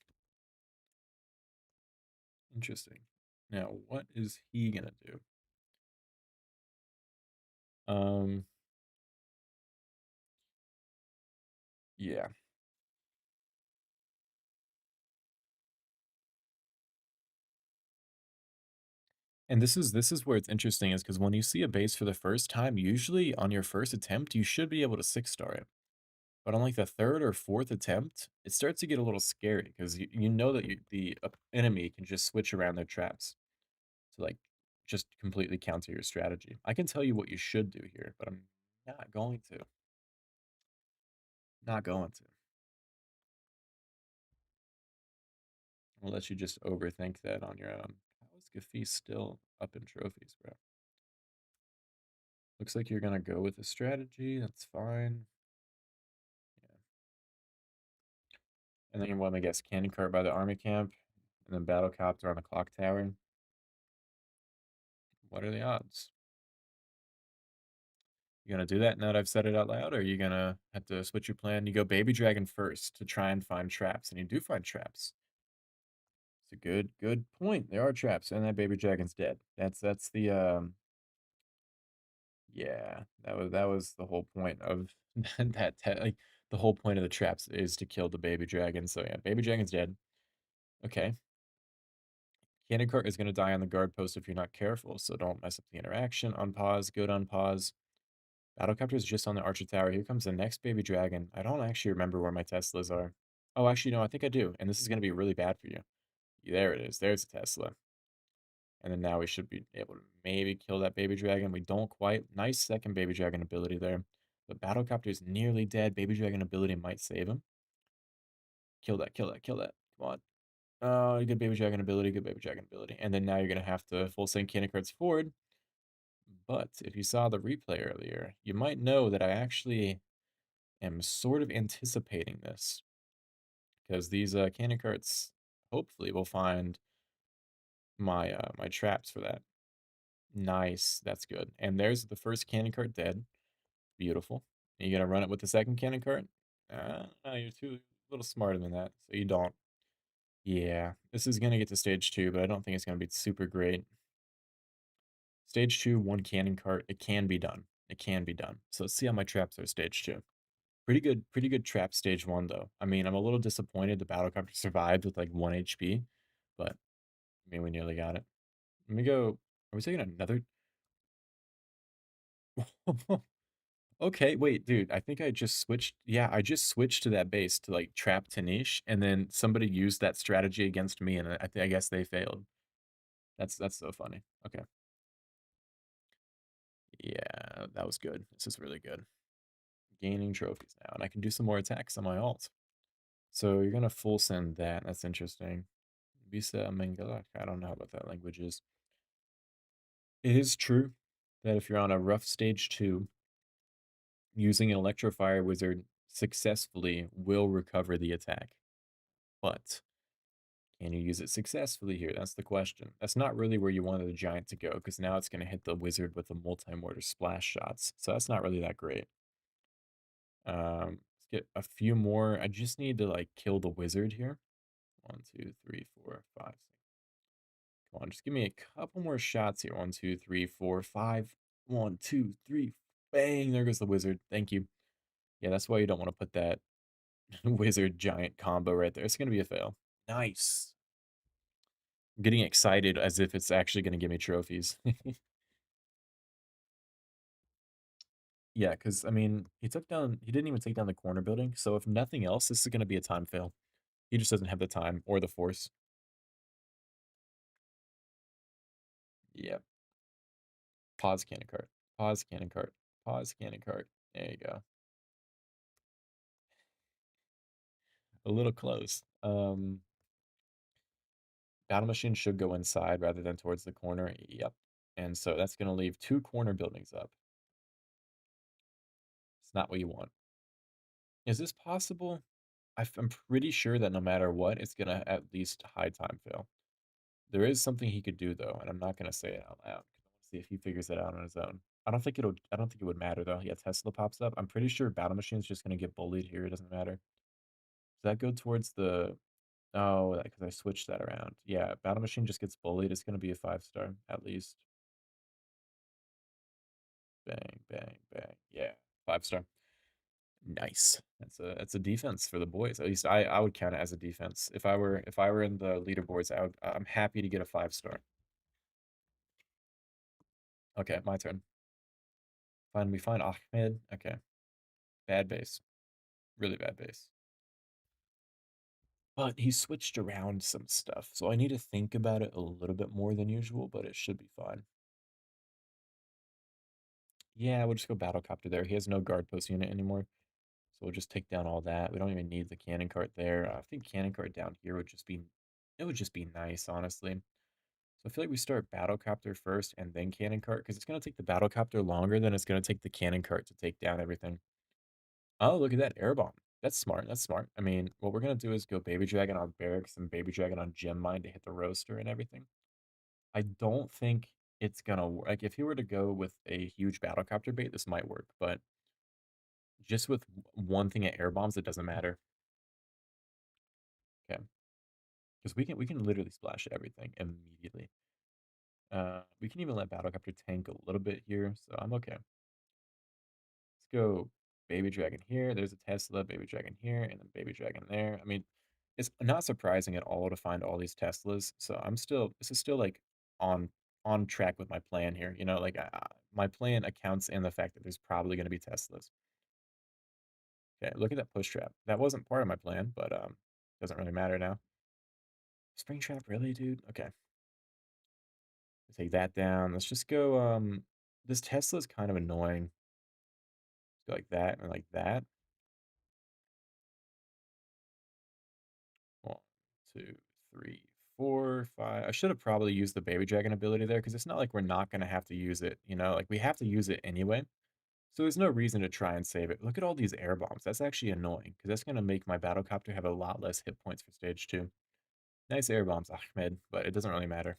interesting. Now, what is he gonna do? Um, yeah. And this is where it's interesting is because when you see a base for the first time, usually on your first attempt, you should be able to 6 star it. But on like the third or fourth attempt, it starts to get a little scary because you know that the enemy can just switch around their traps to like just completely counter your strategy. I can tell you what you should do here, but I'm not going to. Not going to. I'll let you just overthink that on your own. How is Gafi still up in trophies, bro? Looks like you're gonna go with a strategy. That's fine. Yeah. And then you want to guess candy cart by the army camp, and then battle copter on the clock tower. What are the odds? You gonna do that now that I've said it out loud, or are you gonna have to switch your plan? You go baby dragon first to try and find traps, and you do find traps. It's a good point. There are traps, and that baby dragon's dead. That's the yeah, that was the whole point of like the whole point of the traps is to kill the baby dragon. So yeah, baby dragon's dead. Okay. Candy cart is gonna die on the guard post if you're not careful, so don't mess up the interaction. Unpause, good unpause. Battlecopter is just on the Archer Tower. Here comes the next baby dragon. I don't actually remember where my Teslas are. Oh, actually, no, I think I do. And this is going to be really bad for you. There it is. There's a Tesla. And then now we should be able to maybe kill that baby dragon. We don't quite. Nice second baby dragon ability there. But Battlecopter is nearly dead. Baby dragon ability might save him. Kill that, kill that, kill that. Come on. Oh, good baby dragon ability, good baby dragon ability. And then now you're going to have to full send cannon cards forward. But if you saw the replay earlier, you might know that I actually am sort of anticipating this because these cannon carts hopefully will find my my traps for that. Nice, that's good. And there's the first cannon cart dead. Beautiful. Are you gonna run it with the second cannon cart? No, you're too a little smarter than that, so you don't. Yeah, this is gonna get to stage 2, but I don't think it's gonna be super great. Stage 2, one cannon cart. It can be done. It can be done. So let's see how my traps are stage 2. Pretty good trap stage 1 though. I mean, I'm a little disappointed the battlecopter survived with like 1 HP, but I mean, we nearly got it. Let me go. Are we taking another? Okay, wait, dude. I think I just switched. Yeah, I just switched to that base to like trap Tanish, and then somebody used that strategy against me, and I guess they failed. That's so funny. Okay, yeah, that was good. This is really good. Gaining trophies now, and I can do some more attacks on my alt. So you're gonna full send that. That's interesting. Bisa Mengalak. I don't know what that language is. It is true that if you're on a rough stage 2, using an Electrofire Wizard successfully will recover the attack. But Can you use it successfully here? That's the question. That's not really where you wanted the giant to go, because now it's going to hit the wizard with the multi-mortar splash shots. So that's not really that great. Let's get a few more. I just need to like kill the wizard here. 1, 2, 3, 4, 5, 6. Come on, just give me a couple more shots here. 1, 2, 3, 4, 5. 1, 2, 3. Bang! There goes the wizard. Thank you. Yeah, that's why you don't want to put that wizard giant combo right there. It's gonna be a fail. Nice. I'm getting excited as if it's actually gonna give me trophies. Yeah, because I mean, he didn't even take down the corner building. So if nothing else, this is gonna be a time fail. He just doesn't have the time or the force. Yep. Pause cannon cart. Pause cannon cart. Pause cannon cart. There you go. A little close. Battle machine should go inside rather than towards the corner. Yep. And so that's gonna leave 2 corner buildings up. It's not what you want. Is this possible? I'm pretty sure that no matter what, it's gonna at least high time fail. There is something he could do though, and I'm not gonna say it out loud. 'Cause I want to see if he figures it out on his own. I don't think it would matter though. Yeah, Tesla pops up. I'm pretty sure Battle Machine's just gonna get bullied here. It doesn't matter. Does that go towards the? Oh, because I switched that around. Yeah, Battle Machine just gets bullied. It's gonna be a 5-star at least. Bang, bang, bang. Yeah, 5-star. Nice. That's a defense for the boys. At least I would count it as a defense. If I were in the leaderboards, I'm happy to get a 5-star. Okay, my turn. We find Ahmed. Okay. Bad base. Really bad base. But he switched around some stuff, so I need to think about it a little bit more than usual, but it should be fine. Yeah, we'll just go Battlecopter there. He has no guard post unit anymore. So we'll just take down all that. We don't even need the cannon cart there. I think cannon cart down here would just be nice, honestly. So I feel like we start Battlecopter first and then cannon cart, because it's gonna take the Battlecopter longer than it's gonna take the cannon cart to take down everything. Oh, look at that air bomb. That's smart. That's smart. I mean, what we're gonna do is go Baby Dragon on Barracks and Baby Dragon on Gem Mine to hit the roaster and everything. I don't think it's gonna work. Like if he were to go with a huge Battlecopter bait, this might work, but just with one thing at air bombs, it doesn't matter. Okay, because we can literally splash everything immediately. We can even let Battlecopter tank a little bit here, so I'm okay. Let's go Baby Dragon here. There's a Tesla, Baby Dragon here, and then Baby Dragon there. I mean, it's not surprising at all to find all these Teslas. So this is still like on on track with my plan here. Like my plan accounts in the fact that there's probably going to be Teslas. Okay, look at that push trap. That wasn't part of my plan, but doesn't really matter now. Spring trap, really, dude? Okay, take that down. Let's just go. This Tesla's kind of annoying. Let's go like that and like that. 1, 2, 3, 4, 5. I should have probably used the baby dragon ability there, because it's not like we're not going to have to use it. Like we have to use it anyway. So there's no reason to try and save it. Look at all these air bombs. That's actually annoying, because that's going to make my battlecopter have a lot less hit points for stage 2. Nice air bombs, Ahmed, but it doesn't really matter.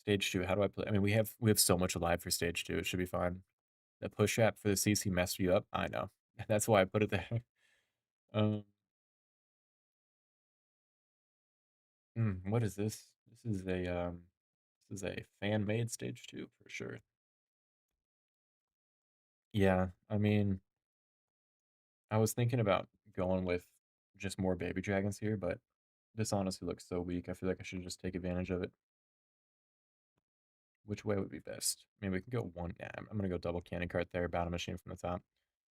Stage 2, how do I play? I mean, we have so much alive for stage 2. It should be fine. The push trap for the CC messed you up. I know. That's why I put it there. Um, what is this? This is a fan-made stage 2 for sure. Yeah, I mean, I was thinking about going with just more baby dragons here, but this honestly looks so weak. I feel like I should just take advantage of it. Which way would be best? I mean, we can go one. Yeah, I'm gonna go double cannon cart there, battle machine from the top.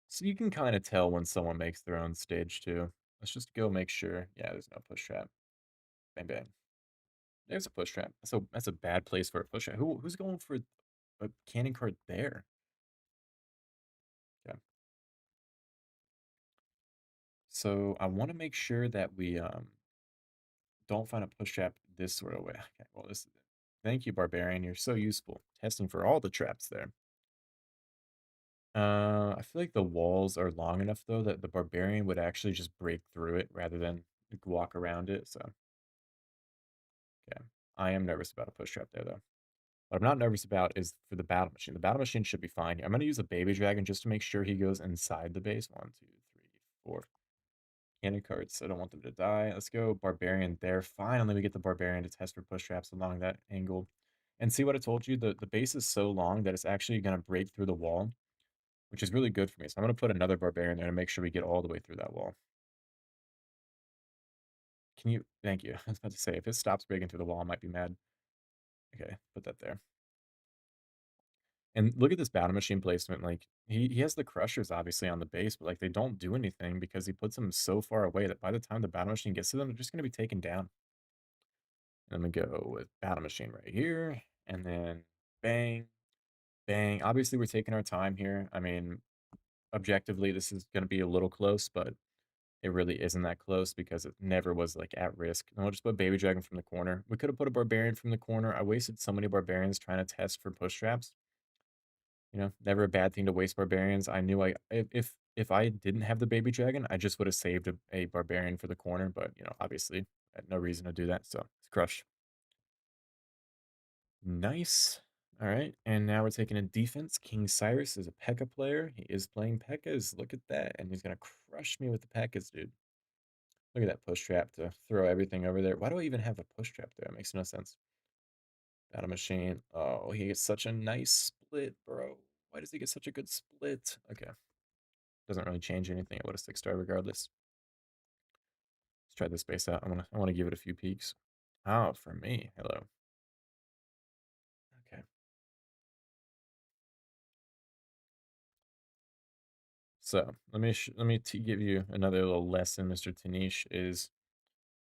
So you can kind of tell when someone makes their own stage 2. Let's just go make sure. Yeah, there's no push trap. Bang bang. There's a push trap. So that's a bad place for a push trap. Who's going for a cannon cart there? Yeah. So I want to make sure that we don't find a push trap this sort of way. Okay, well, thank you, Barbarian. You're so useful. Testing for all the traps there. I feel like the walls are long enough though that the Barbarian would actually just break through it rather than You can walk around it, so okay. I am nervous about a push trap there, though. What I'm not nervous about is for the battle machine. The battle machine should be fine. I'm gonna use a baby dragon just to make sure he goes inside the base. One, two, three, four. Cannon carts. I don't want them to die. Let's go barbarian there. Finally, we get the barbarian to test for push traps along that angle. And see what I told you? The base is so long that it's actually gonna break through the wall, which is really good for me. So I'm gonna put another barbarian there to make sure we get all the way through that wall. Can you? Thank you. I was about to say if it stops breaking through the wall, I might be mad. Okay, put that there. And look at this battle machine placement. Like he has the crushers obviously on the base, but like they don't do anything because he puts them so far away that by the time the battle machine gets to them, they're just gonna be taken down. And then we go with battle machine right here, and then bang, bang. Obviously, we're taking our time here. I mean, objectively, this is gonna be a little close, but it really isn't that close because it never was like at risk. And we'll just put baby dragon from the corner. We could have put a barbarian from the corner. I wasted so many barbarians trying to test for push traps. Never a bad thing to waste barbarians. I knew if I didn't have the baby dragon, I just would have saved a barbarian for the corner, but obviously, I had no reason to do that. So it's crush. Nice. All right, and now we're taking a defense. King Cyrus is a Pekka player. He is playing Pekkas. Look at that, and he's gonna crush me with the Pekkas, dude. Look at that push trap to throw everything over there. Why do I even have a push trap there? It makes no sense. Battle machine. Oh, he gets such a nice split, bro. Why does he get such a good split? Okay. Doesn't really change anything. I would have 6-star regardless. Let's try this base out. I wanna give it a few peeks. Oh, for me. Hello. Okay. So let me give you another little lesson, Mr. Tanish, is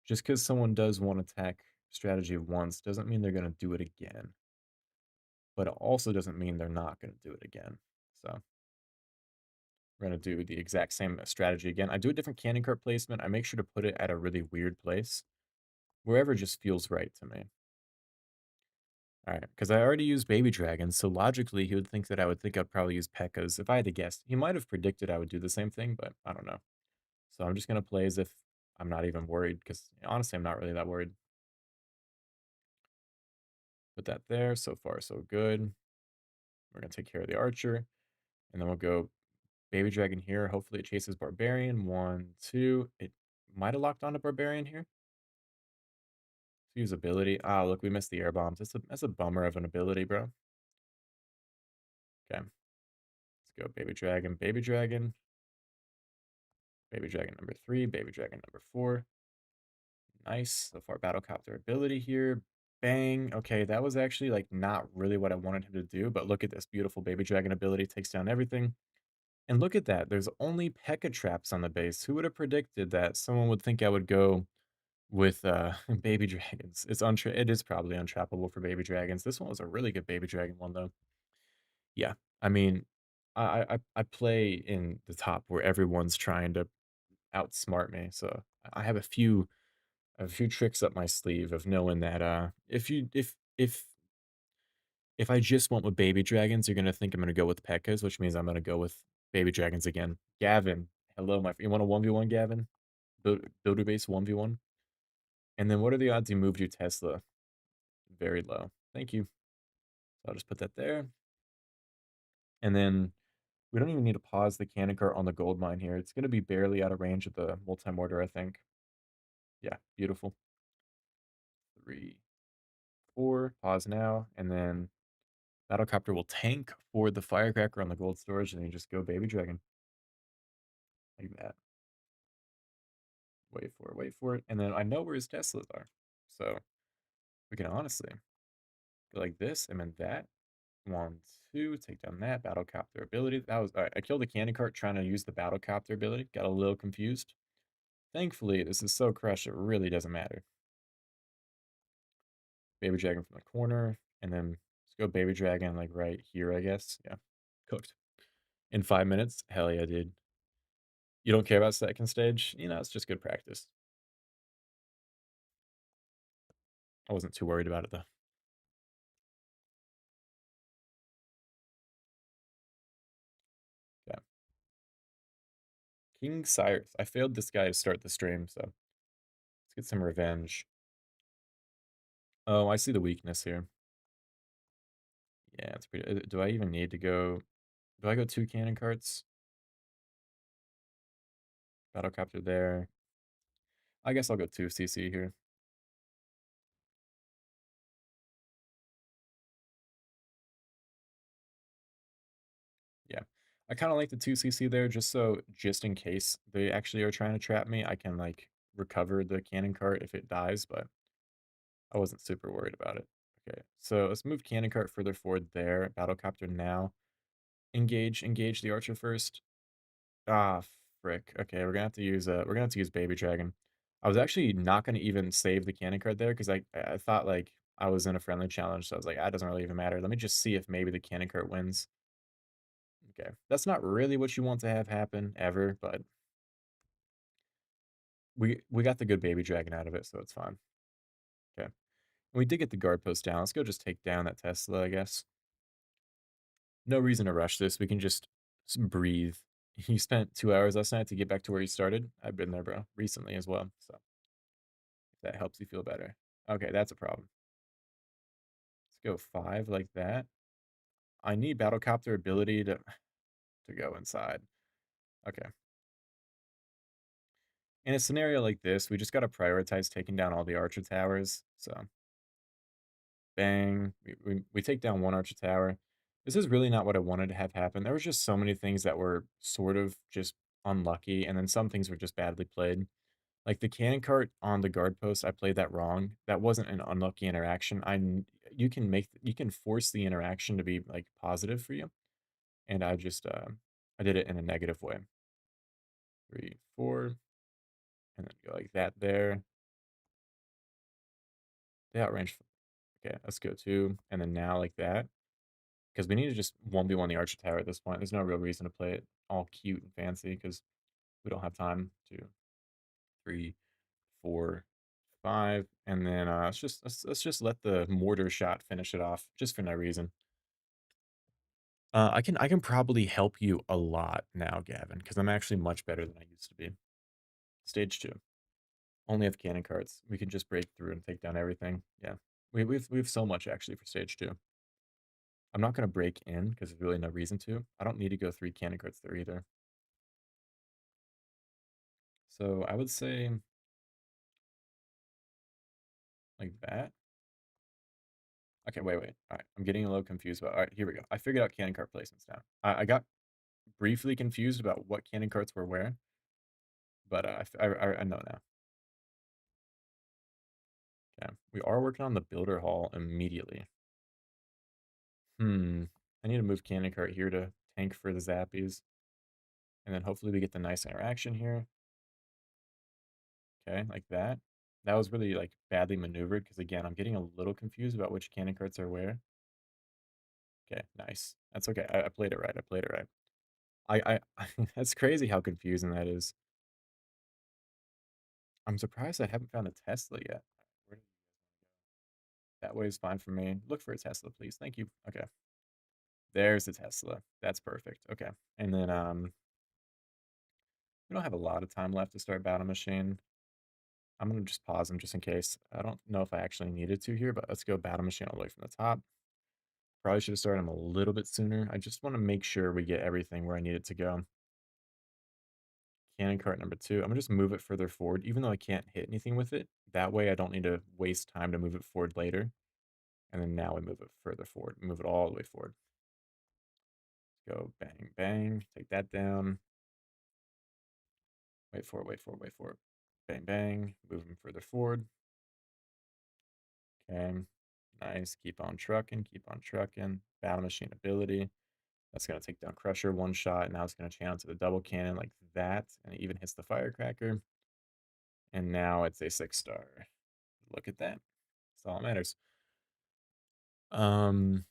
just because someone does one attack strategy once doesn't mean they're gonna do it again. But it also doesn't mean they're not gonna do it again. So we're gonna do the exact same strategy again. I do a different cannon cart placement. I make sure to put it at a really weird place. Wherever just feels right to me. Alright, because I already used baby dragons, so logically he would think that I would think I'd probably use Pekkas. If I had to guess, he might have predicted I would do the same thing, but I don't know. So I'm just gonna play as if I'm not even worried, because honestly, I'm not really that worried. Put that there. So far, so good. We're gonna take care of the archer, and then we'll go baby dragon here. Hopefully it chases barbarian. One, two. It might have locked on to barbarian here. Use ability. Ah, look, we missed the air bombs. That's a bummer of an ability, bro. Okay. Let's go baby dragon, baby dragon. Baby dragon number 3, baby dragon number 4. Nice. So far, battlecopter ability here. Bang. Okay, that was actually like not really what I wanted him to do, but look at this beautiful baby dragon ability. Takes down everything. And look at that. There's only Pekka traps on the base. Who would have predicted that someone would think I would go with baby dragons? It is probably untrappable for baby dragons. This one was a really good baby dragon one though. Yeah. I mean, I play in the top where everyone's trying to outsmart me. So I have a few tricks up my sleeve of knowing that if I just went with baby dragons, you're gonna think I'm gonna go with Pekkas, which means I'm gonna go with baby dragons again. Gavin, hello, you want a 1v1, Gavin? Builder base 1v1? And then what are the odds you moved your Tesla? Very low. Thank you. So I'll just put that there. And then we don't even need to pause the cannon cart on the gold mine here. It's gonna be barely out of range of the multi-mortar, I think. Yeah, beautiful. 3, 4, pause now, and then Battlecopter will tank for the firecracker on the gold storage, and then you just go baby dragon. Like that. Wait for it. And then I know where his Teslas are. So we can honestly go like this, and then that. 1, 2, take down that battlecopter ability. That was all right. I killed the candy cart trying to use the battlecopter ability. Got a little confused. Thankfully, this is so crushed, it really doesn't matter. Baby dragon from the corner, and then let's go baby dragon like right here, I guess. Yeah, cooked. In 5 minutes? Hell yeah, dude. You don't care about second stage? It's just good practice. I wasn't too worried about it though. Yeah. King Cyrus. I failed this guy to start the stream, so get some revenge. Oh, I see the weakness here. Yeah, it's pretty. Do I even need to go? Do I go 2 cannon carts? Battlecopter there. I guess I'll go 2 CC here. Yeah. I kind of like the 2 CC there just in case they actually are trying to trap me, I can like recover the cannon cart if it dies, but I wasn't super worried about it. Okay, so let's move cannon cart further forward there. Battlecopter now. Engage the archer first. Ah, frick. Okay, we're gonna have to use Baby Dragon. I was actually not gonna even save the cannon card there because I thought like I was in a friendly challenge, so I was like, ah, it doesn't really even matter. Let me just see if maybe the cannon cart wins. Okay, that's not really what you want to have happen ever, but we got the good Baby Dragon out of it, so it's fine. Okay, and we did get the guard post down. Let's go just take down that Tesla, I guess. No reason to rush this. We can just breathe. You spent 2 hours last night to get back to where you started. I've been there, bro, recently as well. So if that helps you feel better. Okay, that's a problem. Let's go 5 like that. I need battlecopter ability to go inside. Okay. In a scenario like this, we just got to prioritize taking down all the archer towers. So bang, we take down 1 archer tower. This is really not what I wanted to have happen. There was just so many things that were sort of just unlucky, and then some things were just badly played. Like the cannon cart on the guard post, I played that wrong. That wasn't an unlucky interaction. You can force the interaction to be like positive for you, and I did it in a negative way. 3, 4, and then go like that there. They outrange. Okay, let's go 2, and then now like that because we need to just 1v1 the archer tower at this point. There's no real reason to play it all cute and fancy because we don't have time to. 3, 4, 5, and then let's just let the mortar shot finish it off just for no reason. I can probably help you a lot now, Gavin, because I'm actually much better than I used to be. Stage 2. Only have cannon carts. We can just break through and take down everything. Yeah. We have so much actually for stage 2. I'm not gonna break in because there's really no reason to. I don't need to go 3 cannon carts there either. So I would say like that. Okay, wait. All right, I'm getting a little confused about. All right, here we go. I figured out cannon cart placements now. I got briefly confused about what cannon carts were where, but I know now. Okay, we are working on the builder hall immediately. I need to move cannon cart here to tank for the zappies, and then hopefully we get the nice interaction here. Okay, like that. That was really like badly maneuvered because again, I'm getting a little confused about which cannon carts are where. Okay, nice. That's okay. I played it right. I played it right. I that's crazy how confusing that is. I'm surprised I haven't found a Tesla yet. Where did- That way is fine for me. Look for a Tesla, please. Thank you. Okay. There's the Tesla. That's perfect. Okay. And then we don't have a lot of time left to start Battle Machine. I'm gonna just pause them just in case. I don't know if I actually needed to here, but let's go Battle Machine all the way from the top. Probably should have started them a little bit sooner. I just want to make sure we get everything where I need it to go. Cannon cart number 2. I'm gonna just move it further forward, even though I can't hit anything with it. That way I don't need to waste time to move it forward later. And then now we move it further forward. Move it all the way forward. Let's go bang, bang. Take that down. Wait for it, wait for it, wait for it. Bang, bang. Move them further forward. Okay. Nice. Keep on trucking, keep on trucking. Battle machine ability. That's going to take down Crusher one shot. Now it's going to channel to the double cannon like that. And it even hits the firecracker. And now it's a 6-star. Look at that. That's all that matters. Um,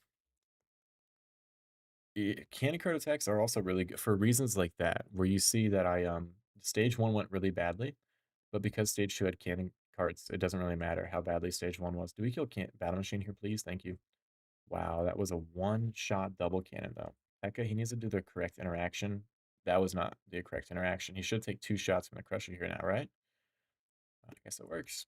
Cannon card attacks are also really good for reasons like that, where you see that stage 1 went really badly, but because stage 2 had cannon carts, it doesn't really matter how badly stage 1 was. Do we kill Battle Machine here, please? Thank you. Wow, that was a one-shot double cannon, though. Pekka, he needs to do the correct interaction. That was not the correct interaction. He should take 2 shots from the Crusher here now, right? I guess it works.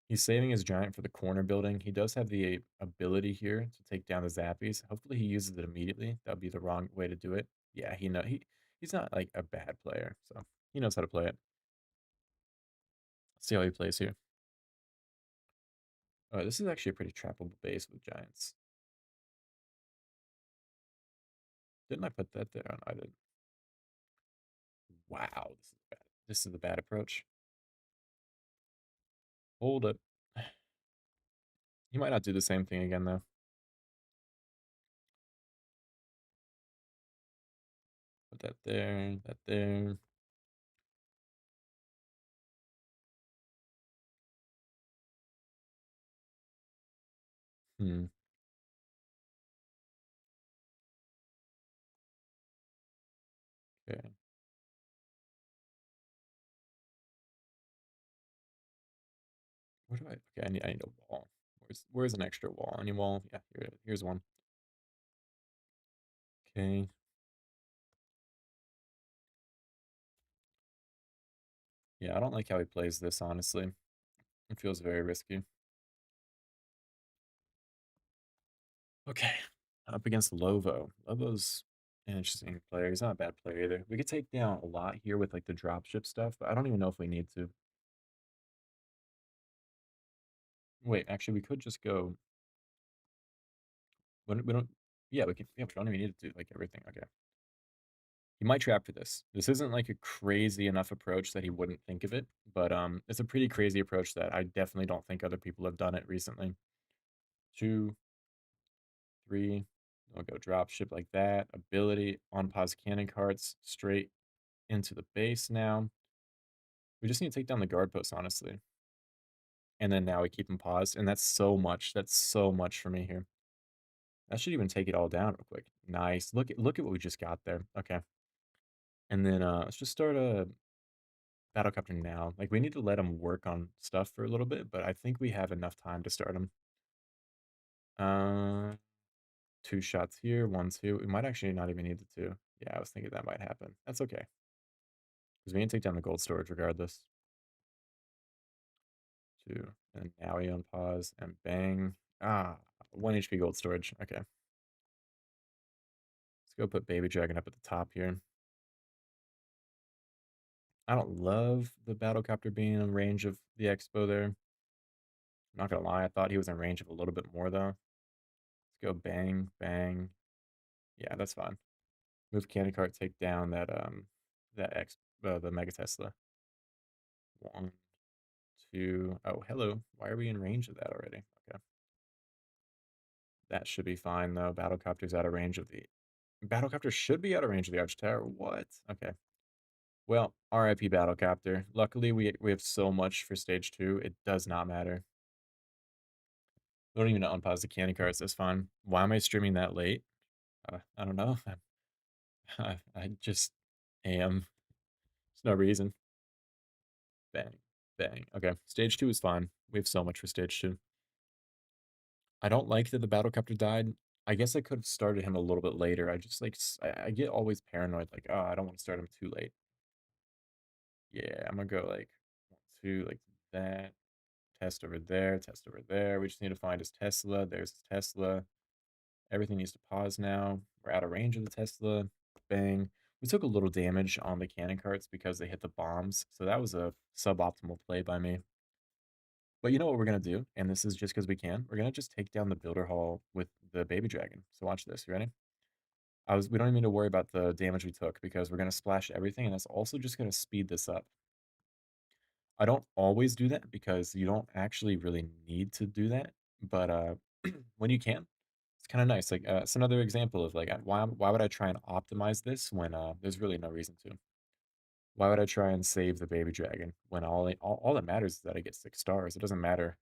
He's saving his giant for the corner building. He does have the ability here to take down the zappies. Hopefully he uses it immediately. That would be the wrong way to do it. Yeah, he's not like a bad player, so he knows how to play it. Let's see how he plays here. Oh, this is actually a pretty trappable base with giants. Didn't I put that there? Oh, no, I didn't. Wow, this is bad. This is the bad approach. Hold it. He might not do the same thing again, though. Put that there, that there. Hmm. Okay. Where do I? Okay, I need a wall. Where's an extra wall? Any wall? Yeah, here's one. Okay. Yeah, I don't like how he plays this, honestly. It feels very risky. Okay. Up against Lovo. Lovo's an interesting player. He's not a bad player either. We could take down a lot here with like the dropship stuff, but I don't even know if we need to. Wait, actually, we could just go. We don't. Yeah, we can. Yeah, we don't even need to do like everything. Okay. He might trap for this. This isn't like a crazy enough approach that he wouldn't think of it, but it's a pretty crazy approach that I definitely don't think other people have done it recently. 2, 3. I'll go drop ship like that. Ability on pause cannon carts straight into the base now. We just need to take down the guard post, honestly. And then now we keep them paused, and that's so much. That's so much for me here. That should even take it all down real quick. Nice. Look at what we just got there. Okay. And then let's just start a battlecopter now. Like we need to let him work on stuff for a little bit, but I think we have enough time to start him. Uh 2 shots here, 1, 2. We might actually not even need the 2. Yeah, I was thinking that might happen. That's okay. Because we need to take down the gold storage regardless. 2. And now we unpause and bang. Ah, 1 HP gold storage. Okay. Let's go put Baby Dragon up at the top here. I don't love the battlecopter being in range of the expo there. I'm not gonna lie, I thought he was in range of a little bit more though. Let's go bang, bang. Yeah, that's fine. Move candy cart, take down that the Mega Tesla. 1, 2. Oh, hello. Why are we in range of that already? Okay. That should be fine though. Battlecopter's out of range of the Battlecopter should be out of range of the Arch Tower. What? Okay. Well, RIP Battlecopter. Luckily, we have so much for stage 2. It does not matter. We don't even unpause the candy cards. That's fine. Why am I streaming that late? I don't know. I just am. There's no reason. Bang, bang. Okay, stage 2 is fine. We have so much for stage 2. I don't like that the Battlecopter died. I guess I could have started him a little bit later. I just like I get always paranoid, like, oh, I don't want to start him too late. Yeah, I'm gonna go like 1, 2, like that. Test over there, test over there. We just need to find his Tesla. There's his Tesla. Everything needs to pause now. We're out of range of the Tesla. Bang. We took a little damage on the cannon carts because they hit the bombs. So that was a suboptimal play by me. But you know what we're going to do? And this is just because we can. We're going to just take down the builder hall with the baby dragon. So watch this. You ready? We don't even need to worry about the damage we took because we're going to splash everything. And that's also just going to speed this up. I don't always do that because you don't actually really need to do that. But when you can, it's kind of nice. Like it's another example of like why would I try and optimize this when there's really no reason to? Why would I try and save the baby dragon when all that matters is that I get 6 stars? It doesn't matter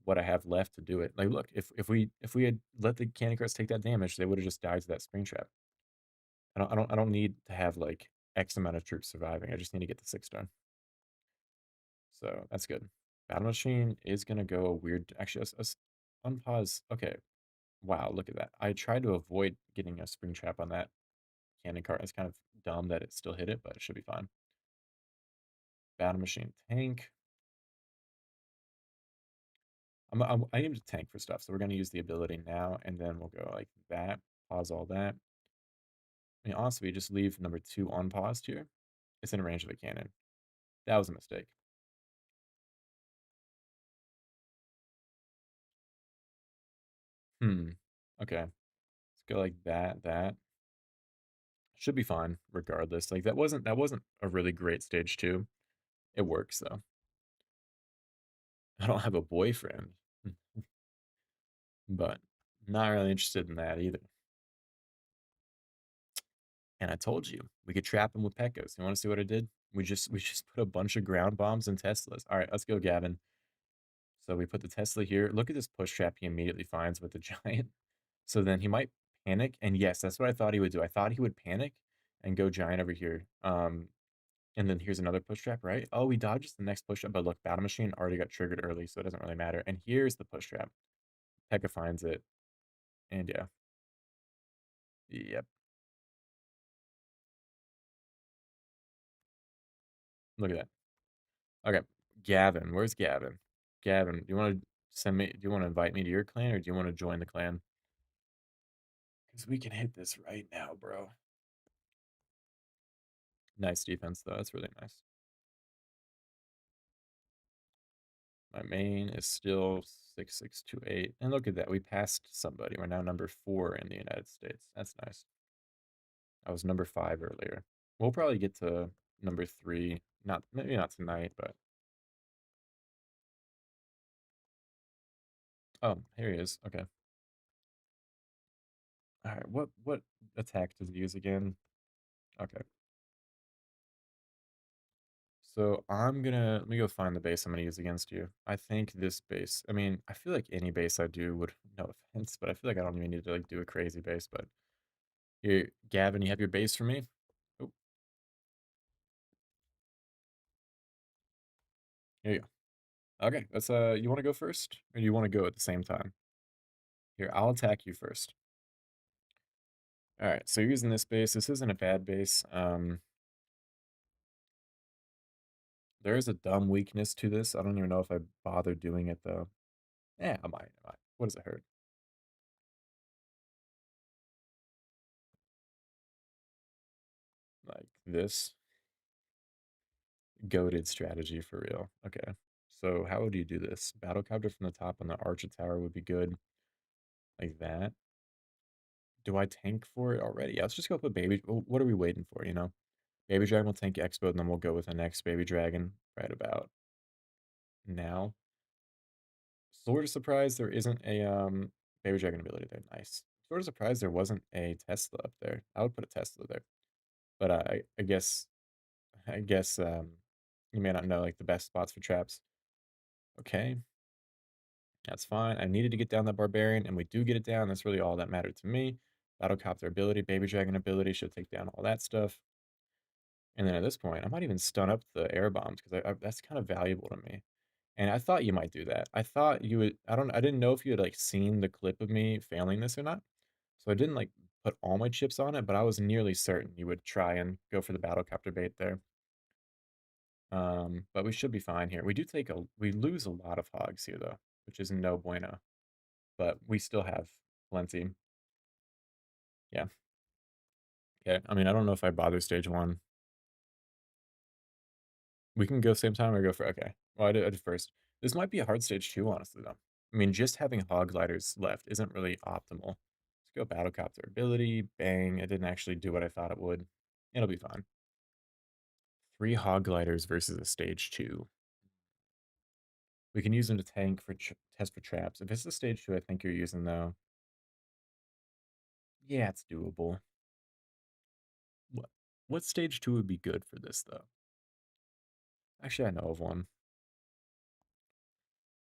what I have left to do it. Like look, if we had let the candy carts take that damage, they would have just died to that spring trap. I don't need to have like X amount of troops surviving. I just need to get the 6 star. So that's good. Battle machine is gonna go a weird. Actually, let's unpause. Okay. Wow, look at that. I tried to avoid getting a spring trap on that cannon cart. It's kind of dumb that it still hit it, but it should be fine. Battle machine tank. I aim to tank for stuff, so we're gonna use the ability now, and then we'll go like that. Pause all that. I mean, honestly, we just leave number 2 unpaused here. It's in range of a cannon. That was a mistake. Hmm. Okay. Let's go like that. That should be fine regardless. Like that wasn't a really great stage 2. It works though. I don't have a boyfriend, but not really interested in that either. And I told you we could trap him with Pekkas. You want to see what I did? We just put a bunch of ground bombs and Teslas. All right, let's go, Gavin. So we put the Tesla here. Look at this push trap he immediately finds with the giant. So then he might panic. And yes, that's what I thought he would do. I thought he would panic and go giant over here. And then here's another push trap, right? Oh, he dodges the next push trap, but look, battle machine already got triggered early, so it doesn't really matter. And here's the push trap. Pekka finds it. And yeah. Yep. Look at that. Okay. Gavin, where's Gavin? Gavin, do you want to send me? Do you want to invite me to your clan, or do you want to join the clan? Because we can hit this right now, bro. Nice defense, though. That's really nice. My main is still 6628. And look at that. We passed somebody. We're now number 4 in the United States. That's nice. I was number 5 earlier. We'll probably get to number 3. Not maybe not tonight, but oh, here he is. Okay. All right. What attack does he use again? Okay. So I'm gonna let me go find the base I'm gonna use against you. I think this base. I mean, I feel like any base I do would no offense, but I feel like I don't even need to like do a crazy base. But here, Gavin, you have your base for me? Oh, here you go. Okay, let's you wanna go first? Or do you wanna go at the same time? Here, I'll attack you first. Alright, so you're using this base. This isn't a bad base. There is a dumb weakness to this. I don't even know if I bother doing it though. Yeah, I might. I might. What does it hurt? Like this goaded strategy for real. Okay. So how would you do this? Battlecopter from the top on the Archer Tower would be good. Like that. Do I tank for it already? Yeah, let's just go put baby. What are we waiting for, you know? Baby Dragon will tank Expo, and then we'll go with the next Baby Dragon right about now. Sort of surprised there isn't a Baby Dragon ability there. Nice. Sort of surprised there wasn't a Tesla up there. I would put a Tesla there. But I guess you may not know like the best spots for traps. Okay, that's fine. I needed to get down that barbarian, and we do get it down. That's really all that mattered to me. Battlecopter ability, baby dragon ability should take down all that stuff. And then at this point, I might even stun up the air bombs because that's kind of valuable to me. And I thought you might do that. I thought you would. I didn't know if you had like seen the clip of me failing this or not. So I didn't like put all my chips on it, but I was nearly certain you would try and go for the battlecopter bait there. But we should be fine here. We lose a lot of hogs here though, which is no bueno. But we still have plenty. Yeah. Okay. I mean, I don't know if I bother stage 1. We can go same time or go for okay. Well, I did first. This might be a hard stage 2, honestly though. I mean, just having hog gliders left isn't really optimal. Let's go battlecopter ability. Bang. It didn't actually do what I thought it would. It'll be fine. 3 hog gliders versus a stage 2. We can use them to tank for test for traps. If it's a stage 2, I think you're using though. Yeah, it's doable. What what stage 2 would be good for this though? Actually, I know of one.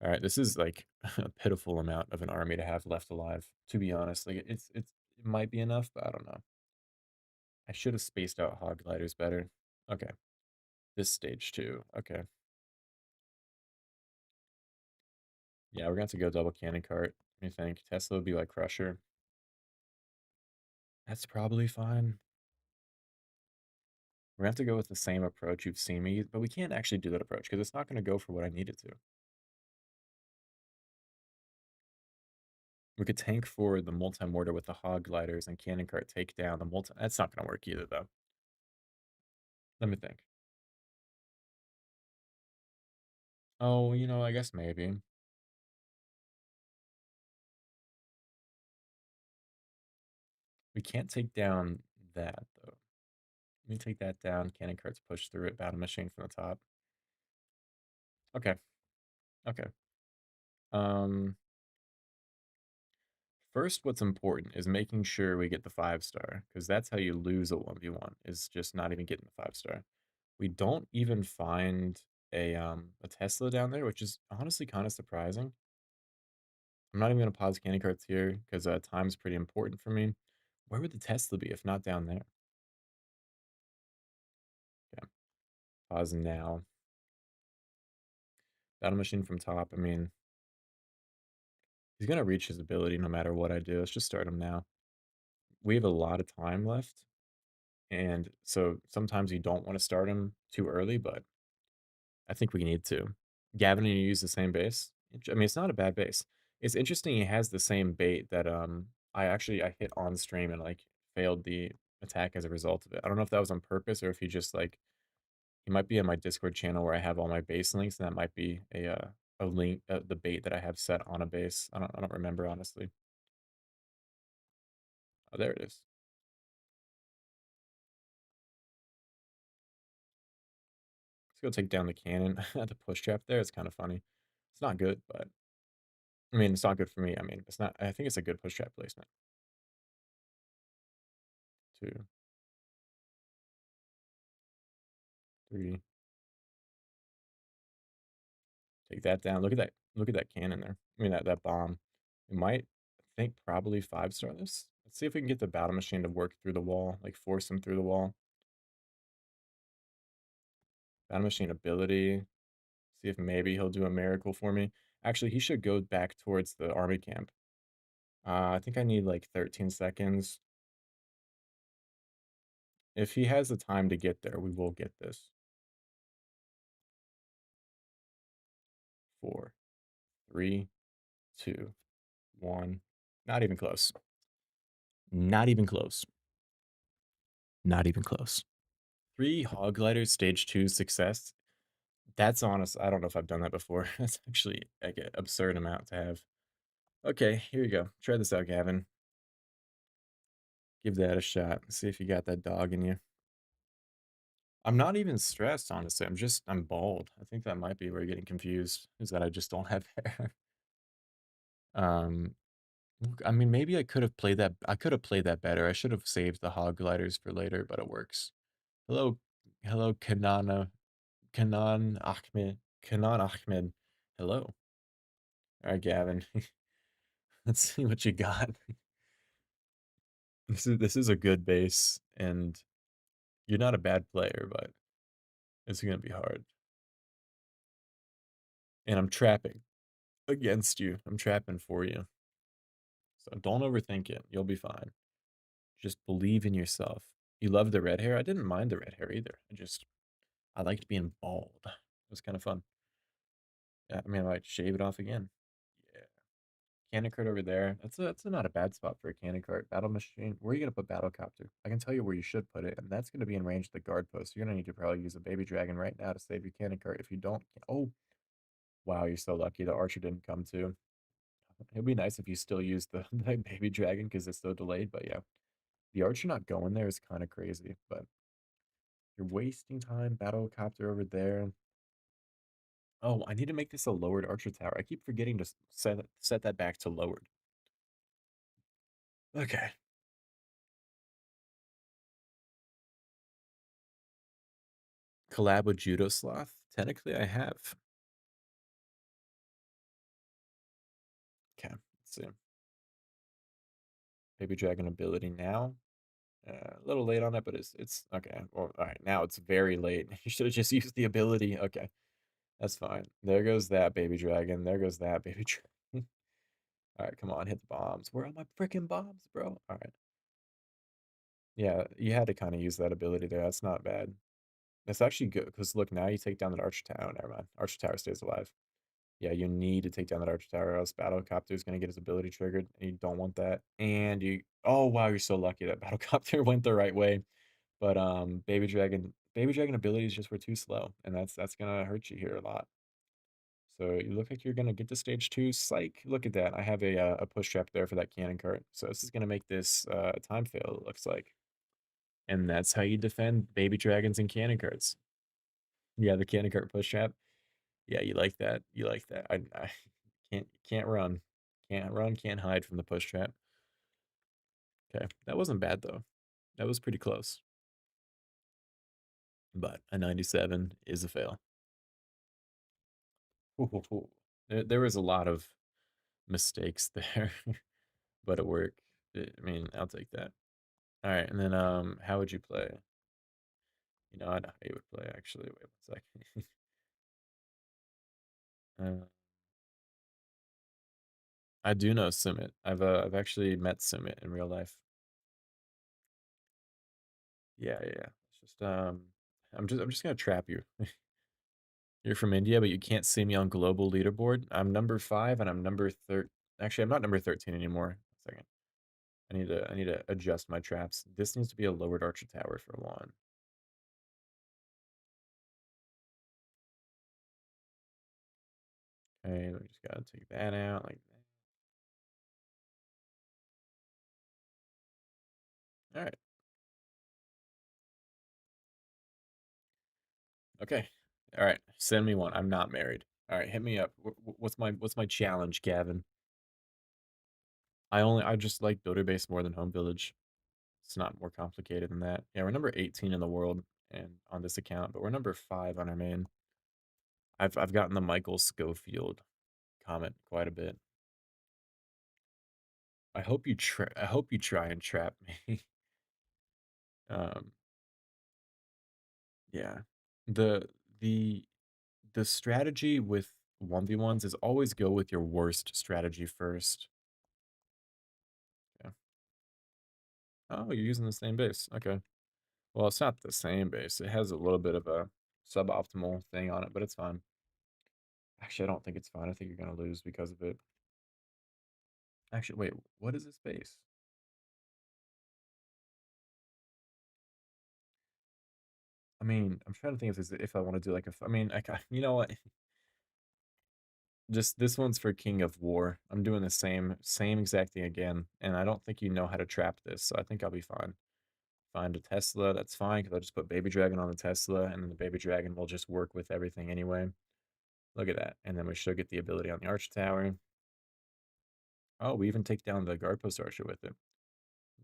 All right, this is like a pitiful amount of an army to have left alive. To be honest, like it might be enough, but I don't know. I should have spaced out hog gliders better. Okay, this stage 2. Okay, yeah, we're going to go double cannon cart. Let me think. Tesla would be like Crusher. That's probably fine. We're gonna have to go with the same approach you've seen me, but we can't actually do that approach because it's not gonna go for what I need it to. We could tank for the multi-mortar with the hog gliders and cannon cart take down the multi. That's not gonna work either, though. Let me think. Oh, I guess maybe. We can't take down that, though. Let me take that down. Cannon carts push through it. Battle machine from the top. Okay. Okay. Um, First, what's important is making sure we get the 5-star, because that's how you lose a 1v1, is just not even getting the 5-star. We don't even find a Tesla down there, which is honestly kind of surprising. I'm not even gonna pause candy carts here because time's pretty important for me. Where would the Tesla be if not down there? Yeah, pause now. Battle machine from top. I mean, he's gonna reach his ability no matter what I do. Let's just start him now. We have a lot of time left, and so sometimes you don't want to start him too early, but I think we need to. Gavin, you use the same base. I mean, it's not a bad base. It's interesting he has the same bait that I hit on stream and like failed the attack as a result of it. I don't know if that was on purpose or if he just like he might be in my Discord channel where I have all my base links, and that might be a link the bait that I have set on a base. I don't remember honestly. Oh, there it is. Let's go take down the cannon at the push trap there. It's kind of funny. It's not good, but I mean, it's not good for me. I mean, it's not. I think it's a good push trap placement. 2, 3. Take that down. Look at that. Look at that cannon there. I mean that bomb. We might think probably 5-star this. Let's see if we can get the battle machine to work through the wall, like force him through the wall. Battle machine ability. See if maybe he'll do a miracle for me. Actually, he should go back towards the army camp. I think I need like 13 seconds. If he has the time to get there, we will get this. 4, 3, 2, 1. Not even close. Not even close. Not even close. 3 hog gliders, stage 2 success. That's honest. I don't know if I've done that before. That's actually like an absurd amount to have. Okay, here you go. Try this out, Gavin. Give that a shot. See if you got that dog in you. I'm not even stressed, honestly. I'm bald. I think that might be where you're getting confused, is that I just don't have hair. Um, I mean, maybe I could have played that. I could have played that better. I should have saved the hog gliders for later, but it works. Hello, hello, Kanan Ahmed. Hello. All right, Gavin. Let's see what you got. This is a good base, and you're not a bad player, but it's gonna be hard. And I'm trapping against you. I'm trapping for you. So don't overthink it. You'll be fine. Just believe in yourself. You love the red hair? I didn't mind the red hair either. I liked being bald. It was kind of fun. Yeah, I mean, I might shave it off again. Yeah. Cannon cart over there. That's not a bad spot for a cannon cart. Battle machine. Where are you gonna put battle copter? I can tell you where you should put it, and that's gonna be in range of the guard post. You're gonna need to probably use a baby dragon right now to save your cannon cart. If you don't, oh wow, you're so lucky. The archer didn't come too. It'd be nice if you still used the, the baby dragon because it's so delayed. But yeah, the archer not going there is kind of crazy. But you're wasting time. Battle copter over there. Oh, I need to make this a lowered archer tower. I keep forgetting to set that back to lowered. Okay. Collab with Judo Sloth? Technically, I have. Okay, let's see. Baby Dragon ability now. A little late on it, but it's okay. Well, all right, now it's very late. You should have just used the ability. Okay, that's fine. There goes that Baby Dragon. There goes that Baby Dragon. All right, come on, hit the bombs. Where are my freaking bombs, bro? All right. Yeah, you had to kind of use that ability there. That's not bad. That's actually good because look, now you take down that Archer Tower. Never mind. Archer Tower stays alive. Yeah, you need to take down that Archer Tower, or else Battlecopter is going to get his ability triggered, and you don't want that. And you, oh wow, you're so lucky that Battlecopter went the right way. But Baby Dragon abilities just were too slow, and that's gonna hurt you here a lot. So you look like you're gonna get to stage two. Psych! Look at that. I have a push trap there for that cannon cart. So this is gonna make this a time fail. It looks like, and that's how you defend baby dragons and cannon carts. Yeah, the cannon cart push trap. Yeah, you like that. You like that. I can't run, can't run, can't hide from the push trap. Okay, that wasn't bad though. That was pretty close. But a 97 is a fail. Ooh. There was a lot of mistakes there, but it worked. I mean, I'll take that. All right, and then how would you play? You know, I know how you would play actually. Wait one second. I do know Sumit. I've actually met Sumit in real life. Yeah, yeah. It's just I'm just gonna trap you. You're from India, but you can't see me on global leaderboard. I'm number 5 and I'm number 13. Actually, I'm not number 13 anymore. A second. I need to adjust my traps. This needs to be a lowered archer tower for one. Okay, we just gotta take that out like that. All right. Okay. All right. Send me one. I'm not married. All right, hit me up. What's my challenge, Gavin? I just like builder base more than home village. It's not more complicated than that. Yeah, we're number 18 in the world and on this account, but we're number 5 on our main. I've gotten the Michael Schofield comment quite a bit. I hope you try and trap me. um yeah. The the the strategy with 1v1s is always go with your worst strategy first. Yeah. Oh, you're using the same base. Okay. Well, it's not the same base. It has a little bit of a suboptimal thing on it, but it's fine. Actually, I don't think it's fine. I think you're gonna lose because of it. Actually, wait, what is this base? I mean, I'm trying to think if I want to do like I mean, you know what? Just this one's for King of War. I'm doing the same exact thing again, and I don't think you know how to trap this, so I think I'll be fine. Find a Tesla, that's fine, because I'll just put Baby Dragon on the Tesla, and then the Baby Dragon will just work with everything anyway. Look at that. And then we should get the ability on the Arch Tower. Oh, we even take down the Guard Post Archer with it.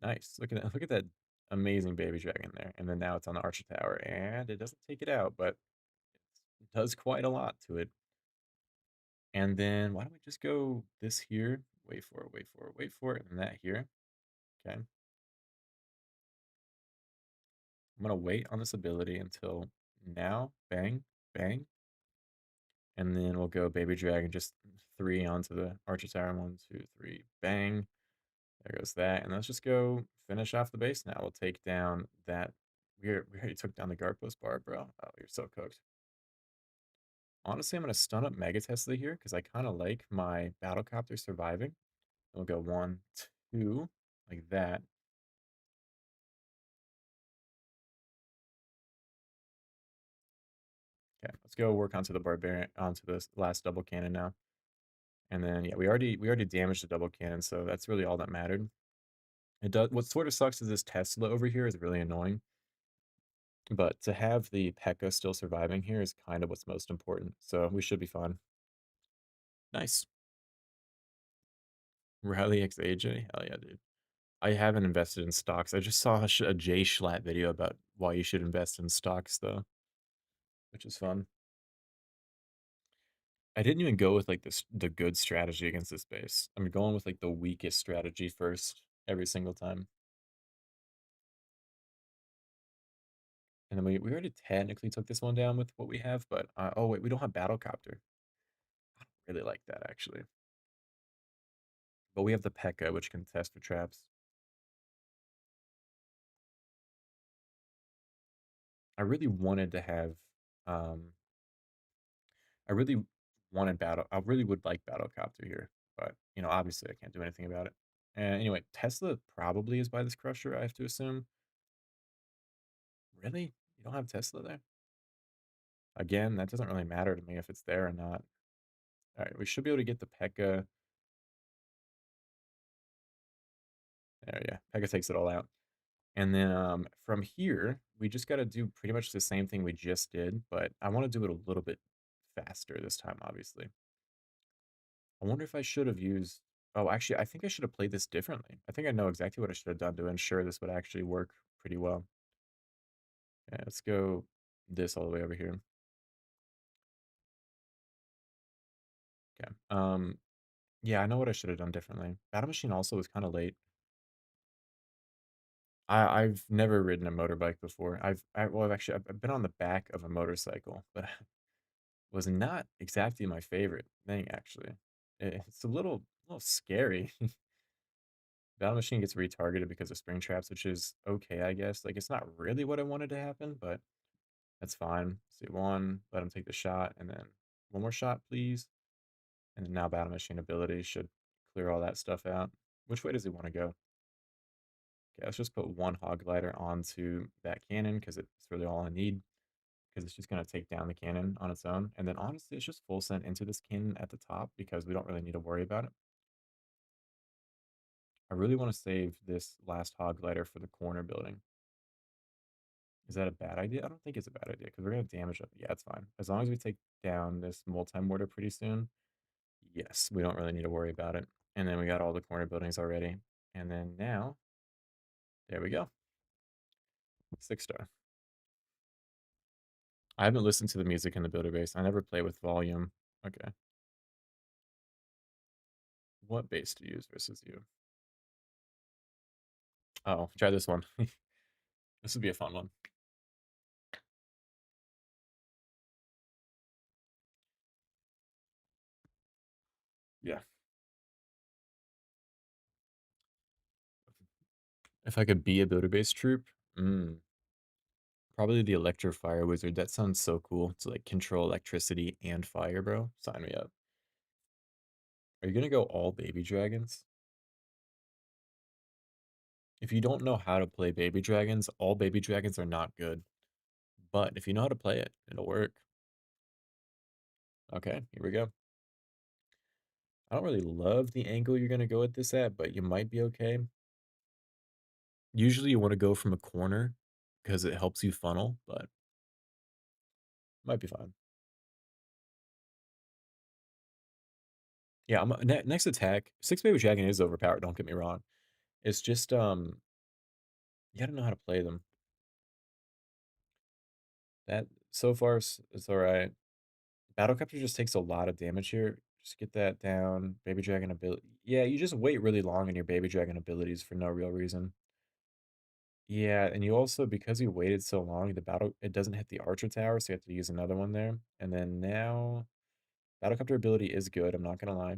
Nice. Look at that amazing Baby Dragon there. And then now it's on the Archer Tower, and it doesn't take it out, but it does quite a lot to it. And then why don't we just go this here? Wait for it, wait for it, wait for it, and that here. Okay. I'm gonna wait on this ability until now. Bang, bang. And then we'll go Baby Dragon, just 3 onto the Archer Tower. 1, 2, 3, bang. There goes that. And let's just go finish off the base now. We'll take down that. We already took down the Guard Post bar, bro. Oh, you're so cooked. Honestly, I'm gonna stun up Mega Tesla here because I kind of like my Battlecopter surviving. We'll go 1, 2, like that. Okay, let's go work onto the Barbarian, onto this last double cannon now. And then yeah, we already damaged the double cannon, so that's really all that mattered. It does. What sort of sucks is this Tesla over here is really annoying. But to have the Pekka still surviving here is kind of what's most important. So we should be fine. Nice. Rally X AJ? Hell yeah, dude. I haven't invested in stocks. I just saw a Jay Schlatt video about why you should invest in stocks, though, which is fun. I didn't even go with like the good strategy against this base. I'm going with like the weakest strategy first every single time. And then we already technically took this one down with what we have, but oh wait, we don't have Battlecopter. I don't really like that actually. But we have the Pekka, which can test for traps. I really wanted to have, um, I really wanted battle. I really would like Battlecopter here, but obviously I can't do anything about it. And anyway, Tesla probably is by this crusher, I have to assume. Really? You don't have Tesla there? Again, that doesn't really matter to me if it's there or not. All right, we should be able to get the Pekka. There, yeah, Pekka takes it all out. And then from here, we just got to do pretty much the same thing we just did, but I want to do it a little bit faster this time, obviously. I wonder if I should have used. Oh, actually, I think I should have played this differently. I think I know exactly what I should have done to ensure this would actually work pretty well. Yeah, let's go this all the way over here. Okay. Yeah, I know what I should have done differently. Battle Machine also was kind of late. I've never ridden a motorbike before. Well, I've been on the back of a motorcycle, but was not exactly my favorite thing actually. It's a little scary. Battle Machine gets retargeted because of spring traps, which is okay, I guess. Like it's not really what I wanted to happen, but that's fine. See one, let him take the shot, and then one more shot, please. And then now Battle Machine ability should clear all that stuff out. Which way does he want to go? Okay, let's just put one hog glider onto that cannon because it's really all I need. Because it's just going to take down the cannon on its own. And then honestly, it's just full send into this cannon at the top because we don't really need to worry about it. I really want to save this last hog glider for the corner building. Is that a bad idea? I don't think it's a bad idea because we're going to damage it. Yeah, it's fine. As long as we take down this multi-mortar pretty soon, yes, we don't really need to worry about it. And then we got all the corner buildings already. And then now, there we go. 6 star. I haven't listened to the music in the builder base. I never play with volume. Okay. What base to use versus you? Oh, try this one. This would be a fun one. Yeah. If I could be a builder base troop, probably the Electro-Fire Wizard. That sounds so cool to like control electricity and fire, bro. Sign me up. Are you gonna go all baby dragons? If you don't know how to play baby dragons, all baby dragons are not good. But if you know how to play it, it'll work. Okay, here we go. I don't really love the angle you're gonna go at this at, but you might be okay. Usually you want to go from a corner because it helps you funnel, but might be fine. Yeah, next attack. Six baby dragon is overpowered, don't get me wrong. It's just you gotta know how to play them. That so far it's all right. Battlecopter just takes a lot of damage here. Just get that down. Baby dragon ability. Yeah, you just wait really long in your baby dragon abilities for no real reason. Yeah, and you also because you waited so long, the battle it doesn't hit the archer tower, so you have to use another one there. And then now Battlecopter ability is good, I'm not gonna lie.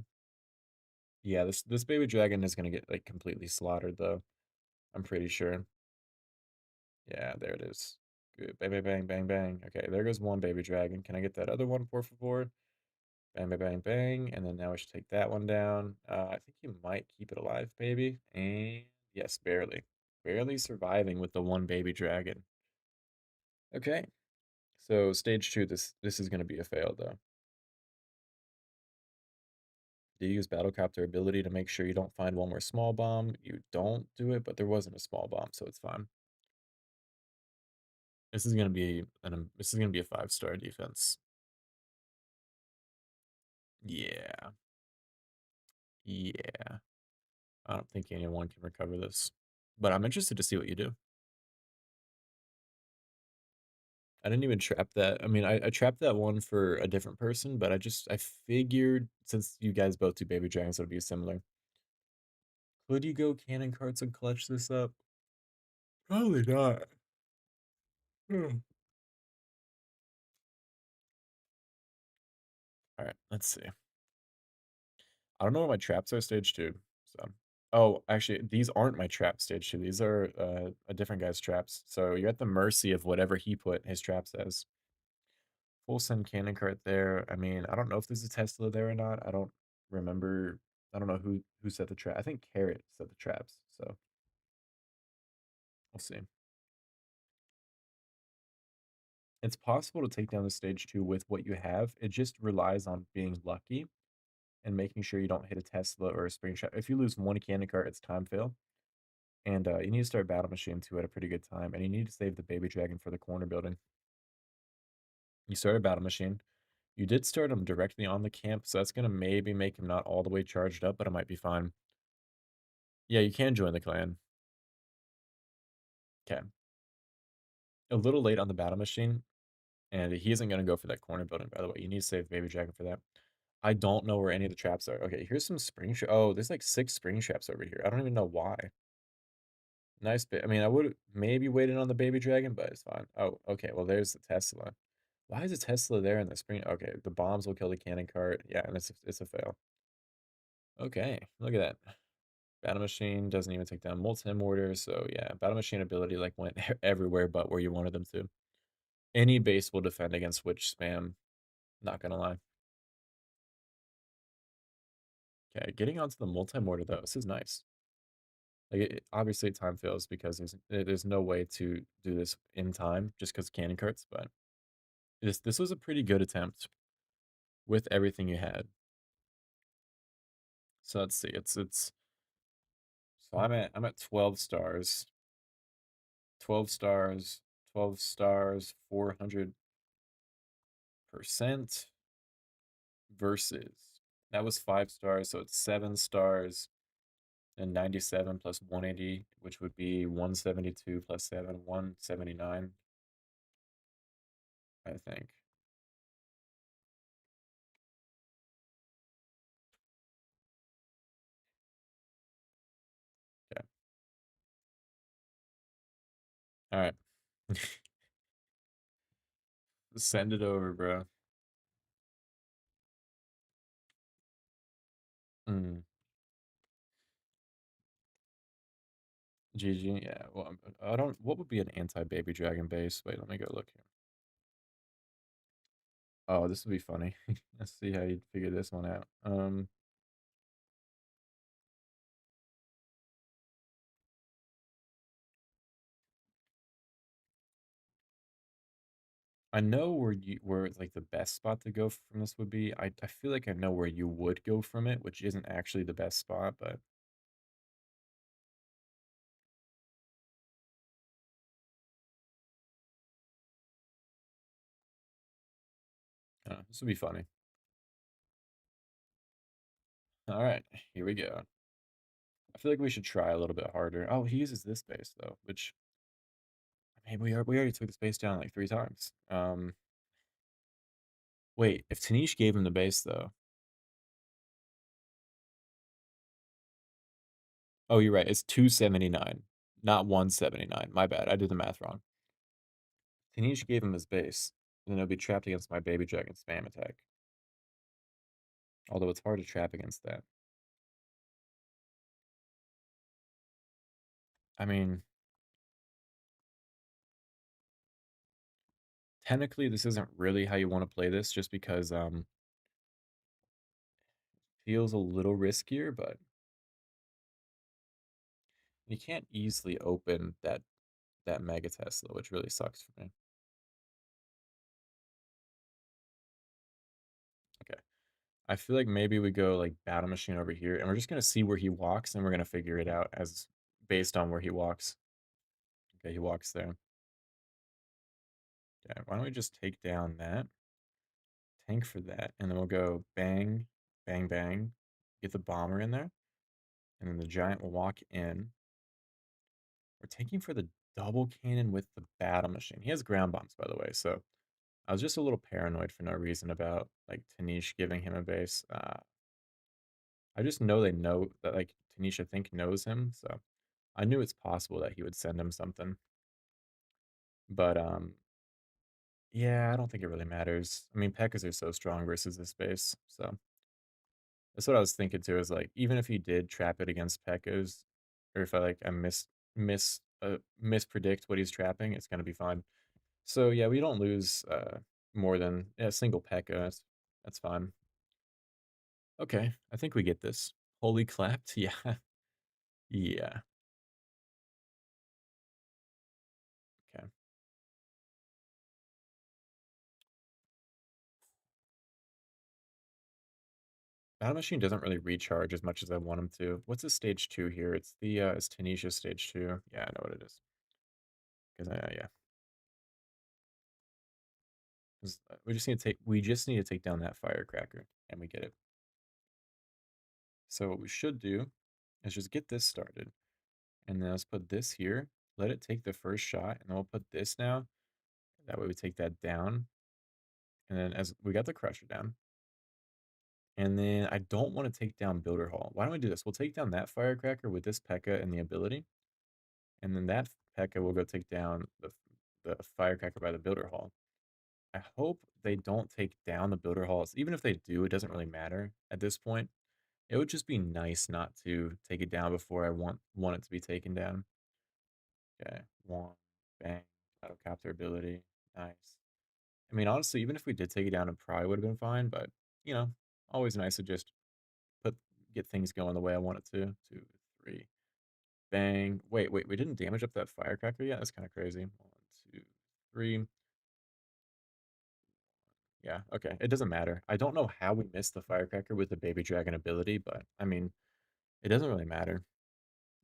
Yeah, this baby dragon is gonna get like completely slaughtered though. I'm pretty sure. Yeah, there it is. Good. Bang, bang, bang, bang, bang. Okay, there goes one baby dragon. Can I get that other one, por favor? Bang, bang, bang, bang. And then now we should take that one down. I think you might keep it alive, baby. And yes, barely. Barely surviving with the one baby dragon. Okay. So stage two, this is gonna be a fail though. Do you use Battlecopter ability to make sure you don't find one more small bomb? You don't do it, but there wasn't a small bomb, so it's fine. This is gonna be a 5 star defense. Yeah. Yeah. I don't think anyone can recover this. But I'm interested to see what you do. I didn't even trap that. I mean, I trapped that one for a different person, but I figured since you guys both do baby dragons, it would be similar. Could you go cannon carts and clutch this up? Probably not. Hmm. All right, let's see. I don't know what my traps are stage two, so Oh, actually, these aren't my trap stage 2. These are, a different guy's traps. So you're at the mercy of whatever he put his traps as. Full send cannon cart there. I mean, I don't know if there's a Tesla there or not. I don't remember. I don't know who set the trap. I think Carrot set the traps. So we'll see. It's possible to take down the stage 2 with what you have. It just relies on being lucky and making sure you don't hit a Tesla or a spring trap. If you lose one cannon cart, it's time fail. And you need to start Battle Machine 2 at a pretty good time. And you need to save the Baby Dragon for the corner building. You started Battle Machine. You did start him directly on the camp, so that's going to maybe make him not all the way charged up, but it might be fine. Yeah, you can join the clan. Okay. A little late on the Battle Machine, and he isn't going to go for that corner building, by the way. You need to save Baby Dragon for that. I don't know where any of the traps are. Okay, here's some spring traps. Oh, there's like 6 spring traps over here. I don't even know why. Nice bit. I mean, I would maybe waited on the Baby Dragon, but it's fine. Oh, okay. Well, there's the Tesla. Why is a Tesla there in the spring? Okay, the bombs will kill the cannon cart. Yeah, and it's a fail. Okay, look at that. Battle Machine doesn't even take down multi-mortar, so yeah, Battle Machine ability like went everywhere but where you wanted them to. Any base will defend against witch spam, not gonna lie. Okay, getting onto the multi-mortar though, this is nice. Like obviously time fails because there's no way to do this in time just because cannon carts, but this was a pretty good attempt with everything you had. So let's see, it's so I'm at 12 stars. 12 stars, 12 stars, 400% versus that was 5 stars, so it's 7 stars and 97 plus 180, which would be 172 plus 7, 179, I think. Yeah. All right. Send it over, bro. Mm, GG. Yeah. Well, I don't. What would be an anti-baby dragon base? Wait, let me go look here. Oh, this would be funny. Let's see how you figure this one out. I know where like the best spot to go from this would be. I feel like I know where you would go from it, which isn't actually the best spot, but this would be funny. All right, here we go. I feel like we should try a little bit harder. Oh, he uses this base though, which I mean we already took this base down like 3 times. Wait, if Tanish gave him the base though. Oh, you're right. It's 279, not 179. My bad. I did the math wrong. Tanish gave him his base, and then it'll be trapped against my baby dragon spam attack. Although it's hard to trap against that. I mean, technically this isn't really how you want to play this just because feels a little riskier, but you can't easily open that Mega Tesla, which really sucks for me. Okay. I feel like maybe we go like Battle Machine over here, and we're just gonna see where he walks, and we're gonna figure it out as based on where he walks. Okay, he walks there. Okay, why don't we just take down that tank for that, and then we'll go bang, bang, bang, get the bomber in there, and then the giant will walk in. We're taking for the double cannon with the Battle Machine. He has ground bombs, by the way, so I was just a little paranoid for no reason about like Tanish giving him a base. I just know they know that like Tanish, I think, knows him, so I knew it's possible that he would send him something. But yeah, I don't think it really matters. I mean, Pekkas are so strong versus this base, so That's what I was thinking too, is like, even if he did trap it against Pekka's, or if I like I mispredict what he's trapping, it's gonna be fine. So yeah, we don't lose more than a single Pekka. That's fine. Okay, I think we get this. Holy clapped, yeah. Yeah. Okay. Battle Machine doesn't really recharge as much as I want him to. What's his stage 2 here? It's the it's Tanisha's stage 2. Yeah, I know what it is. Because I yeah. 'Cause, we just need to take down that firecracker and we get it. So what we should do is just get this started. And then let's put this here. Let it take the first shot, and then we'll put this now. That way we take that down. And then as we got the crusher down. And then I don't want to take down Builder Hall. Why don't we do this? We'll take down that firecracker with this Pekka and the ability. And then that Pekka will go take down the firecracker by the Builder Hall. I hope they don't take down the Builder Halls. Even if they do, it doesn't really matter at this point. It would just be nice not to take it down before I want it to be taken down. Okay, one, bang, Autocopter ability, nice. I mean, honestly, even if we did take it down, it probably would have been fine. But you know, always nice to just put get things going the way I want it to. Two, three, bang. Wait, we didn't damage up that firecracker yet? That's kind of crazy. One, two, three. Yeah, okay. It doesn't matter. I don't know how we missed the firecracker with the baby dragon ability, but I mean, it doesn't really matter.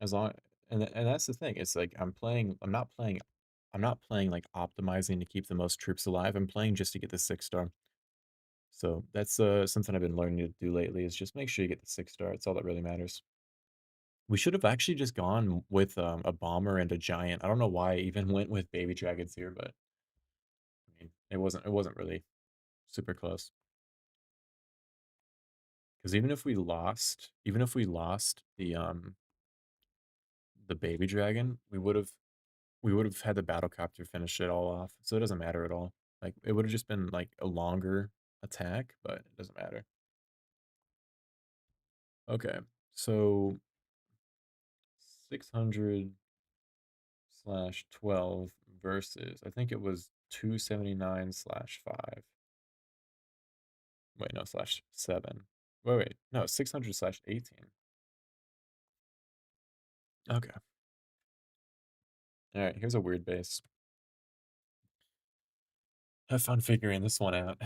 As long and that's the thing. It's like I'm not playing like optimizing to keep the most troops alive. I'm playing just to get the 6 star. So that's something I've been learning to do lately is just make sure you get the 6 star. It's all that really matters. We should have actually just gone with a bomber and a giant. I don't know why I even went with baby dragons here, but I mean, it wasn't really super close. Because even if we lost the baby dragon, we would have had the battle copter finish it all off. So it doesn't matter at all. Like it would have just been like a longer attack, but it doesn't matter. Okay, so 600 slash 12 versus I think it was 279 slash 5. Wait, no, slash 7. Wait, no, 600 slash 18. Okay. All right, here's a weird base. Have fun figuring this one out.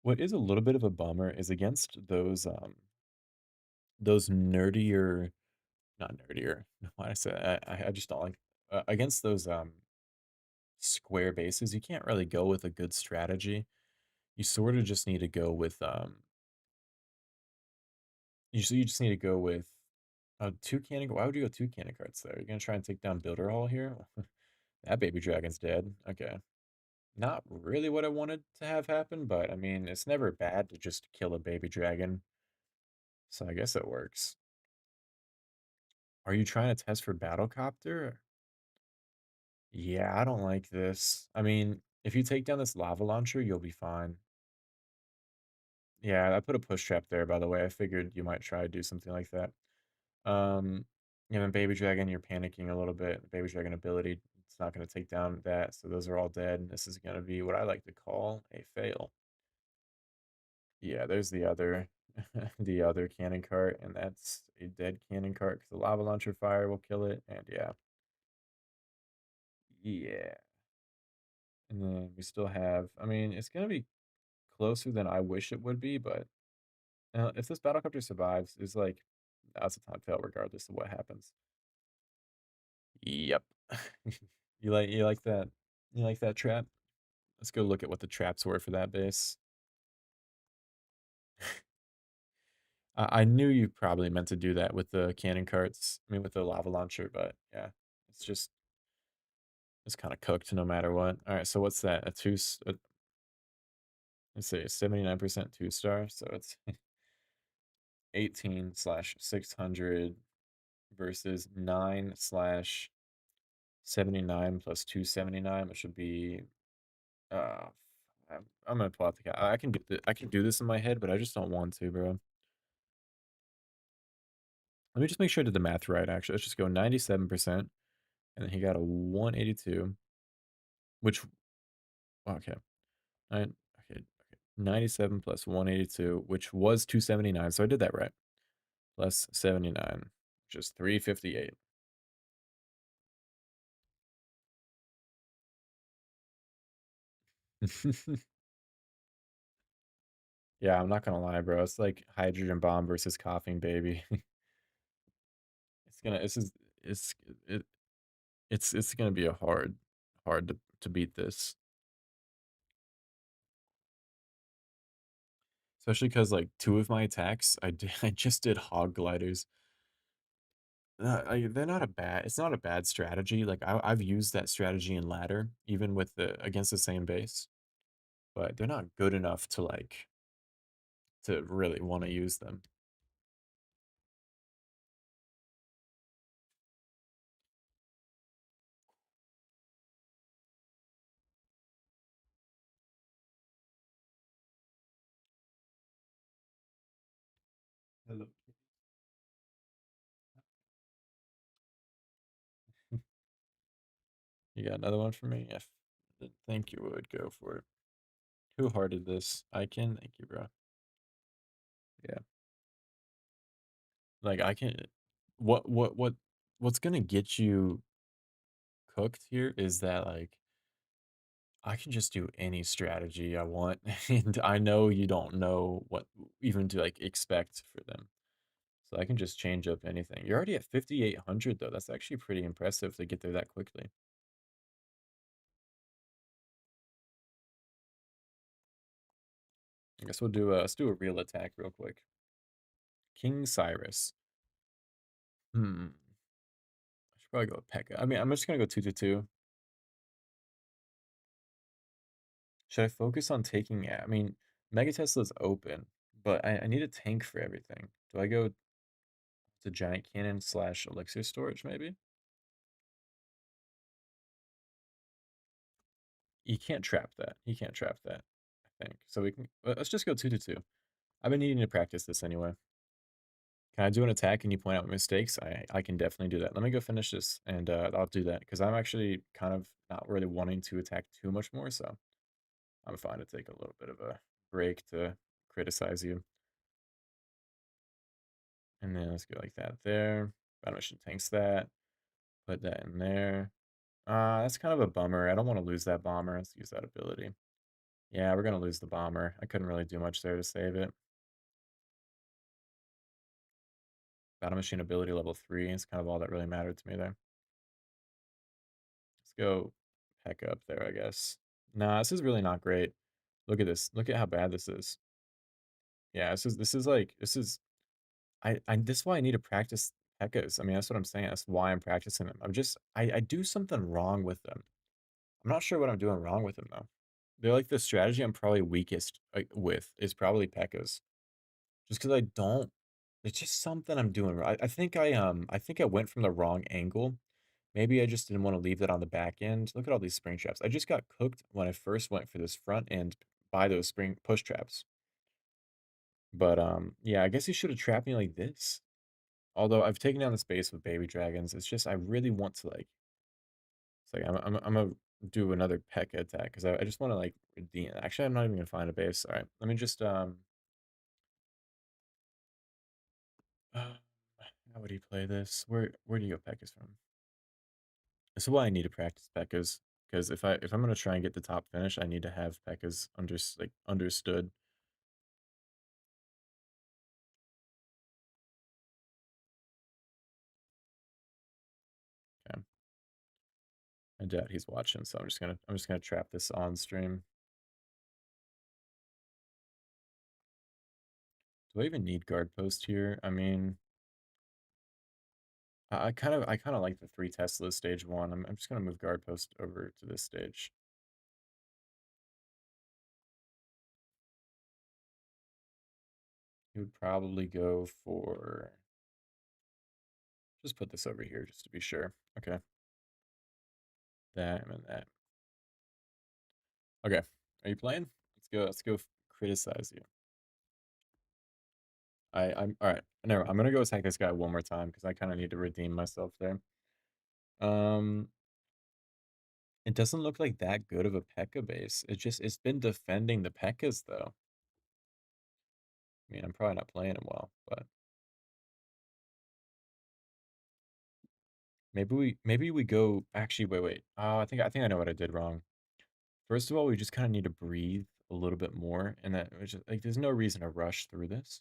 What is a little bit of a bummer is against those nerdier, not nerdier. Why I say I just don't like against those square bases. You can't really go with a good strategy. You sort of just need to go with you just need to go with two cannon. Why would you go two cannon carts there? You're gonna try and take down Builder Hall here. That baby dragon's dead. Okay. Not really what I wanted to have happen, but I mean, it's never bad to just kill a baby dragon. So I guess it works. Are you trying to test for Battlecopter? Yeah, I don't like this. I mean, if you take down this lava launcher, you'll be fine. Yeah, I put a push trap there, by the way. I figured you might try to do something like that. Um, yeah, then Baby Dragon, you're panicking a little bit. Baby Dragon ability, it's not going to take down that, so those are all dead. This is going to be what I like to call a fail. Yeah, there's the other, the other cannon cart, and that's a dead cannon cart because the lava launcher fire will kill it. And yeah, yeah. And then we still have. I mean, it's going to be closer than I wish it would be, but if this battlecopter survives, it's like that's a time fail regardless of what happens. Yep. You like that? You like that trap? Let's go look at what the traps were for that base. I knew you probably meant to do that with the cannon carts. I mean, with the lava launcher, but yeah, it's just it's kind of cooked no matter what. All right, so what's that? Let's say 79% 2 star, so it's 18 slash 600 versus 9 slash 79 plus 279, which would be uh I'm gonna pull out the I can do I can do this in my head, but I just don't want to, bro. Let me just make sure I did the math right, actually. Let's just go 97%, and then he got a 182, which okay. Nine, okay, 97 plus 182, which was 279. So I did that right. Plus 79, which is 358. Yeah, I'm not gonna lie, bro. It's like hydrogen bomb versus coughing baby. It's gonna it's it, it's gonna be a hard to beat this. Especially because like two of my attacks, I just did hog gliders. They're not a bad. It's not a bad strategy. Like I've used that strategy in ladder, even with the against the same base, but they're not good enough to like to really want to use them. Hello. You got another one for me? If didn't think you would go for it. Who hearted this? I can. Thank you, bro. Yeah. Like I can. What's gonna get you cooked here is that like I can just do any strategy I want, and I know you don't know what even to like expect for them. So I can just change up anything. You're already at 5,800 though. That's actually pretty impressive to get there that quickly. I guess let's do a real attack real quick. King Cyrus. Hmm. I should probably go with Pekka. I mean, I'm just gonna go 2-2. Should I focus on taking? I mean, Mega Tesla's open, but I need a tank for everything. Do I go to Giant Cannon slash Elixir Storage maybe? You can't trap that. You can't trap that. I think so. We can let's just go 2-2. I've been needing to practice this anyway. Can I do an attack and you point out mistakes? I can definitely do that. Let me go finish this and I'll do that because I'm actually kind of not really wanting to attack too much more. So I'm fine to take a little bit of a break to criticize you. And then let's go like that there. Battle mission tanks that. Put that in there. That's kind of a bummer. I don't want to lose that bomber. Let's use that ability. Yeah, we're gonna lose the bomber. I couldn't really do much there to save it. Battle machine ability level 3 is kind of all that really mattered to me there. Let's go Pekka up there, I guess. Nah, this is really not great. Look at this. Look at how bad this is. Yeah, this is like this is I this is why I need to practice Pekkas. I mean, that's what I'm saying. That's why I'm practicing them. I do something wrong with them. I'm not sure what I'm doing wrong with them though. They're like the strategy I'm probably weakest with is probably Pekkas. Just because I don't it's just something I'm doing right. I think I went from the wrong angle. Maybe I just didn't want to leave that on the back end. Look at all these spring traps. I just got cooked when I first went for this front end by those spring push traps. But yeah, I guess he should have trapped me like this. Although I've taken down the space with baby dragons, it's just I really want to like it's like I'm gonna do another Pekka attack because I just want to like redeem. Actually, I'm not even gonna find a base. All right, let me just uh, how would he play this? Where do you go Pekkas from? This is why I need to practice Pekkas because if I'm gonna try and get the top finish, I need to have Pekkas like understood. Okay, I doubt he's watching, so I'm just gonna trap this on stream. Do I even need guard post here? I mean, I kind of like the 3 Tesla stage 1. I'm just gonna move guard post over to this stage. He would probably go for just put this over here just to be sure. Okay, that and then that. Okay, are you playing? Let's go criticize you. I'm all right. No, I'm gonna go attack this guy one more time because I kind of need to redeem myself there. Um, it doesn't look like that good of a Pekka base. It's been defending the Pekkas though. I mean, I'm probably not playing him well, but maybe we go. Actually, wait. Oh, I think I know what I did wrong. First of all, we just kind of need to breathe a little bit more, and that was just like there's no reason to rush through this.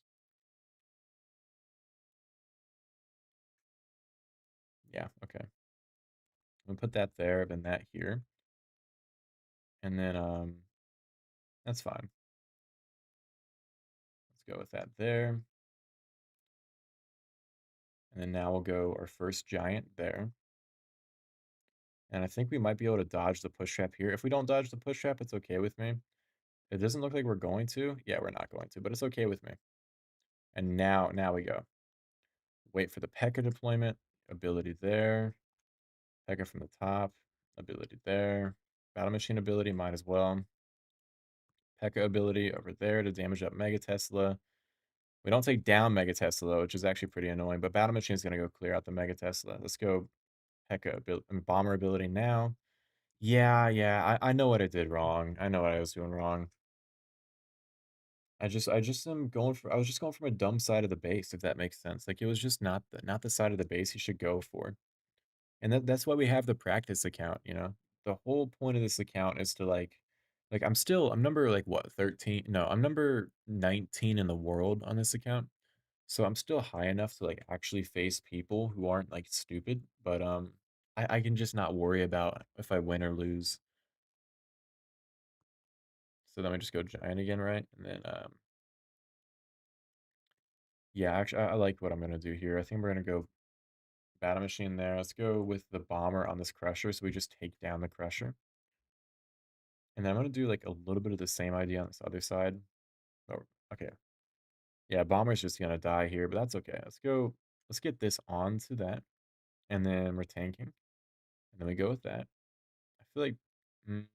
Yeah, okay. I'm gonna put that there, then that here, and then that's fine. Let's go with that there. And then now we'll go our first giant there. And I think we might be able to dodge the push trap here. If we don't dodge the push trap, it's okay with me. It doesn't look like we're going to. Yeah, we're not going to, but it's okay with me. And now we go. Wait for the Pekka deployment. Ability there. Pekka from the top. Ability there. Battle machine ability, might as well. Pekka ability over there to damage up Mega Tesla. We don't take down Mega Tesla, which is actually pretty annoying, but Battle Machine is going to go clear out the Mega Tesla. Let's go Pekka ability, Bomber ability now. Yeah, I know what I did wrong. I know what I was doing wrong. I just am going for I was just going from a dumb side of the base, if that makes sense. Like it was just not the side of the base you should go for. And that's why we have the practice account, you know? The whole point of this account is to like I'm number like what, 13? No, I'm number 19 in the world on this account. So I'm still high enough to like actually face people who aren't like stupid, but I can just not worry about if I win or lose. So then we just go giant again, right? And then yeah, actually I like what I'm gonna do here. I think we're gonna go battle machine there. Let's go with the bomber on this crusher, so we just take down the crusher. And then I'm gonna do like a little bit of the same idea on this other side. Oh, okay. Yeah, bomber's just gonna die here, but that's okay. Let's get this onto that. And then we're tanking. And then we go with that. I feel like mm,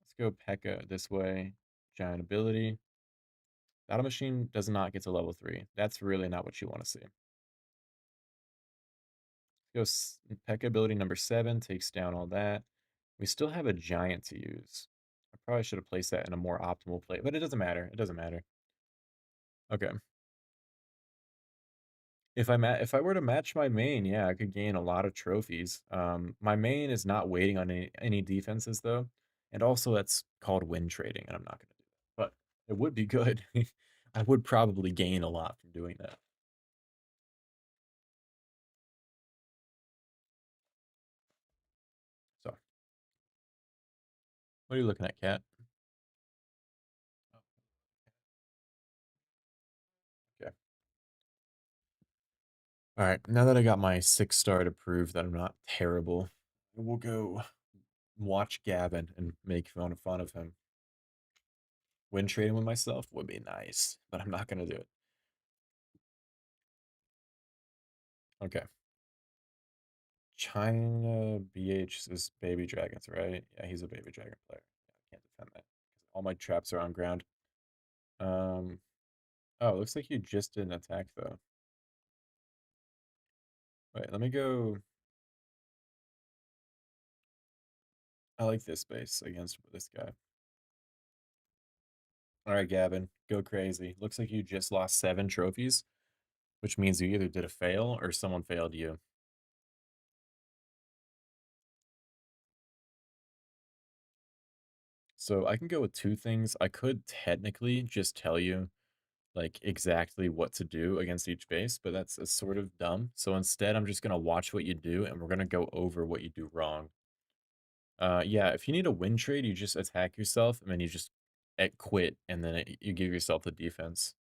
let's go Pekka this way. Giant ability. Battle Machine does not get to level 3. That's really not what you want to see. Let's go Pekka ability number 7. Takes down all that. We still have a giant to use. I probably should have placed that in a more optimal place, but it doesn't matter. It doesn't matter. Okay. If I were to match my main, yeah, I could gain a lot of trophies. My main is not waiting on any defenses though, and also that's called win trading, and I'm not gonna do that. But it would be good. I would probably gain a lot from doing that. So, what are you looking at, Cat? Okay. All right. Now that I got my 6 star to prove that I'm not terrible, we'll go watch Gavin and make fun of him. Win trading with myself would be nice, but I'm not gonna do it. Okay. China BH is baby dragons, right? Yeah, he's a baby dragon player. Yeah, I can't defend that. All my traps are on ground. Um, oh, looks like you just did an attack though. Wait, let me go. I like this base against this guy. All right, Gavin, go crazy. Looks like you just lost 7 trophies, which means you either did a fail or someone failed you. So I can go with 2 things. I could technically just tell you like exactly what to do against each base, but that's sort of dumb. So instead, I'm just gonna watch what you do, and we're gonna go over what you do wrong. Yeah, if you need a win trade, you just attack yourself, and then you just quit, and then you give yourself the defense.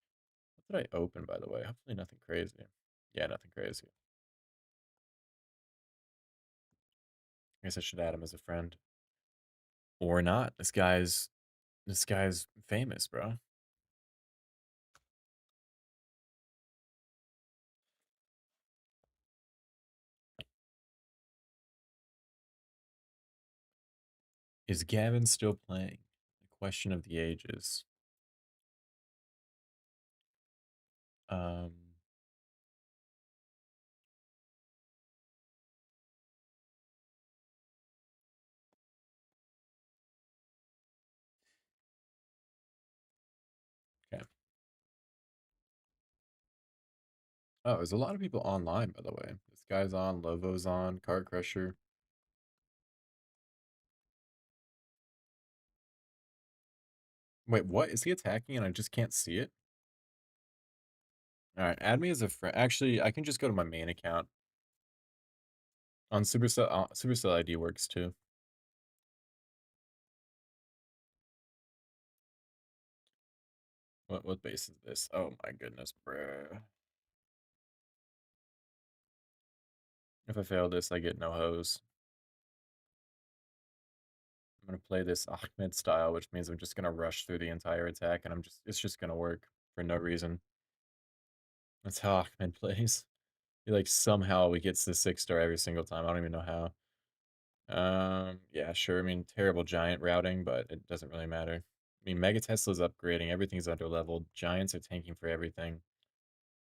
What did I open, by the way? Hopefully nothing crazy. Yeah, nothing crazy. I guess I should add him as a friend. Or not. This guy's famous, bro. Is Gavin still playing? The question of the ages. Um, okay. Oh, there's a lot of people online, by the way. This guy's on, Lovo's on, Card Crusher. Wait, what? Is he attacking and I just can't see it? All right, add me as a friend. Actually, I can just go to my main account. On Supercell, Supercell ID works too. What base is this? Oh my goodness, bro. If I fail this, I get no hose. I'm gonna play this Ahmed style, which means I'm just gonna rush through the entire attack, and it's just gonna work for no reason. That's how Ahmed plays. He like somehow he gets the 6-star every single time. I don't even know how. Yeah, sure. I mean, terrible giant routing, but it doesn't really matter. I mean, Mega Tesla's upgrading. Everything's under leveled. Giants are tanking for everything.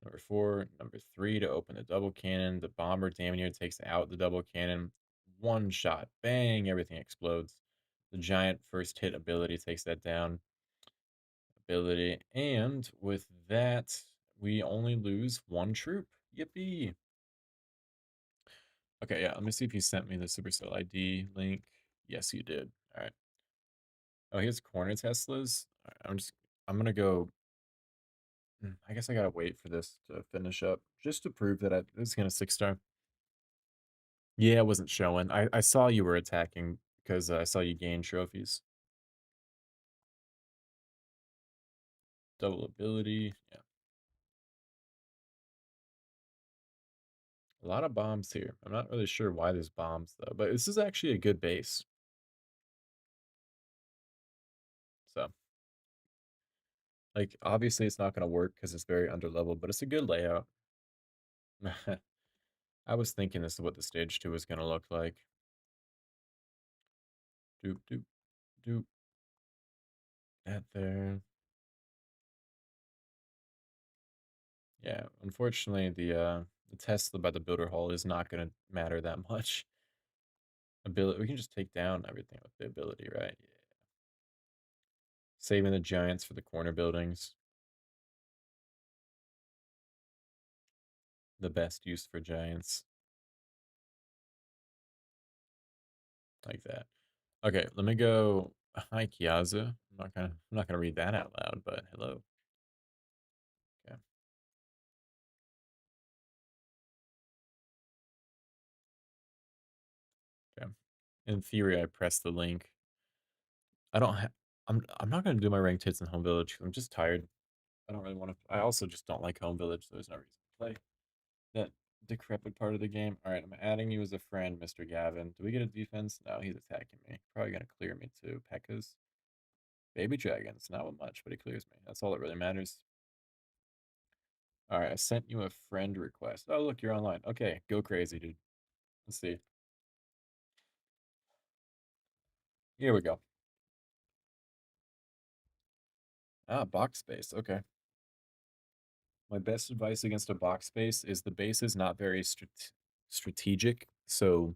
Number 4, number 3 to open the double cannon. The bomber Damier takes out the double cannon. One shot, bang, everything explodes. The giant first hit ability takes that down. Ability, and with that, we only lose one troop. Yippee! Okay, yeah. Let me see if he sent me the Supercell ID link. Yes, you did. All right. Oh, he has corner Teslas. All right, I'm gonna go. I guess I gotta wait for this to finish up just to prove that it's gonna 6-star. Yeah, it wasn't showing. I saw you were attacking because I saw you gain trophies. Double ability. Yeah. A lot of bombs here. I'm not really sure why there's bombs though, but this is actually a good base. So, like, obviously it's not gonna work because it's very underleveled, but it's a good layout. I was thinking this is what the stage 2 is gonna look like. Doop doop doop. That there. Yeah, unfortunately, the Tesla by the builder hall is not going to matter that much. Ability, we can just take down everything with the ability, right? Yeah. Saving the giants for the corner buildings. The best use for giants, like that. Okay, let me go. Hi, Kiazu. I'm not gonna read that out loud, but hello. Okay, okay. In theory, I press the link. I don't have. I'm not gonna do my ranked hits in home village. I'm just tired. I don't really want to. I also just don't like home village, so there's no reason to play that decrepit part of the game. All right, I'm adding you as a friend, Mr. Gavin. Do we get a defense? No, he's attacking me. Probably gonna clear me too. Pekka's baby dragons, not with much, but he clears me. That's all that really matters. All right, I sent you a friend request. Oh, look, you're online. Okay, go crazy, dude. Let's see. Here we go. Ah, box space. Okay. My best advice against a box space is the base is not very strategic, so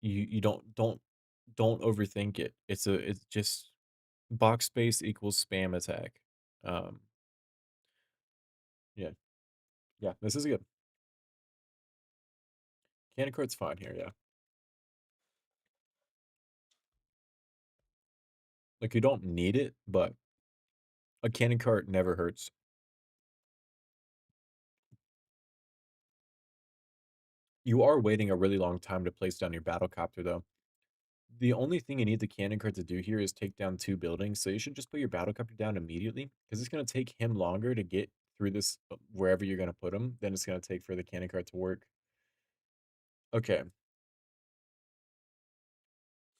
you don't overthink it. It's just box space equals spam attack. Um, yeah, yeah, this is good. Cannon cart's fine here, yeah. Like you don't need it, but a cannon cart never hurts. You are waiting a really long time to place down your battle copter though. The only thing you need the cannon cart to do here is take down 2 buildings, so you should just put your battle copter down immediately, because it's gonna take him longer to get through this wherever you're gonna put him than it's gonna take for the cannon cart to work. Okay,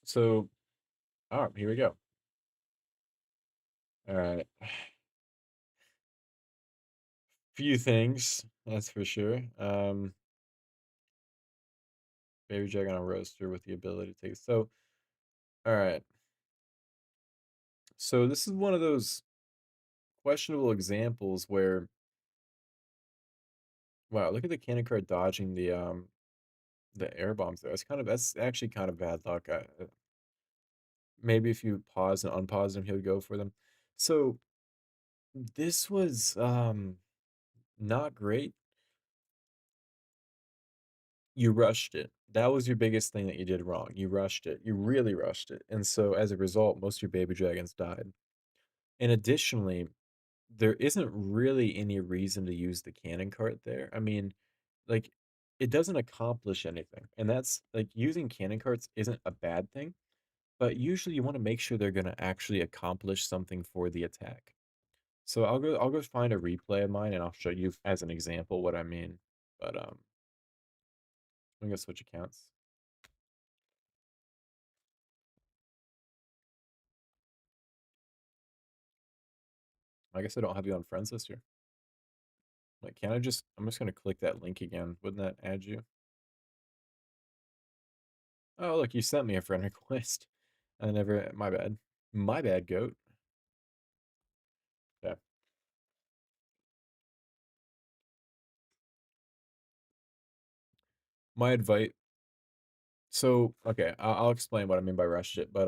so all right, here we go. All right. Few things, that's for sure. Baby Dragon on Roaster with the ability to take. So All right. So this is one of those questionable examples where, wow, look at the cannon cart dodging the air bombs there. That's actually kind of bad luck. Maybe if you pause and unpause him, he would go for them. So this was not great. You rushed it. That was your biggest thing that you did wrong. You rushed it. You really rushed it. And so as a result, most of your baby dragons died. And additionally, there isn't really any reason to use the cannon cart there. I mean, like, it doesn't accomplish anything. And that's like using cannon carts isn't a bad thing, but usually you want to make sure they're going to actually accomplish something for the attack. So I'll go find a replay of mine and I'll show you as an example what I mean. But I'm gonna switch accounts. I guess I don't have you on friends list here. Like, can I just? I'm just gonna click that link again. Wouldn't that add you? Oh, look, you sent me a friend request. I never. My bad. My bad, goat. Yeah. My advice. So okay, I'll explain what I mean by rushed it, but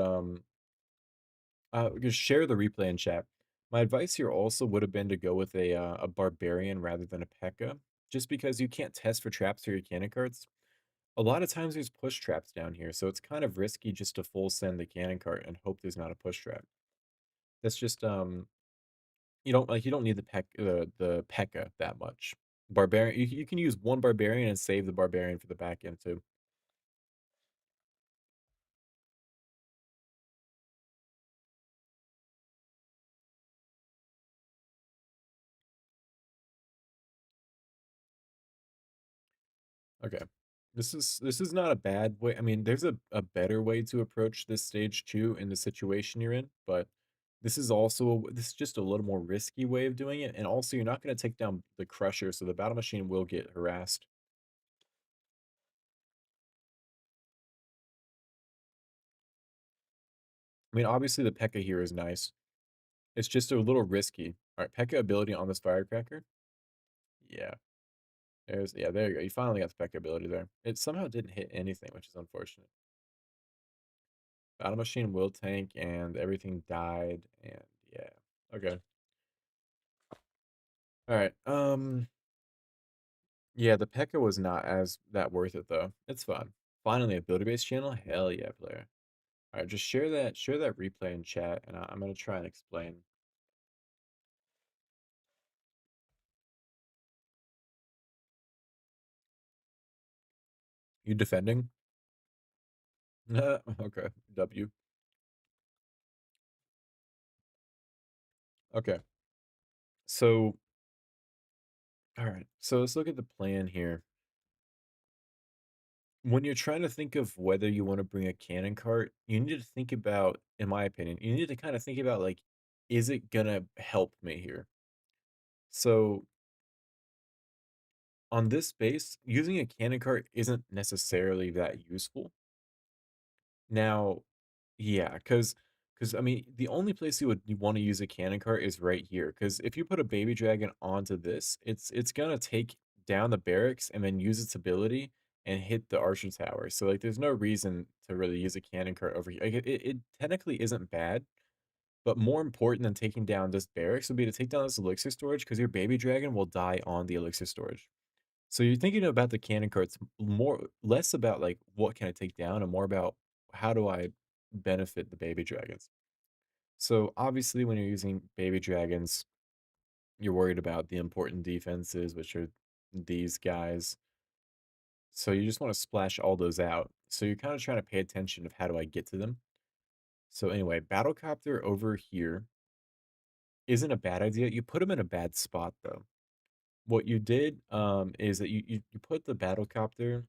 just share the replay in chat. My advice here also would have been to go with a barbarian rather than a Pekka, just because you can't test for traps through your cannon carts. A lot of times there's push traps down here, so it's kind of risky just to full send the cannon cart and hope there's not a push trap. That's just you don't need the Pekka that much. Barbarian you can use one barbarian and save the barbarian for the back end too. Okay. This is not a bad way. I mean, there's a better way to approach this stage too in the situation you're in, but this is just a little more risky way of doing it. And also you're not going to take down the crusher, so the battle machine will get harassed. I mean, obviously the Pekka here is nice. It's just a little risky. All right, Pekka ability on this firecracker. Yeah. There you go. You finally got the Pekka ability there. It somehow didn't hit anything, which is unfortunate. Battle machine will tank and everything died and yeah. Okay. All right. Yeah, the Pekka was not as that worth it though. It's fun. Finally a builder based channel. Hell yeah, player. All right, just share that replay in chat and I'm going to try and explain. You defending? Okay. W. Okay. So, all right. So let's look at the plan here. When you're trying to think of whether you want to bring a cannon cart, you need to think about, in my opinion, you need to kind of think about like, is it gonna help me here? So on this base, using a cannon cart isn't necessarily that useful. Now, yeah, because I mean, the only place you want to use a cannon cart is right here. Because if you put a baby dragon onto this, it's gonna take down the barracks and then use its ability and hit the archer tower. So like, there's no reason to really use a cannon cart over here. Like, it technically isn't bad, but more important than taking down this barracks would be to take down this elixir storage because your baby dragon will die on the elixir storage. So you're thinking about the cannon carts less about like what can I take down and more about how do I benefit the baby dragons. So obviously when you're using baby dragons, you're worried about the important defenses, which are these guys. So you just want to splash all those out. So you're kind of trying to pay attention of how do I get to them. So anyway, battlecopter over here isn't a bad idea. You put them in a bad spot though. What you did is that you put the battlecopter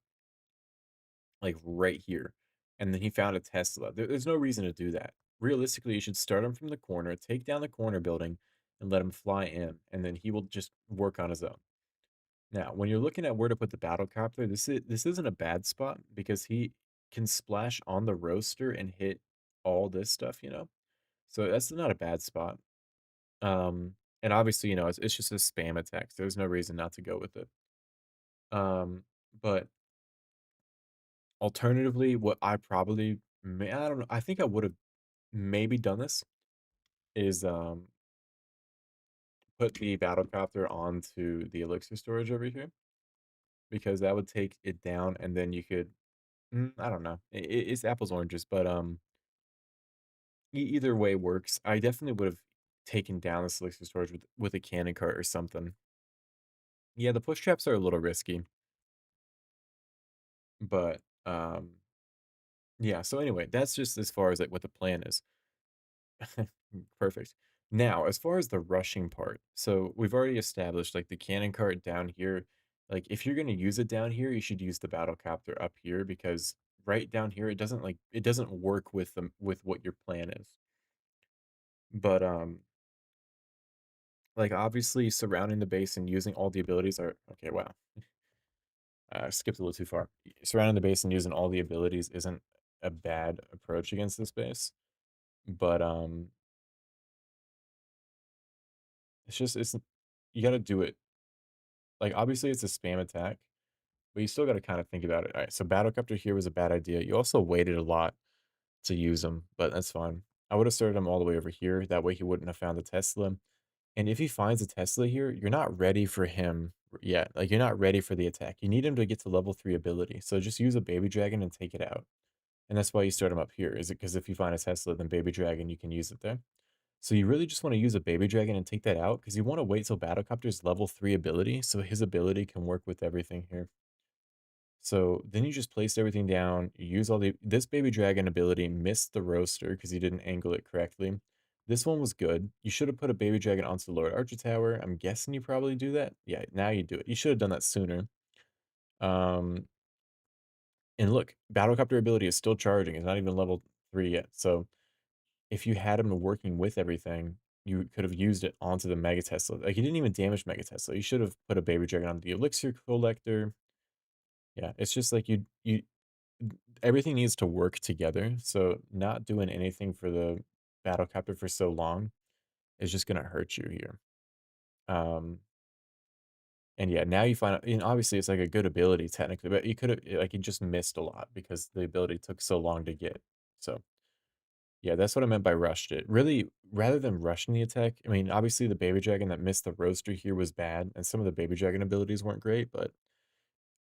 like right here. And then he found a Tesla. There's no reason to do that. Realistically, you should start him from the corner, take down the corner building, and let him fly in, and then he will just work on his own. Now, when you're looking at where to put the battlecopter, this isn't a bad spot because he can splash on the roaster and hit all this stuff, you know? So that's not a bad spot. And obviously, it's just a spam attack. So there's no reason not to go with it. But alternatively, what I probably I don't know, I think I would have maybe done this is put the battlecopter onto the elixir storage over here because that would take it down and then you could I don't know. It's apples oranges, but either way works. I definitely would have taken down this elixir storage with a cannon cart or something. Yeah, the push traps are a little risky, but yeah, so anyway, that's just as far as like what the plan is. Perfect. Now, as far as the rushing part, so we've already established like the cannon cart down here. Like if you're gonna use it down here, you should use the battle copter up here because right down here it doesn't work with them with what your plan is. But like obviously surrounding the base and using all the abilities are okay, wow. I skipped a little too far. Surrounding the base and using all the abilities isn't a bad approach against this base. But it's you gotta do it. Like obviously it's a spam attack, but you still got to kind of think about it. All right, so Battlecopter here was a bad idea. You also waited a lot to use him, but that's fine. I would have started him all the way over here. That way he wouldn't have found the Tesla. And if he finds a Tesla here, you're not ready for him yet. Like you're not ready for the attack. You need him to get to level 3 ability. So just use a baby dragon and take it out. And that's why you start him up here. Is it because if you find a Tesla, then baby dragon, you can use it there. So you really just want to use a baby dragon and take that out because you want to wait till Battlecopter's level 3 ability so his ability can work with everything here. So then you just place everything down. You use all this baby dragon ability missed the roaster because you didn't angle it correctly. This one was good. You should have put a baby dragon onto the Lord Archer Tower. I'm guessing you probably do that. Yeah, now you do it. You should have done that sooner. Um, and look, Battlecopter ability is still charging. It's not even level 3 yet. So if you had him working with everything, you could have used it onto the Mega Tesla. Like he didn't even damage Mega Tesla. You should have put a baby dragon on the Elixir Collector. Yeah, it's just like you everything needs to work together. So not doing anything for the battle captor for so long is just gonna hurt you here. Um, and yeah, now you find out, and obviously it's like a good ability technically, but you could have like you just missed a lot because the ability took so long to get. So yeah, that's what I meant by rushed it. Really, rather than rushing the attack, I mean, obviously the baby dragon that missed the roaster here was bad, and some of the baby dragon abilities weren't great, but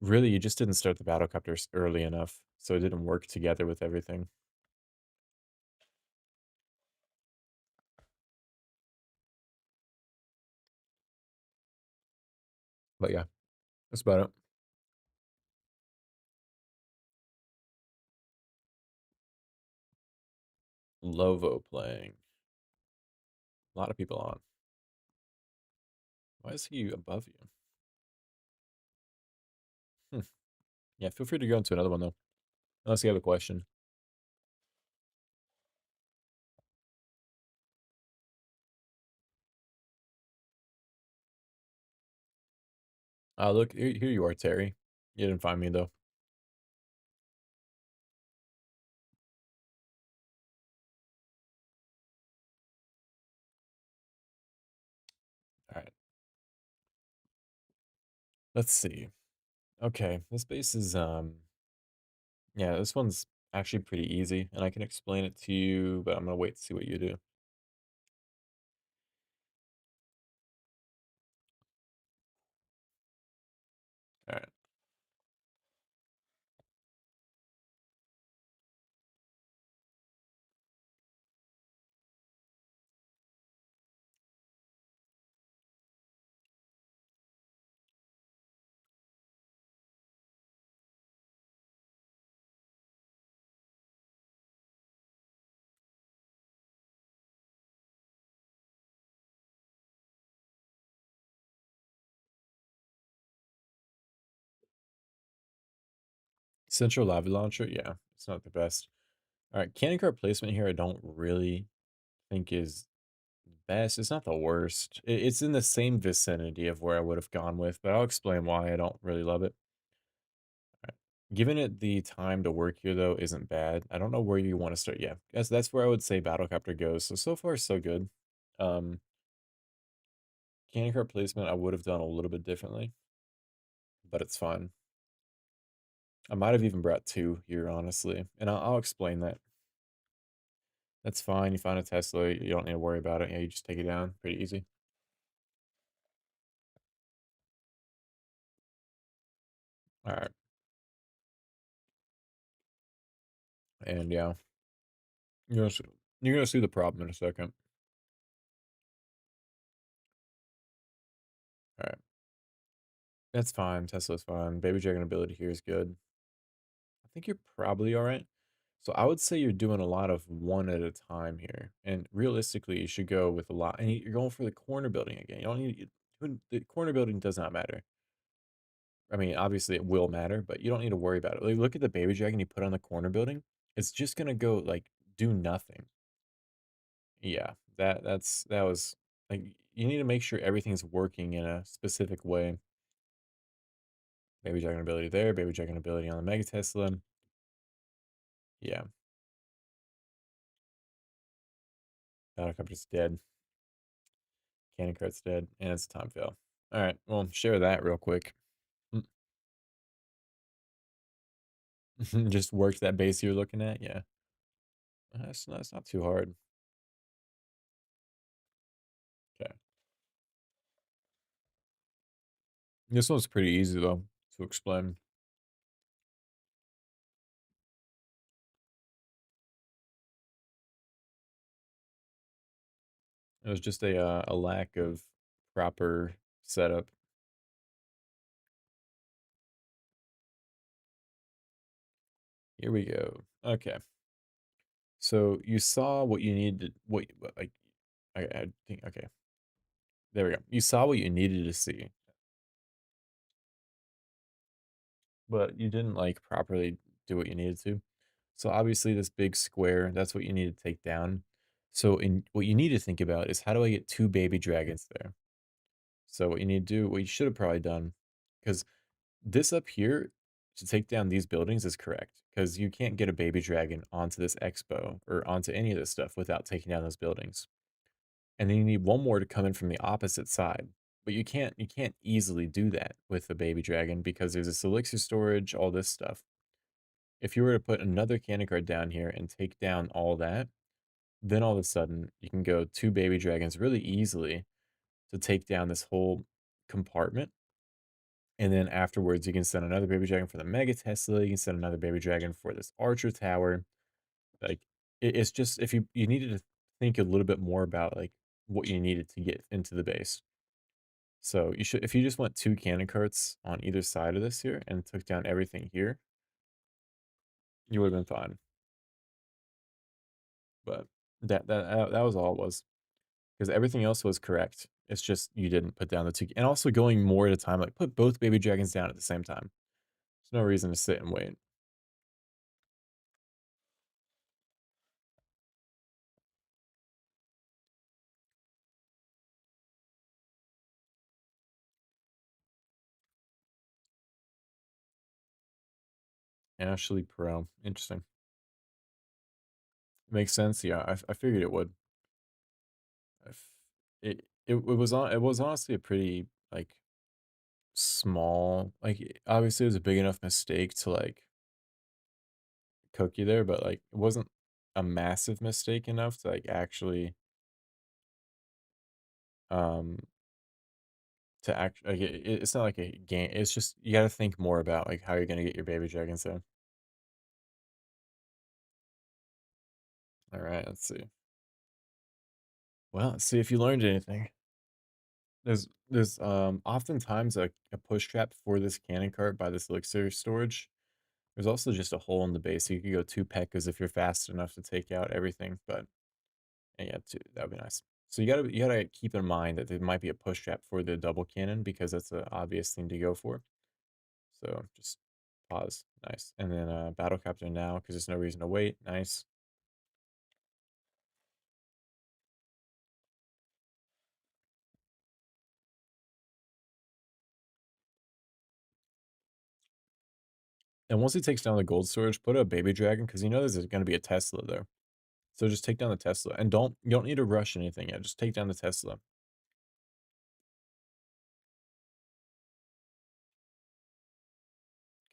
really you just didn't start the battle copters early enough, so it didn't work together with everything. But yeah, that's about it. Lovo playing. A lot of people on. Why is he above you? Hmm. Yeah, feel free to go into another one though, unless you have a question. Look, here you are, Terry. You didn't find me though. All right, let's see. Okay, this base is yeah, this one's actually pretty easy, and I can explain it to you, but I'm gonna wait to see what you do. All right. Central lava launcher, yeah, it's not the best. All right, cannon cart placement here, I don't really think is best. It's not the worst. It's in the same vicinity of where I would have gone with, but I'll explain why I don't really love it. Giving it the time to work here though isn't bad. I don't know where you want to start. Yeah, that's where I would say Battlecopter goes. So far so good. Um, Candy cart placement I would have done a little bit differently, but it's fine. I might have even brought two here, honestly, and I'll explain that. That's fine. You find a Tesla, you don't need to worry about it. Yeah, you just take it down. Pretty easy. All right, and yeah, you're gonna see, you're gonna see the problem in a second. All right, that's fine. Tesla's fine. Baby Dragon ability here is good. I think you're probably all right. So I would say you're doing a lot of one at a time here, and realistically, you should go with a lot. And you're going for the corner building again. You don't need the corner building does not matter. I mean, obviously it will matter, but you don't need to worry about it. Like, look at the baby dragon you put on the corner building. It's just gonna go like do nothing. Yeah, that was like you need to make sure everything's working in a specific way. Baby dragon ability there, baby dragon ability on the Mega Tesla. Yeah, Battlecopter's dead. Cannon cart's dead, and it's a time fail. All right, well, share that real quick. Just works that base you're looking at. Yeah, that's not too hard. Okay, this one's pretty easy though to explain. It was just a lack of proper setup. Here we go. Okay. So you saw what you needed. Like I think okay. There we go. You saw what you needed to see, but you didn't like properly do what you needed to. So obviously this big square, that's what you need to take down. So in what you need to think about is how do I get two baby dragons there? So what you need to do, what you should have probably done, because this up here to take down these buildings is correct because you can't get a baby dragon onto this expo or onto any of this stuff without taking down those buildings. And then you need one more to come in from the opposite side. But you can't easily do that with a baby dragon because there's this elixir storage, all this stuff. If you were to put another cannon card down here and take down all that, then all of a sudden you can go two baby dragons really easily to take down this whole compartment. And then afterwards, you can send another baby dragon for the Mega Tesla. You can send another baby dragon for this Archer Tower. Like it's just if you needed to think a little bit more about like what you needed to get into the base. So you should if you just went two cannon carts on either side of this here and took down everything here, you would have been fine. But that was all it was because everything else was correct. It's just you didn't put down the two, and also going more at a time. Like put both baby dragons down at the same time. There's no reason to sit and wait. Ashley Pro, interesting. Makes sense. Yeah, I figured it would. It was honestly a pretty like small obviously it was a big enough mistake to like cook you there, but like it wasn't a massive mistake enough to like actually um to act like it's not like a game. It's just you got to think more about like how you're gonna get your baby dragons there. All right, let's see. Well, let's see if you learned anything. There's oftentimes a push trap for this cannon cart by this elixir storage. There's also just a hole in the base. So you could go two Pekkas if you're fast enough to take out everything. But yeah, two, that would be nice. So you gotta keep in mind that there might be a push trap for the double cannon because that's an obvious thing to go for. So just pause. Nice. And then battle captain now because there's no reason to wait. Nice. And once he takes down the gold storage, put a baby dragon because you know there's gonna be a Tesla there. So just take down the Tesla and you don't need to rush anything yet. Just take down the Tesla.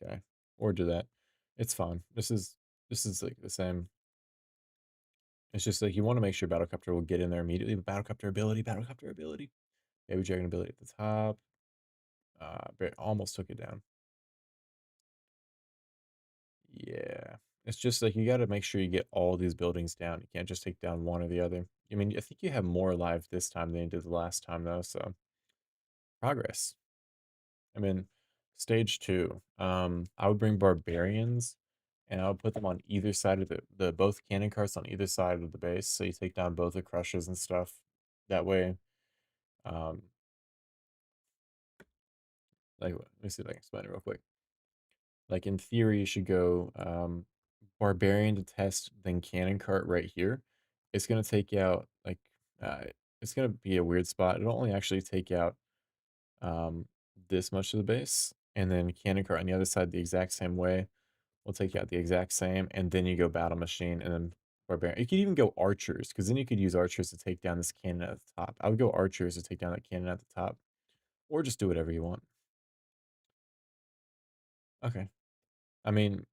Okay. Or do that. It's fine. This is like the same. It's just like you want to make sure Battlecopter will get in there immediately. But Battlecopter ability. Baby Dragon ability at the top. But almost took it down. Yeah. It's just like you got to make sure you get all these buildings down. You can't just take down one or the other. I mean, I think you have more alive this time than you did the last time, though. So progress. I mean, stage two. I would bring barbarians, and I would put them on either side of the both cannon carts on either side of the base, so you take down both the crushers and stuff. That way, um, like let me see if I can explain it real quick. Like in theory, you should go barbarian to test, then cannon cart right here. It's gonna take out like uh, it's gonna be a weird spot. It'll only actually take out um this much of the base, and then cannon cart on the other side the exact same way. We'll take out the exact same, and then you go battle machine, and then barbarian. You could even go archers, because then you could use archers to take down this cannon at the top. I would go archers to take down that cannon at the top, or just do whatever you want. Okay. I mean,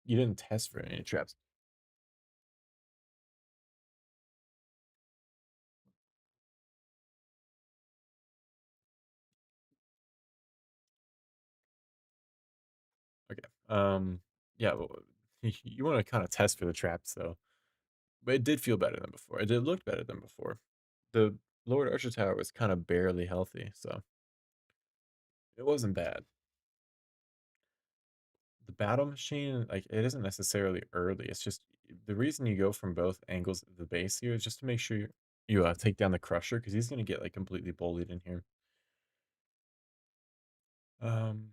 you didn't test for any traps. Okay. Yeah. Well, you want to kind of test for the traps though, but it did feel better than before. It did look better than before. The Lord Archer Tower was kind of barely healthy, so it wasn't bad. The battle machine, like, it isn't necessarily early. It's just the reason you go from both angles of the base here is just to make sure you take down the crusher because he's gonna get like completely bullied in here. Um,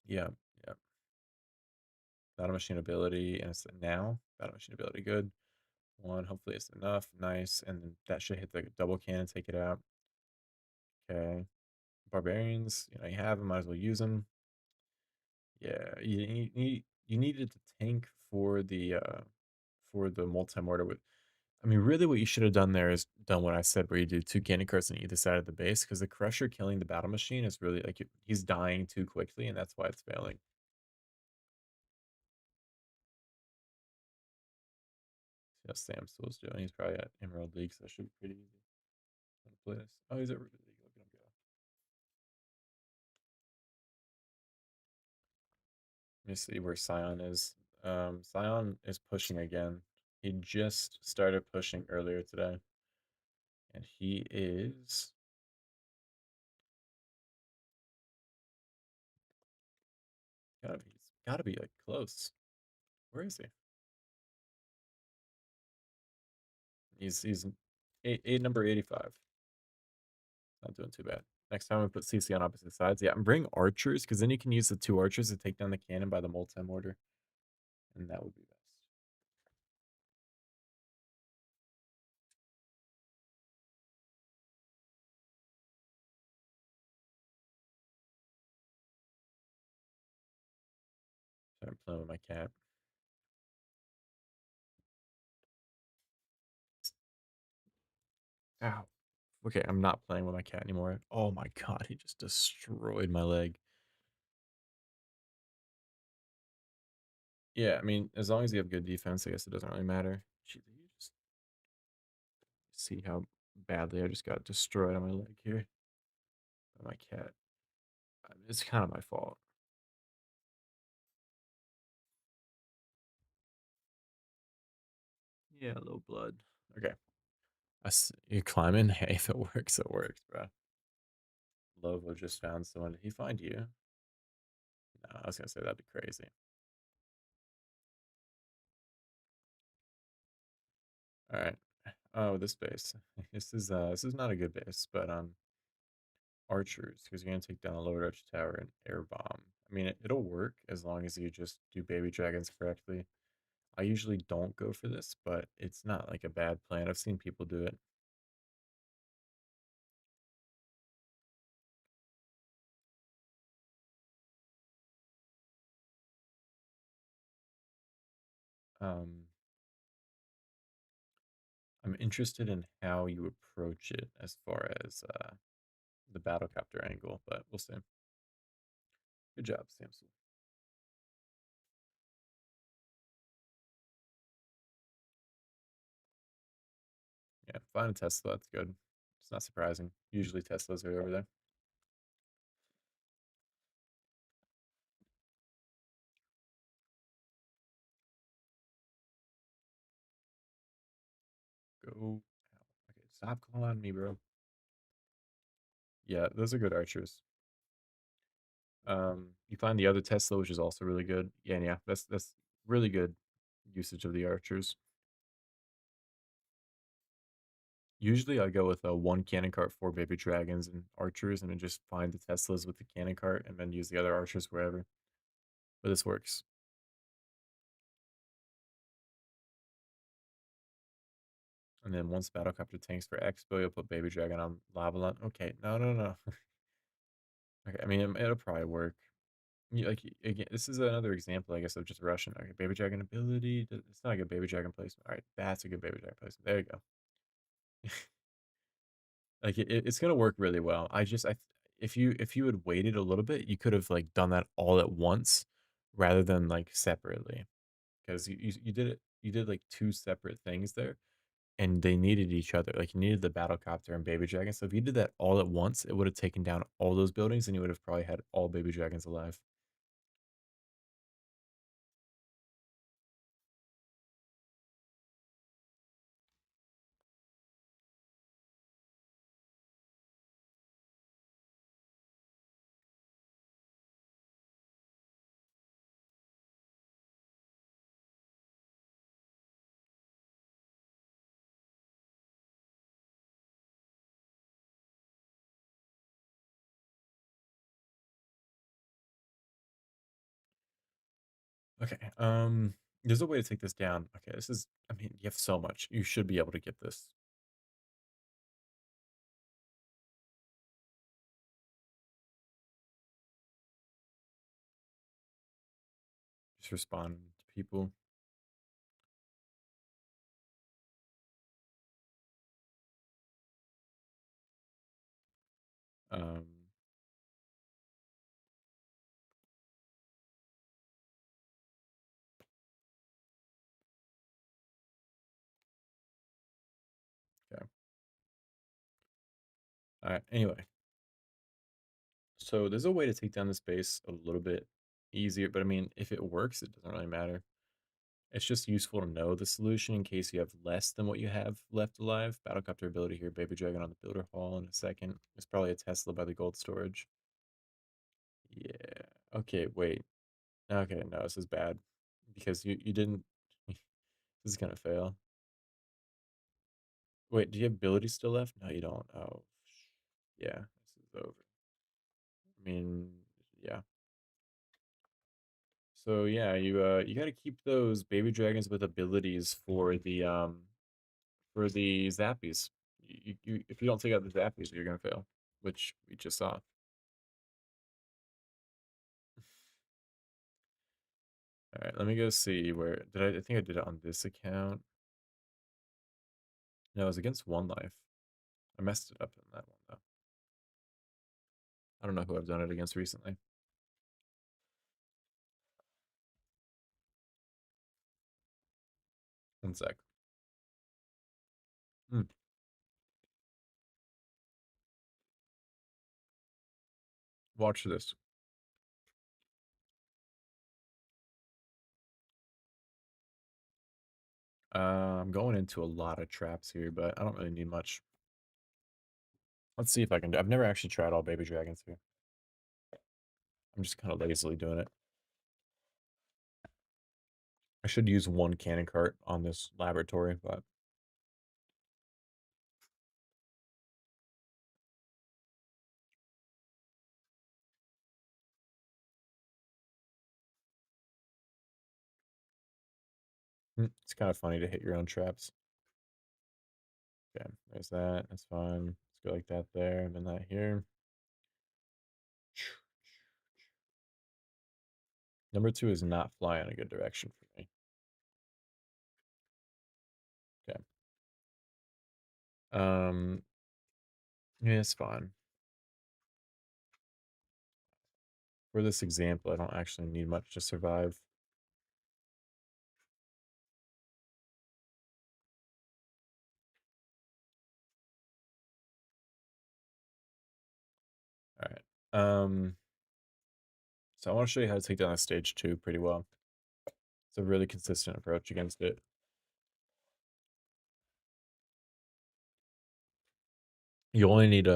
yeah, yeah. Battle machine ability, and it's now battle machine ability good. One, hopefully it's enough. Nice, and then that should hit the double cannon, take it out. Okay, barbarians, you have them, might as well use them. Yeah, you needed to tank for the multi-mortar with. I mean, really, what you should have done there is done what I said, where you do two candy carts on either side of the base, because the Crusher killing the battle machine is really like he's dying too quickly, and that's why it's failing. See how Sam Still's doing. He's probably at Emerald League, so that should be pretty easy. How to play this? Oh, he's at Ruby League. Look at him go. Let me see where Scion is. Scion is pushing again. He just started pushing earlier today, and he is he's gotta be like close. Where is he? He's eight number 85. Not doing too bad. Next time we put CC on opposite sides. Yeah, and bring archers, because then you can use the two archers to take down the cannon by the multi-mortar. And that would be best. So I'm playing with my cat. Ow. Okay, I'm not playing with my cat anymore. Oh my god, he just destroyed my leg. Yeah, I mean, as long as you have good defense, I guess it doesn't really matter. Jeez, you just see how badly I just got destroyed on my leg here by my cat. It's kind of my fault. Yeah, a little blood. Okay. You climbing? Hey, if it works, bro. Lovo just found someone. Did he find you? No, I was gonna say that'd be crazy. All right. Oh, this base. This is not a good base, but archers, because you're gonna take down a lower arch tower and air bomb. I mean, it'll work as long as you just do baby dragons correctly. I usually don't go for this, but it's not like a bad plan. I've seen people do it. Um, I'm interested in how you approach it as far as the battlecopter angle, but we'll see. Good job, Samson. Yeah, find a Tesla. That's good. It's not surprising. Usually Teslas are over there. Go. Ow. Okay, stop calling on me, bro. Yeah, those are good archers. You find the other Tesla, which is also really good. Yeah, yeah, that's really good usage of the archers. Usually, I go with a one cannon cart, four baby dragons, and archers, and then just find the Teslas with the cannon cart, and then use the other archers wherever. But this works. And then once battlecopter tanks for Expo, you'll put baby dragon on lava lamp. Okay, no, no, no. Okay, I mean it'll probably work. Like again, this is another example, I guess, of just rushing. Okay, baby dragon ability. It's not a good baby dragon placement. All right, that's a good baby dragon placement. There you go. Like it's gonna work really well. If you had waited a little bit, you could have like done that all at once rather than like separately. Because you did like two separate things there, and they needed each other. Like you needed the battlecopter and baby dragon. So if you did that all at once, it would have taken down all those buildings, and you would have probably had all baby dragons alive. Okay. There's a way to take this down. Okay, this is. I mean, you have so much. You should be able to get this. Just respond to people. Um, okay. All right. Anyway, so there's a way to take down this base a little bit easier, but I mean, if it works, it doesn't really matter. It's just useful to know the solution in case you have less than what you have left alive. Battlecopter ability here, baby dragon on the builder hall in a second. It's probably a Tesla by the gold storage. Yeah. Okay, wait. Okay, no, this is bad. Because you didn't this is gonna fail. Wait, do you have ability still left? No, you don't. Oh, yeah, this is over. I mean, yeah. So yeah, you got to keep those baby dragons with abilities for the zappies. If you don't take out the zappies, you're gonna fail, which we just saw. All right, let me go see where did I think I did it on this account. No, it was against One Life. I messed it up in that one though. I don't know who I've done it against recently. One sec. Hmm. Watch this. I'm going into a lot of traps here, but I don't really need much. Let's see if I can do. I've never actually tried all baby dragons here. I'm just kind of lazily doing it. I should use one cannon cart on this laboratory, but it's kind of funny to hit your own traps. Okay, there's that. That's fine. Let's go like that there, and then that here. Number two is not fly in a good direction for me. Um, yeah, it's fine. For this example, I don't actually need much to survive. All right. So I want to show you how to take down a stage two pretty well. It's a really consistent approach against it. You only need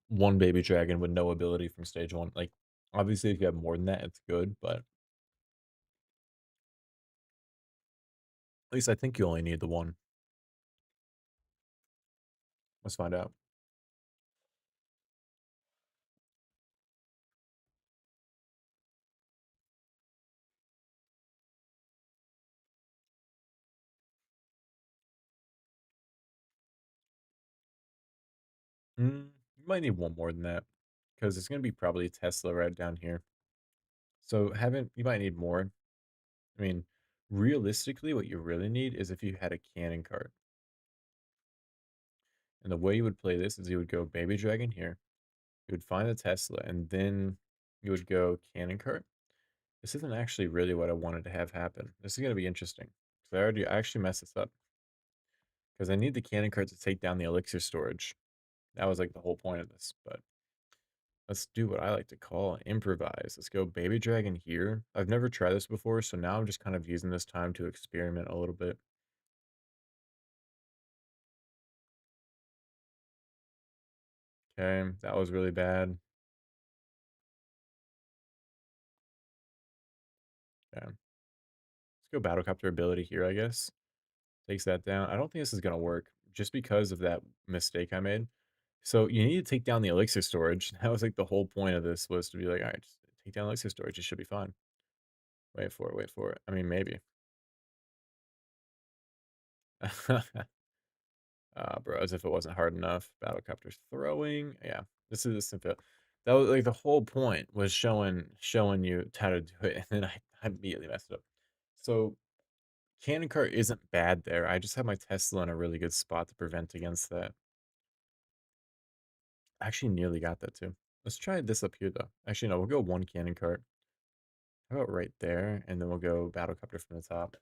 one baby dragon with no ability from stage one. Like, obviously, if you have more than that, it's good, but at least I think you only need the one. Let's find out. You might need one more than that because it's going to be probably a Tesla right down here. So having you might need more. I mean, realistically, what you really need is if you had a cannon cart. And the way you would play this is you would go baby dragon here. You would find the Tesla, and then you would go cannon cart. This isn't actually really what I wanted to have happen. This is going to be interesting. So I actually messed this up because I need the cannon cart to take down the elixir storage. That was like the whole point of this, but let's do what I like to call improvise. Let's go baby dragon here. I've never tried this before, so now I'm just kind of using this time to experiment a little bit. Okay, that was really bad. Okay, let's go battlecopter ability here, I guess. Takes that down. I don't think this is gonna work just because of that mistake I made. So you need to take down the elixir storage. That was like the whole point of this was to be like, all right, just take down elixir storage. It should be fine. Wait for it. Wait for it. I mean, maybe. Bro, as if it wasn't hard enough. Battlecopter's throwing. Yeah, this is a simple. That was like the whole point was showing you how to do it, and then I immediately messed it up. So cannon cart isn't bad there. I just have my Tesla in a really good spot to prevent against that. I actually nearly got that too. Let's try this up here though. Actually, no, we'll go one cannon cart. How about right there, and then we'll go battlecopter from the top.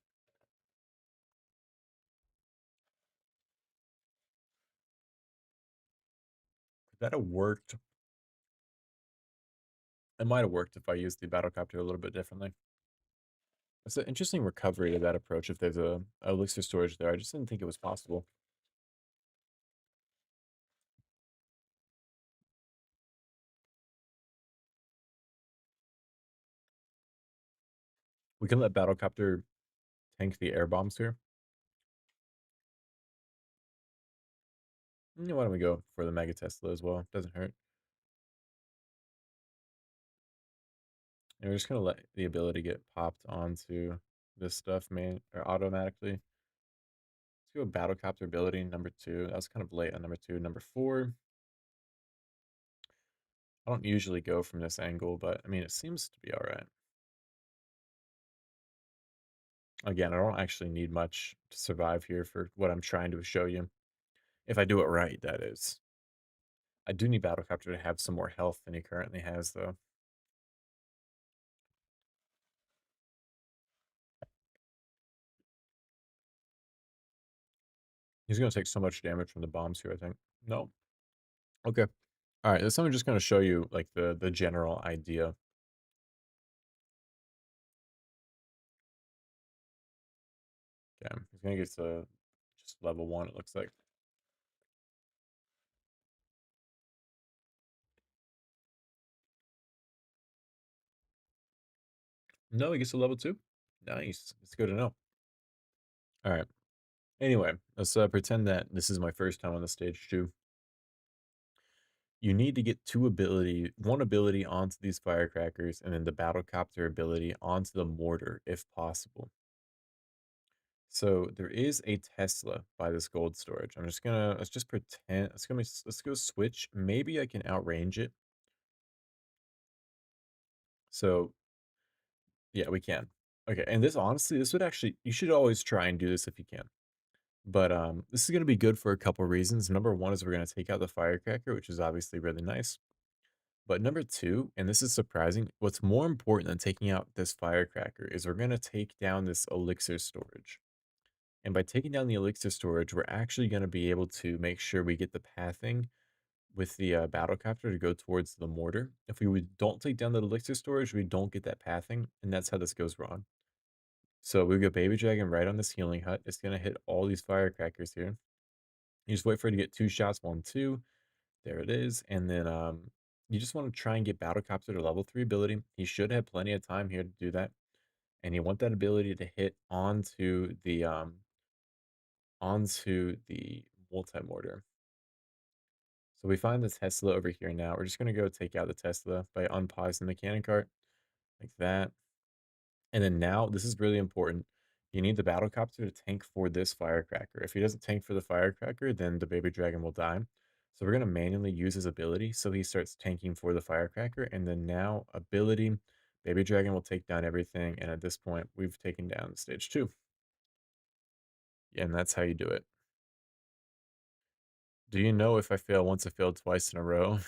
Could that have worked? It might have worked if I used the battlecopter a little bit differently. It's an interesting recovery to that approach if there's a elixir storage there. I just didn't think it was possible. We can let battlecopter tank the air bombs here. Why don't we go for the Mega Tesla as well? Doesn't hurt. And we're just gonna let the ability get popped onto this stuff main or automatically. Let's go battlecopter ability number two. That was kind of late on number two. Number four. I don't usually go from this angle, but I mean it seems to be all right. Again, I don't actually need much to survive here for what I'm trying to show you. If I do it right, that is. I do need Battlecopter to have some more health than he currently has, though. He's going to take so much damage from the bombs here, I think. No. Okay. All right. This I'm just going to show you like the general idea. Okay. He's going to get to just level one, it looks like. No, he gets to level two. Nice. It's good to know. All right. Anyway, let's pretend that this is my first time on the stage too. You need to get one ability onto these firecrackers, and then the battlecopter ability onto the mortar if possible. So there is a Tesla by this gold storage. Let's just pretend let's go switch. Maybe I can outrange it. So yeah, we can. Okay, and this honestly, this would actually you should always try and do this if you can. But this is gonna be good for a couple reasons. Number one is we're gonna take out the firecracker, which is obviously really nice. But number two, and this is surprising, what's more important than taking out this firecracker is we're gonna take down this elixir storage. And by taking down the elixir storage, we're actually gonna be able to make sure we get the pathing with the battlecopter to go towards the mortar. If don't take down the elixir storage, we don't get that pathing, and that's how this goes wrong. So we got baby dragon right on this healing hut. It's gonna hit all these firecrackers here. You just wait for it to get two shots, 1, 2. There it is. And then you just want to try and get battlecopter to level 3 ability. He should have plenty of time here to do that. And you want that ability to hit onto the multi-mortar. So we find the Tesla over here now. We're just gonna go take out the Tesla by unpausing the cannon cart like that. And then now, this is really important. You need the battlecopter to tank for this firecracker. If he doesn't tank for the firecracker, then the baby dragon will die. So we're gonna manually use his ability so he starts tanking for the firecracker. And then now ability, baby dragon will take down everything. And at this point, we've taken down stage 2. And that's how you do it. Do you know if I fail once, I failed twice in a row?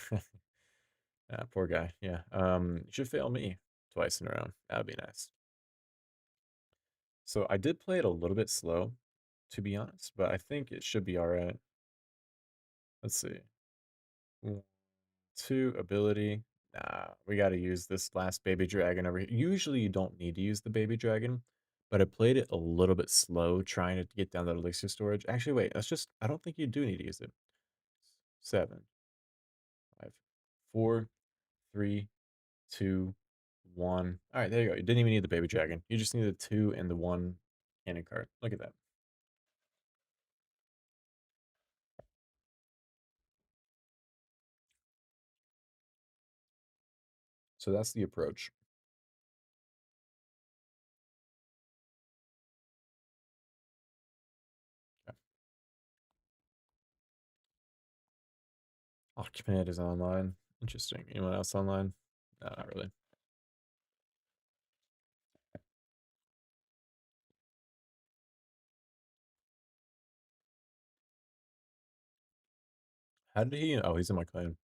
Ah, poor guy. Yeah. You should fail me twice in a row. That would be nice. So I did play it a little bit slow, to be honest, but I think it should be all right. Let's see. 1, 2, ability. Nah, we got to use this last baby dragon over here. Usually you don't need to use the baby dragon, but I played it a little bit slow trying to get down that elixir storage. Actually, wait, I don't think you do need to use it. 7, 5, 4, 3, 2, 1. All right, there you go. You didn't even need the baby dragon. You just needed 2 and the 1 cannon card. Look at that. So that's the approach. Okay. Archimед is online. Interesting. Anyone else online? No, not really. How did he? Oh, he's in my clan.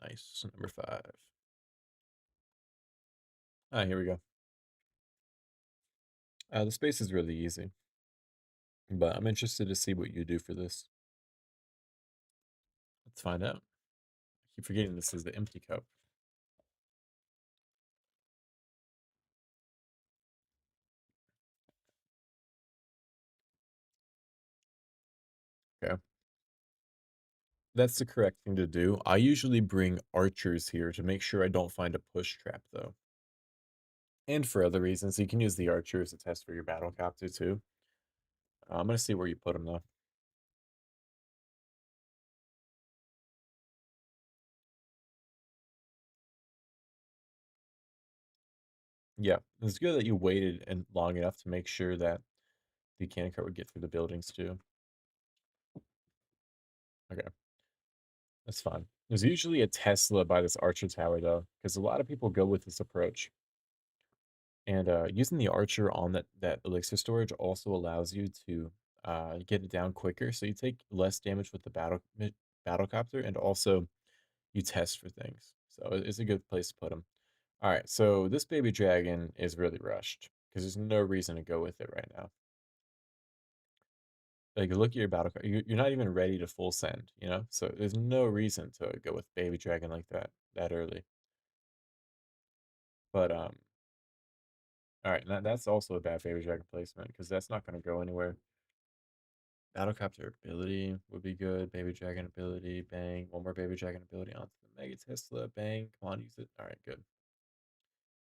Nice. Number 5. Ah, here we go. The space is really easy, but I'm interested to see what you do for this. Let's find out. I keep forgetting this is the empty cup. Okay. That's the correct thing to do. I usually bring archers here to make sure I don't find a push trap, though. And for other reasons, you can use the archer as a test for your battle copter, too. I'm going to see where you put them, though. Yeah, it's good that you waited and long enough to make sure that the cannon cart would get through the buildings, too. Okay. That's fine. There's usually a Tesla by this Archer tower, though, because a lot of people go with this approach. And using the Archer on that elixir storage also allows you to get it down quicker, so you take less damage with the battlecopter, and also you test for things. So it's a good place to put them. All right, so this baby dragon is really rushed because there's no reason to go with it right now. Like, look at your battle card. You're not even ready to full send, you know? So there's no reason to go with baby dragon like that early. But all right, that's also a bad baby dragon placement because that's not going to go anywhere. Battlecopter ability would be good. Baby dragon ability, bang. One more baby dragon ability onto the Mega Tesla, bang. Come on, use it. All right, good.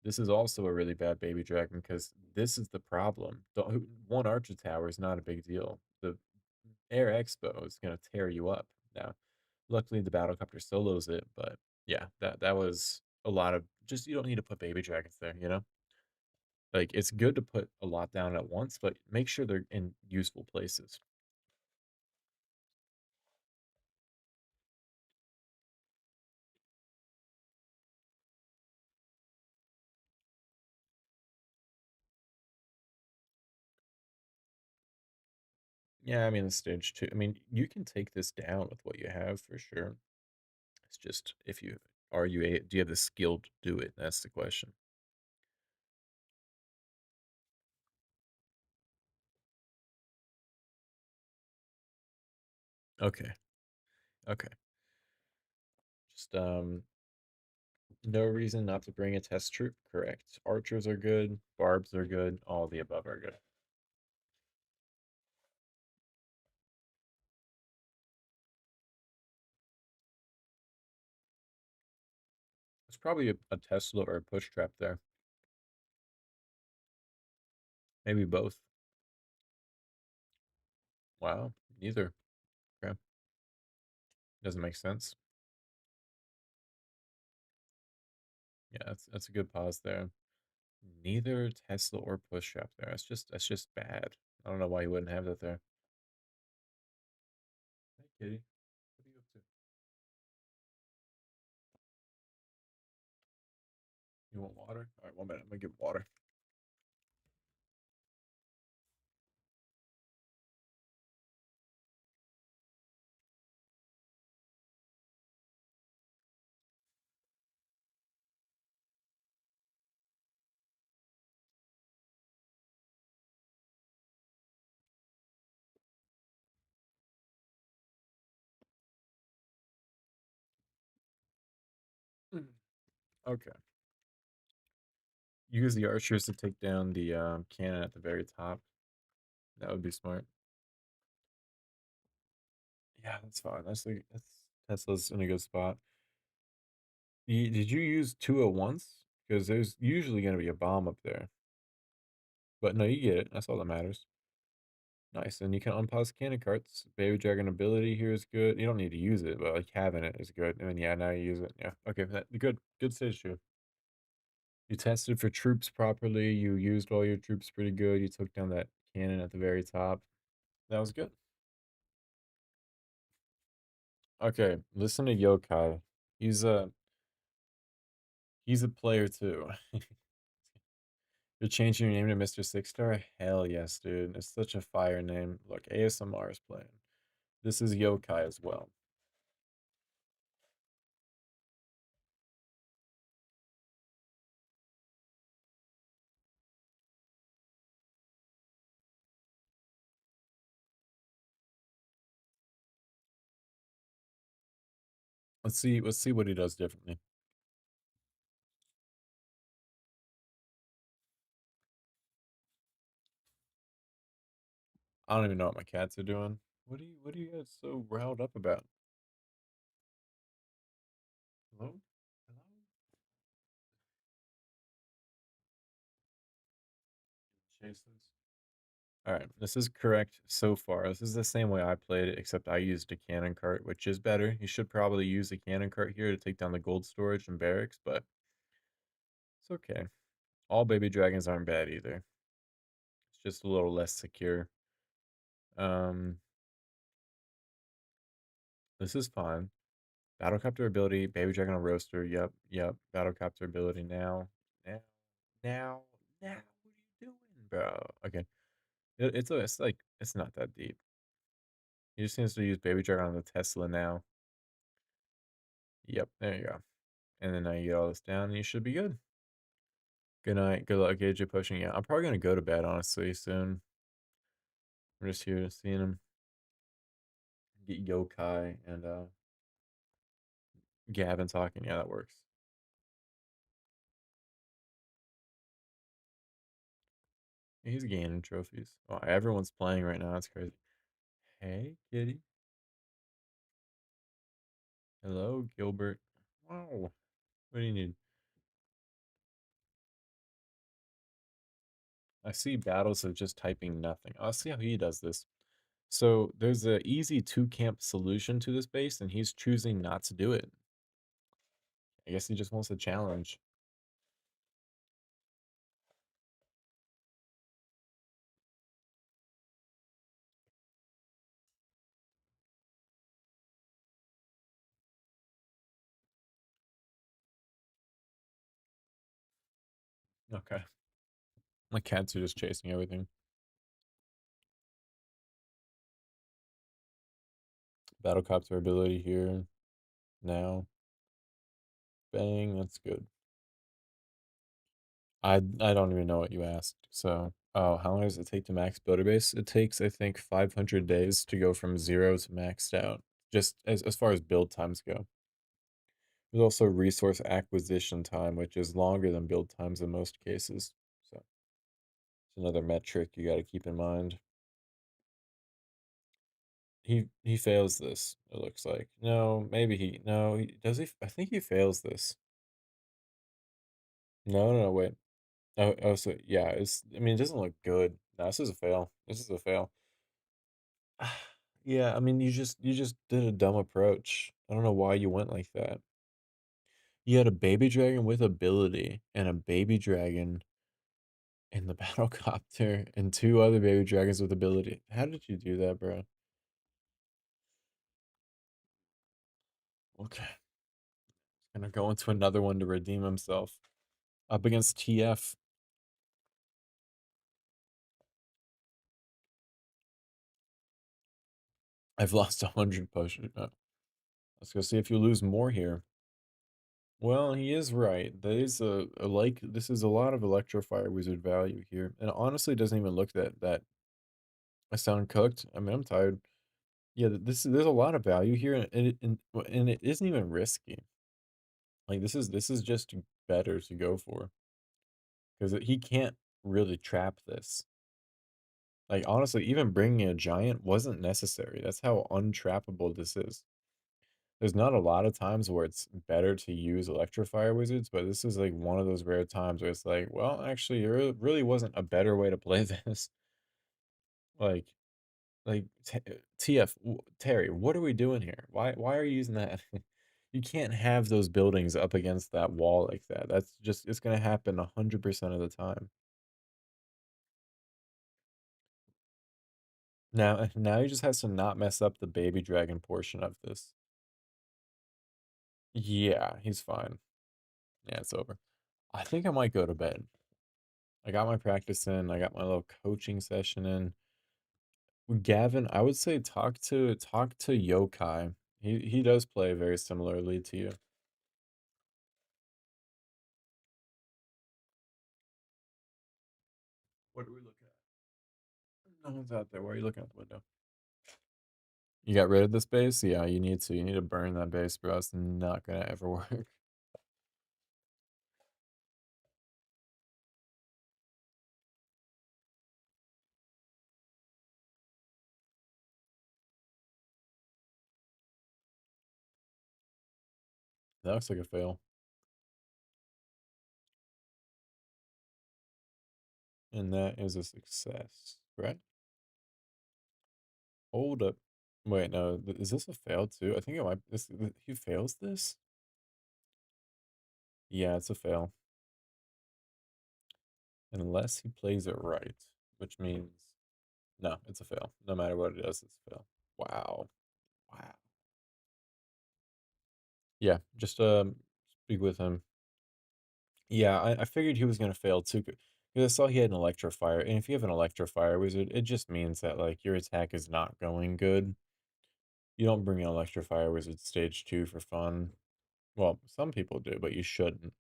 This is also a really bad baby dragon because this is the problem. One Archer Tower is not a big deal. The Air Expo is going to tear you up. Now, luckily the battlecopter solos it, but yeah, that was a lot of just you don't need to put baby dragons there, you know? Like it's good to put a lot down at once, but make sure they're in useful places. Yeah, I mean, the stage two. I mean, you can take this down with what you have for sure. It's just if you are you a do you have the skill to do it? That's the question. Okay. Okay. Just no reason not to bring a test troop. Correct. Archers are good. Barbs are good. All the above are good. It's probably a Tesla or a push trap there. Maybe both. Wow. Neither. Okay. Doesn't make sense. Yeah, that's a good pause there. Neither Tesla or push trap there. That's just bad. I don't know why you wouldn't have that there. Hey, kitty. What are you up to? You want water? All right, 1 minute. I'm gonna get water. Mm. Okay. Use the archers to take down the cannon at the very top. That would be smart. Yeah, that's fine. That's Tesla's in a good spot. Did you use two at once? Because there's usually going to be a bomb up there. But no, you get it. That's all that matters. Nice. And you can unpause cannon carts. Baby Dragon ability here is good. You don't need to use it, but like having it is good. And yeah, now you use it. Yeah. Okay. Good. Good stage two. You tested for troops properly. You used all your troops pretty good. You took down that cannon at the very top. That was good. Okay. Listen to Yokai. He's a he's a player too. You're changing your name to Mr. Six Star? Hell yes, dude. It's such a fire name. Look, ASMR is playing. This is Yokai as well. Let's see what he does differently. I don't even know what my cats are doing. What are you guys so riled up about? Hello? Hello? Chase this. All right, this is correct so far. This is the same way I played it, except I used a cannon cart, which is better. You should probably use a cannon cart here to take down the gold storage and barracks, but it's okay. All baby dragons aren't bad either. It's just a little less secure. Um, this is fine. Battlecopter ability, baby dragon on roaster. Yep, yep. Battlecopter ability now, now, now, now. What are you doing, bro? Okay, it's like it's not that deep. He just needs to use baby dragon on the Tesla now. Yep, there you go. And then now you get all this down, and you should be good. Good night. Good luck, AJ pushing. Yeah, I'm probably gonna go to bed honestly soon. I'm just here seeing him get yokai and Gavin talking. Yeah, that works. He's gaining trophies. Oh, everyone's playing right now. That's crazy. Hey, kitty. Hello, Gilbert. Wow. What do you need? I see battles of just typing nothing. I'll see how he does this. So there's an easy two camp solution to this base, and he's choosing not to do it. I guess he just wants a challenge. Okay. My cats are just chasing everything. Battlecopter ability here now. Bang, that's good. I don't even know what you asked. So, oh, how long does it take to max builder base? It takes, I think, 500 days to go from 0 to maxed out, just as far as build times go. There's also resource acquisition time, which is longer than build times in most cases. So, it's another metric you got to keep in mind. He fails this, it looks like. No, maybe he no, does he? I think he fails this. No, wait. Oh, so yeah, I mean, it doesn't look good. No, this is a fail. This is a fail. Yeah, I mean, you just did a dumb approach. I don't know why you went like that. You had a baby dragon with ability and a baby dragon in the battlecopter and two other baby dragons with ability. How did you do that, bro? Okay. He's gonna go into another one to redeem himself. Up against TF. I've lost 100 push. Let's go see if you lose more here. Well, he is right. That is this is a lot of Electrofire Wizard value here. And it honestly doesn't even look that I sound cooked. I mean, I'm tired. Yeah, there's a lot of value here, and it isn't even risky. Like this is just better to go for because he can't really trap this. Like honestly, even bringing a giant wasn't necessary. That's how untrappable this is. There's not a lot of times where it's better to use Electrofire Wizards, but this is like one of those rare times where it's like, well, actually, there really wasn't a better way to play this. Like, like TF Terry, what are we doing here? Why are you using that? You can't have those buildings up against that wall like that. That's just it's gonna happen 100% of the time. Now he just has to not mess up the baby dragon portion of this. Yeah, he's fine. Yeah, it's over. I think I might go to bed. I got my practice in. I got my little coaching session in. Gavin, I would say talk to Yokai. He does play very similarly to you. What are we looking at? No one's out there. Why are you looking out the window? You got rid of this base? Yeah, you need to. You need to burn that base, bro. It's not gonna ever work. That looks like a fail. And that is a success, right? Hold up. Wait, no. Is this a fail too? I think it might. He fails this? Yeah, it's a fail. Unless he plays it right, which means no, it's a fail. No matter what it is, it's a fail. Wow. Wow. Yeah, just speak with him. Yeah, I figured he was gonna fail too, because I saw he had an Electrofire, and if you have an Electrofire wizard, it just means that like your attack is not going good. You don't bring an Electrofire wizard stage 2 for fun. Well, some people do, but you shouldn't.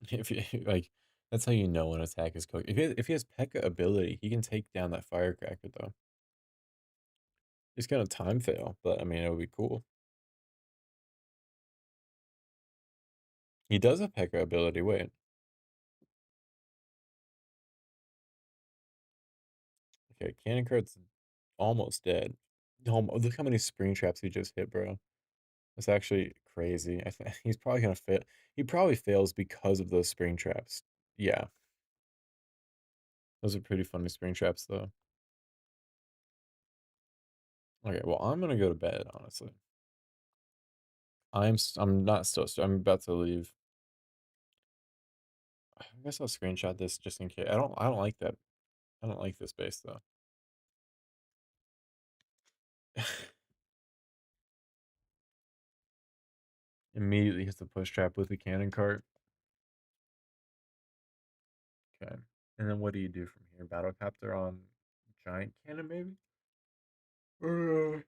If you like, that's how you know an attack is cooked. If he has Pekka ability, he can take down that Firecracker though. He's gonna time fail, but I mean it would be cool. He does have Pekka ability. Wait, okay, Cannon Card's almost dead. Look how many spring traps he just hit, bro. That's actually crazy. He's probably gonna fail. He probably fails because of those spring traps. Yeah, those are pretty funny spring traps though. Okay, well I'm gonna go to bed honestly. I'm not still. I'm about to leave. I guess I'll screenshot this just in case. I don't like that. I don't like this base though. Immediately hits the push trap with the cannon cart. Okay. And then what do you do from here? Battle captor on giant cannon maybe? Uh,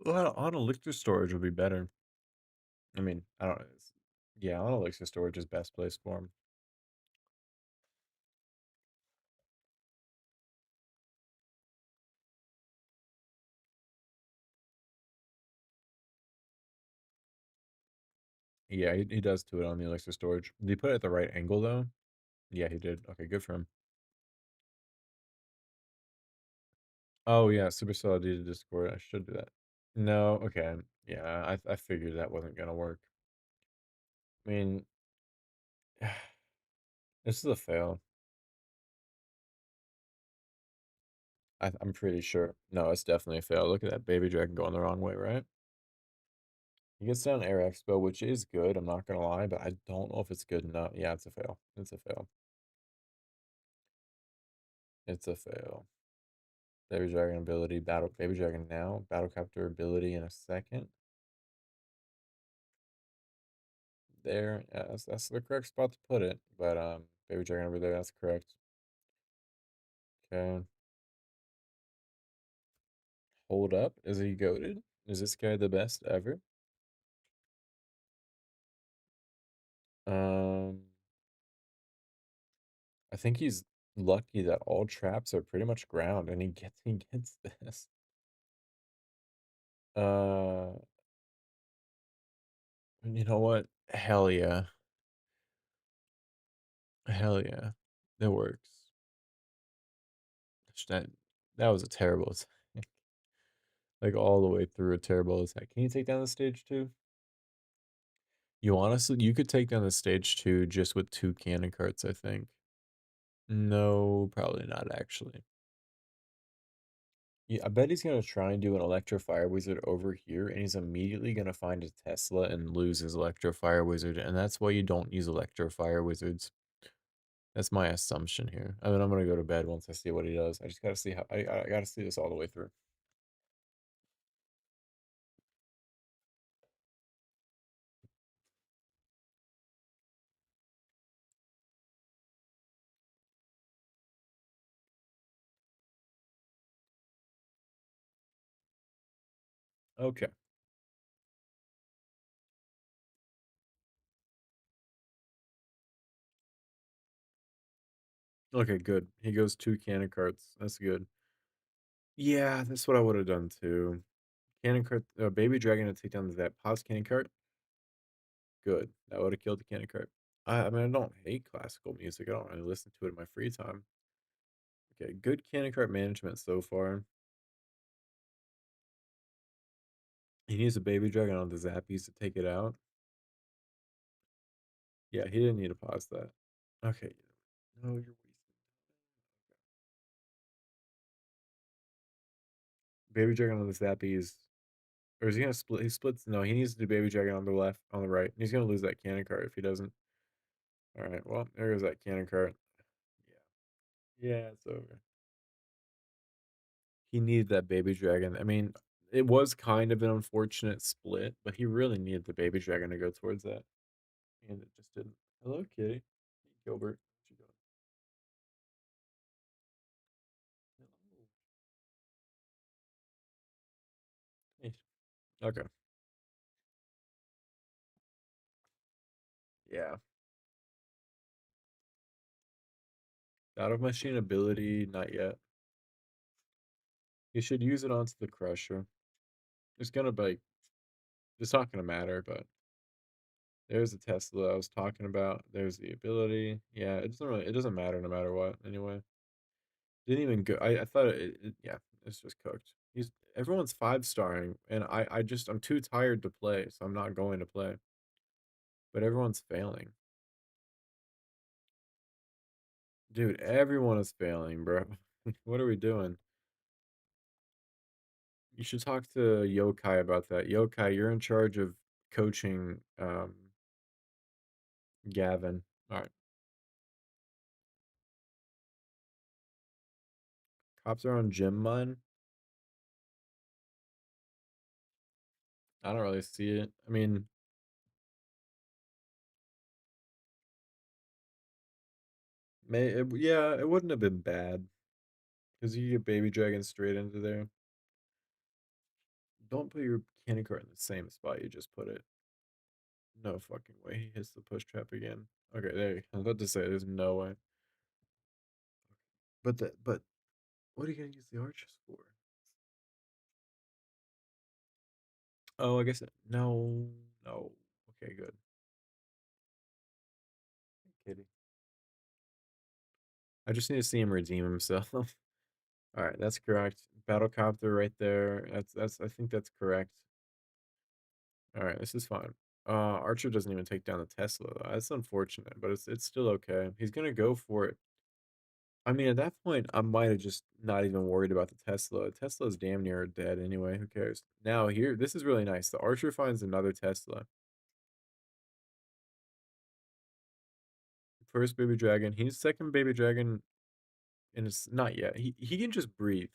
well, auto liquor storage would be better. I mean, I don't know. Yeah, auto liquor storage is best place for them. Yeah, he does do it on the elixir storage. Did he put it at the right angle though? Yeah, he did. Okay, good for him. Oh yeah, Supercell did Discord. I should do that. No, okay. Yeah, I figured that wasn't gonna work. I mean, this is a fail. I'm pretty sure. No, it's definitely a fail. Look at that baby dragon going the wrong way, right? He gets down air expo, which is good. I'm not gonna lie, but I don't know if it's good enough. Yeah, it's a fail. It's a fail. It's a fail. Baby dragon ability, battle baby dragon now, battle captor ability in a second. There, yeah, that's the correct spot to put it. But baby dragon over there, that's correct. Okay. Hold up. Is he goated? Is this guy the best ever? Um, I think he's lucky that all traps are pretty much ground and he gets this. Uh, you know what? Hell yeah. Hell yeah. That works. That that was a terrible attack. Like all the way through a terrible attack. Can you take down the stage too? You honestly, you could take down the stage two just with two cannon carts, I think. No, probably not actually. Yeah, I bet he's gonna try and do an Electro Fire Wizard over here, and he's immediately gonna find a Tesla and lose his Electro Fire Wizard, and that's why you don't use Electro Fire Wizards. That's my assumption here. I mean, I'm gonna go to bed once I see what he does. I just gotta see how I gotta see this all the way through. Okay. Okay, good. He goes two cannon carts. That's good. Yeah, that's what I would have done too. Cannon cart, baby dragon to take down that pause cannon cart. Good. That would have killed the cannon cart. I mean, I don't hate classical music. I don't really listen to it in my free time. Okay, good cannon cart management so far. He needs a baby dragon on the zappies to take it out. Yeah, he didn't need to pause that. Okay. No, you're wasting. Baby dragon on the zappies. Or is he gonna split? He splits. No, he needs to do baby dragon on the left, on the right. He's gonna lose that cannon cart if he doesn't. All right. Well, there goes that cannon cart. Yeah. Yeah, it's over. He needed that baby dragon. I mean, it was kind of an unfortunate split, but he really needed the baby dragon to go towards that, and it just didn't. Hello, kitty. Hey, Gilbert. What you doing? Hello. Hey. Okay. Yeah. Out of machine ability, not yet. You should use it onto the crusher. It's gonna be. It's not gonna matter, but there's the Tesla I was talking about. There's the ability. Yeah, it doesn't really. It doesn't matter no matter what. Anyway, didn't even go. I thought yeah, it's just cooked. He's everyone's five starring, and I'm too tired to play, so I'm not going to play. But everyone's failing, dude. Everyone is failing, bro. What are we doing? You should talk to Yokai about that. Yokai, you're in charge of coaching Gavin. All right. Cops are on gym mine. I don't really see it. I mean, yeah, it wouldn't have been bad. Because you get baby dragon straight into there. Don't put your candy cart in the same spot you just put it. No fucking way. He hits the push trap again. Okay, there you go. I was about to say there's no way. But what are you gonna use the arches for? Oh, I guess no, no. Okay, good. Kitty. I just need to see him redeem himself. All right, that's correct. Battlecopter right there. That's I think that's correct. All right, this is fine. Archer doesn't even take down the Tesla though. That's unfortunate, but it's still okay. He's gonna go for it. I mean, at that point, I might have just not even worried about the Tesla. Tesla's damn near dead anyway. Who cares? Now here, this is really nice. The Archer finds another Tesla. First baby dragon. He's second baby dragon, and it's not yet. He can just breathe.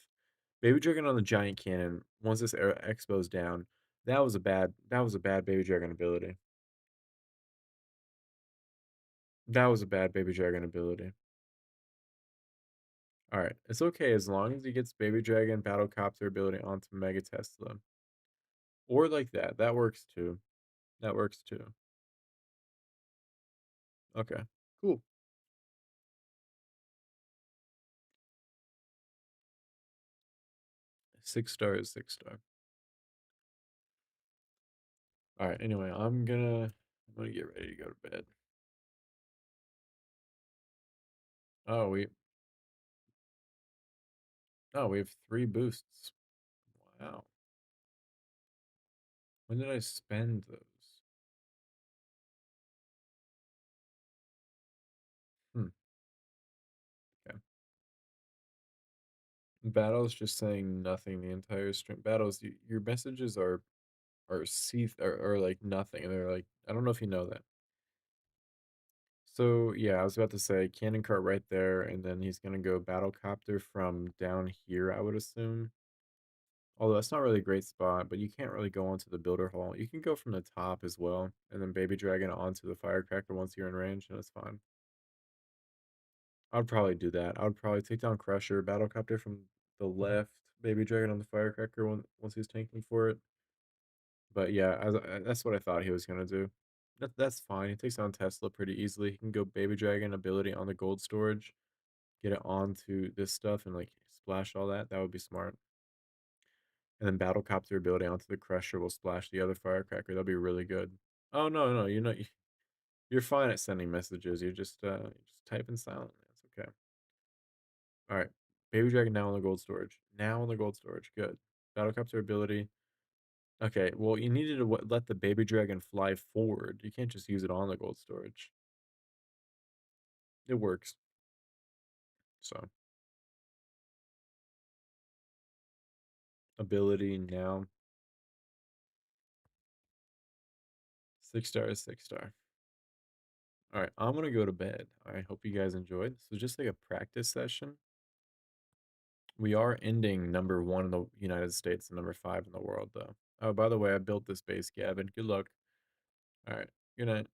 Baby dragon on the giant cannon. Once this expo's down, that was a bad baby dragon ability. That was a bad baby dragon ability. All right, it's okay as long as he gets baby dragon battlecopter ability onto Mega Tesla, or like that. That works too. That works too. Okay, cool. 6 star is 6 star. All right. Anyway, I'm gonna get ready to go to bed. Oh, we have 3 boosts. Wow. When did I spend those? Hmm. Okay. Battle's just saying nothing the entire stream. Battles, your messages are are like nothing. They're like I don't know if you know that. So yeah, I was about to say cannon cart right there, and then he's gonna go battle copter from down here, I would assume. Although that's not really a great spot, but you can't really go onto the builder hall. You can go from the top as well, and then baby dragon onto the firecracker once you're in range, and it's fine. I'd probably do that. I would probably take down Crusher, battlecopter from the left, baby dragon on the firecracker once he's tanking for it. But yeah, that's what I thought he was gonna do. That's fine. He takes down Tesla pretty easily. He can go baby dragon ability on the gold storage, get it onto this stuff, and like splash all that. That would be smart. And then battlecopter ability onto the crusher will splash the other firecracker. That'll be really good. Oh no, no, you're fine at sending messages. You're just typing silently. That's okay. All right. Baby dragon now on the gold storage. Now on the gold storage. Good. Battlecopter ability. Okay, well you needed to let the baby dragon fly forward. You can't just use it on the gold storage. It works. So ability now. 6 star is 6 star. All right, I'm gonna go to bed. I hope you guys enjoyed. This was just like a practice session. We are ending number 1 in the United States and number 5 in the world, though. Oh, by the way, I built this base, Gavin. Good luck. All right. Good night.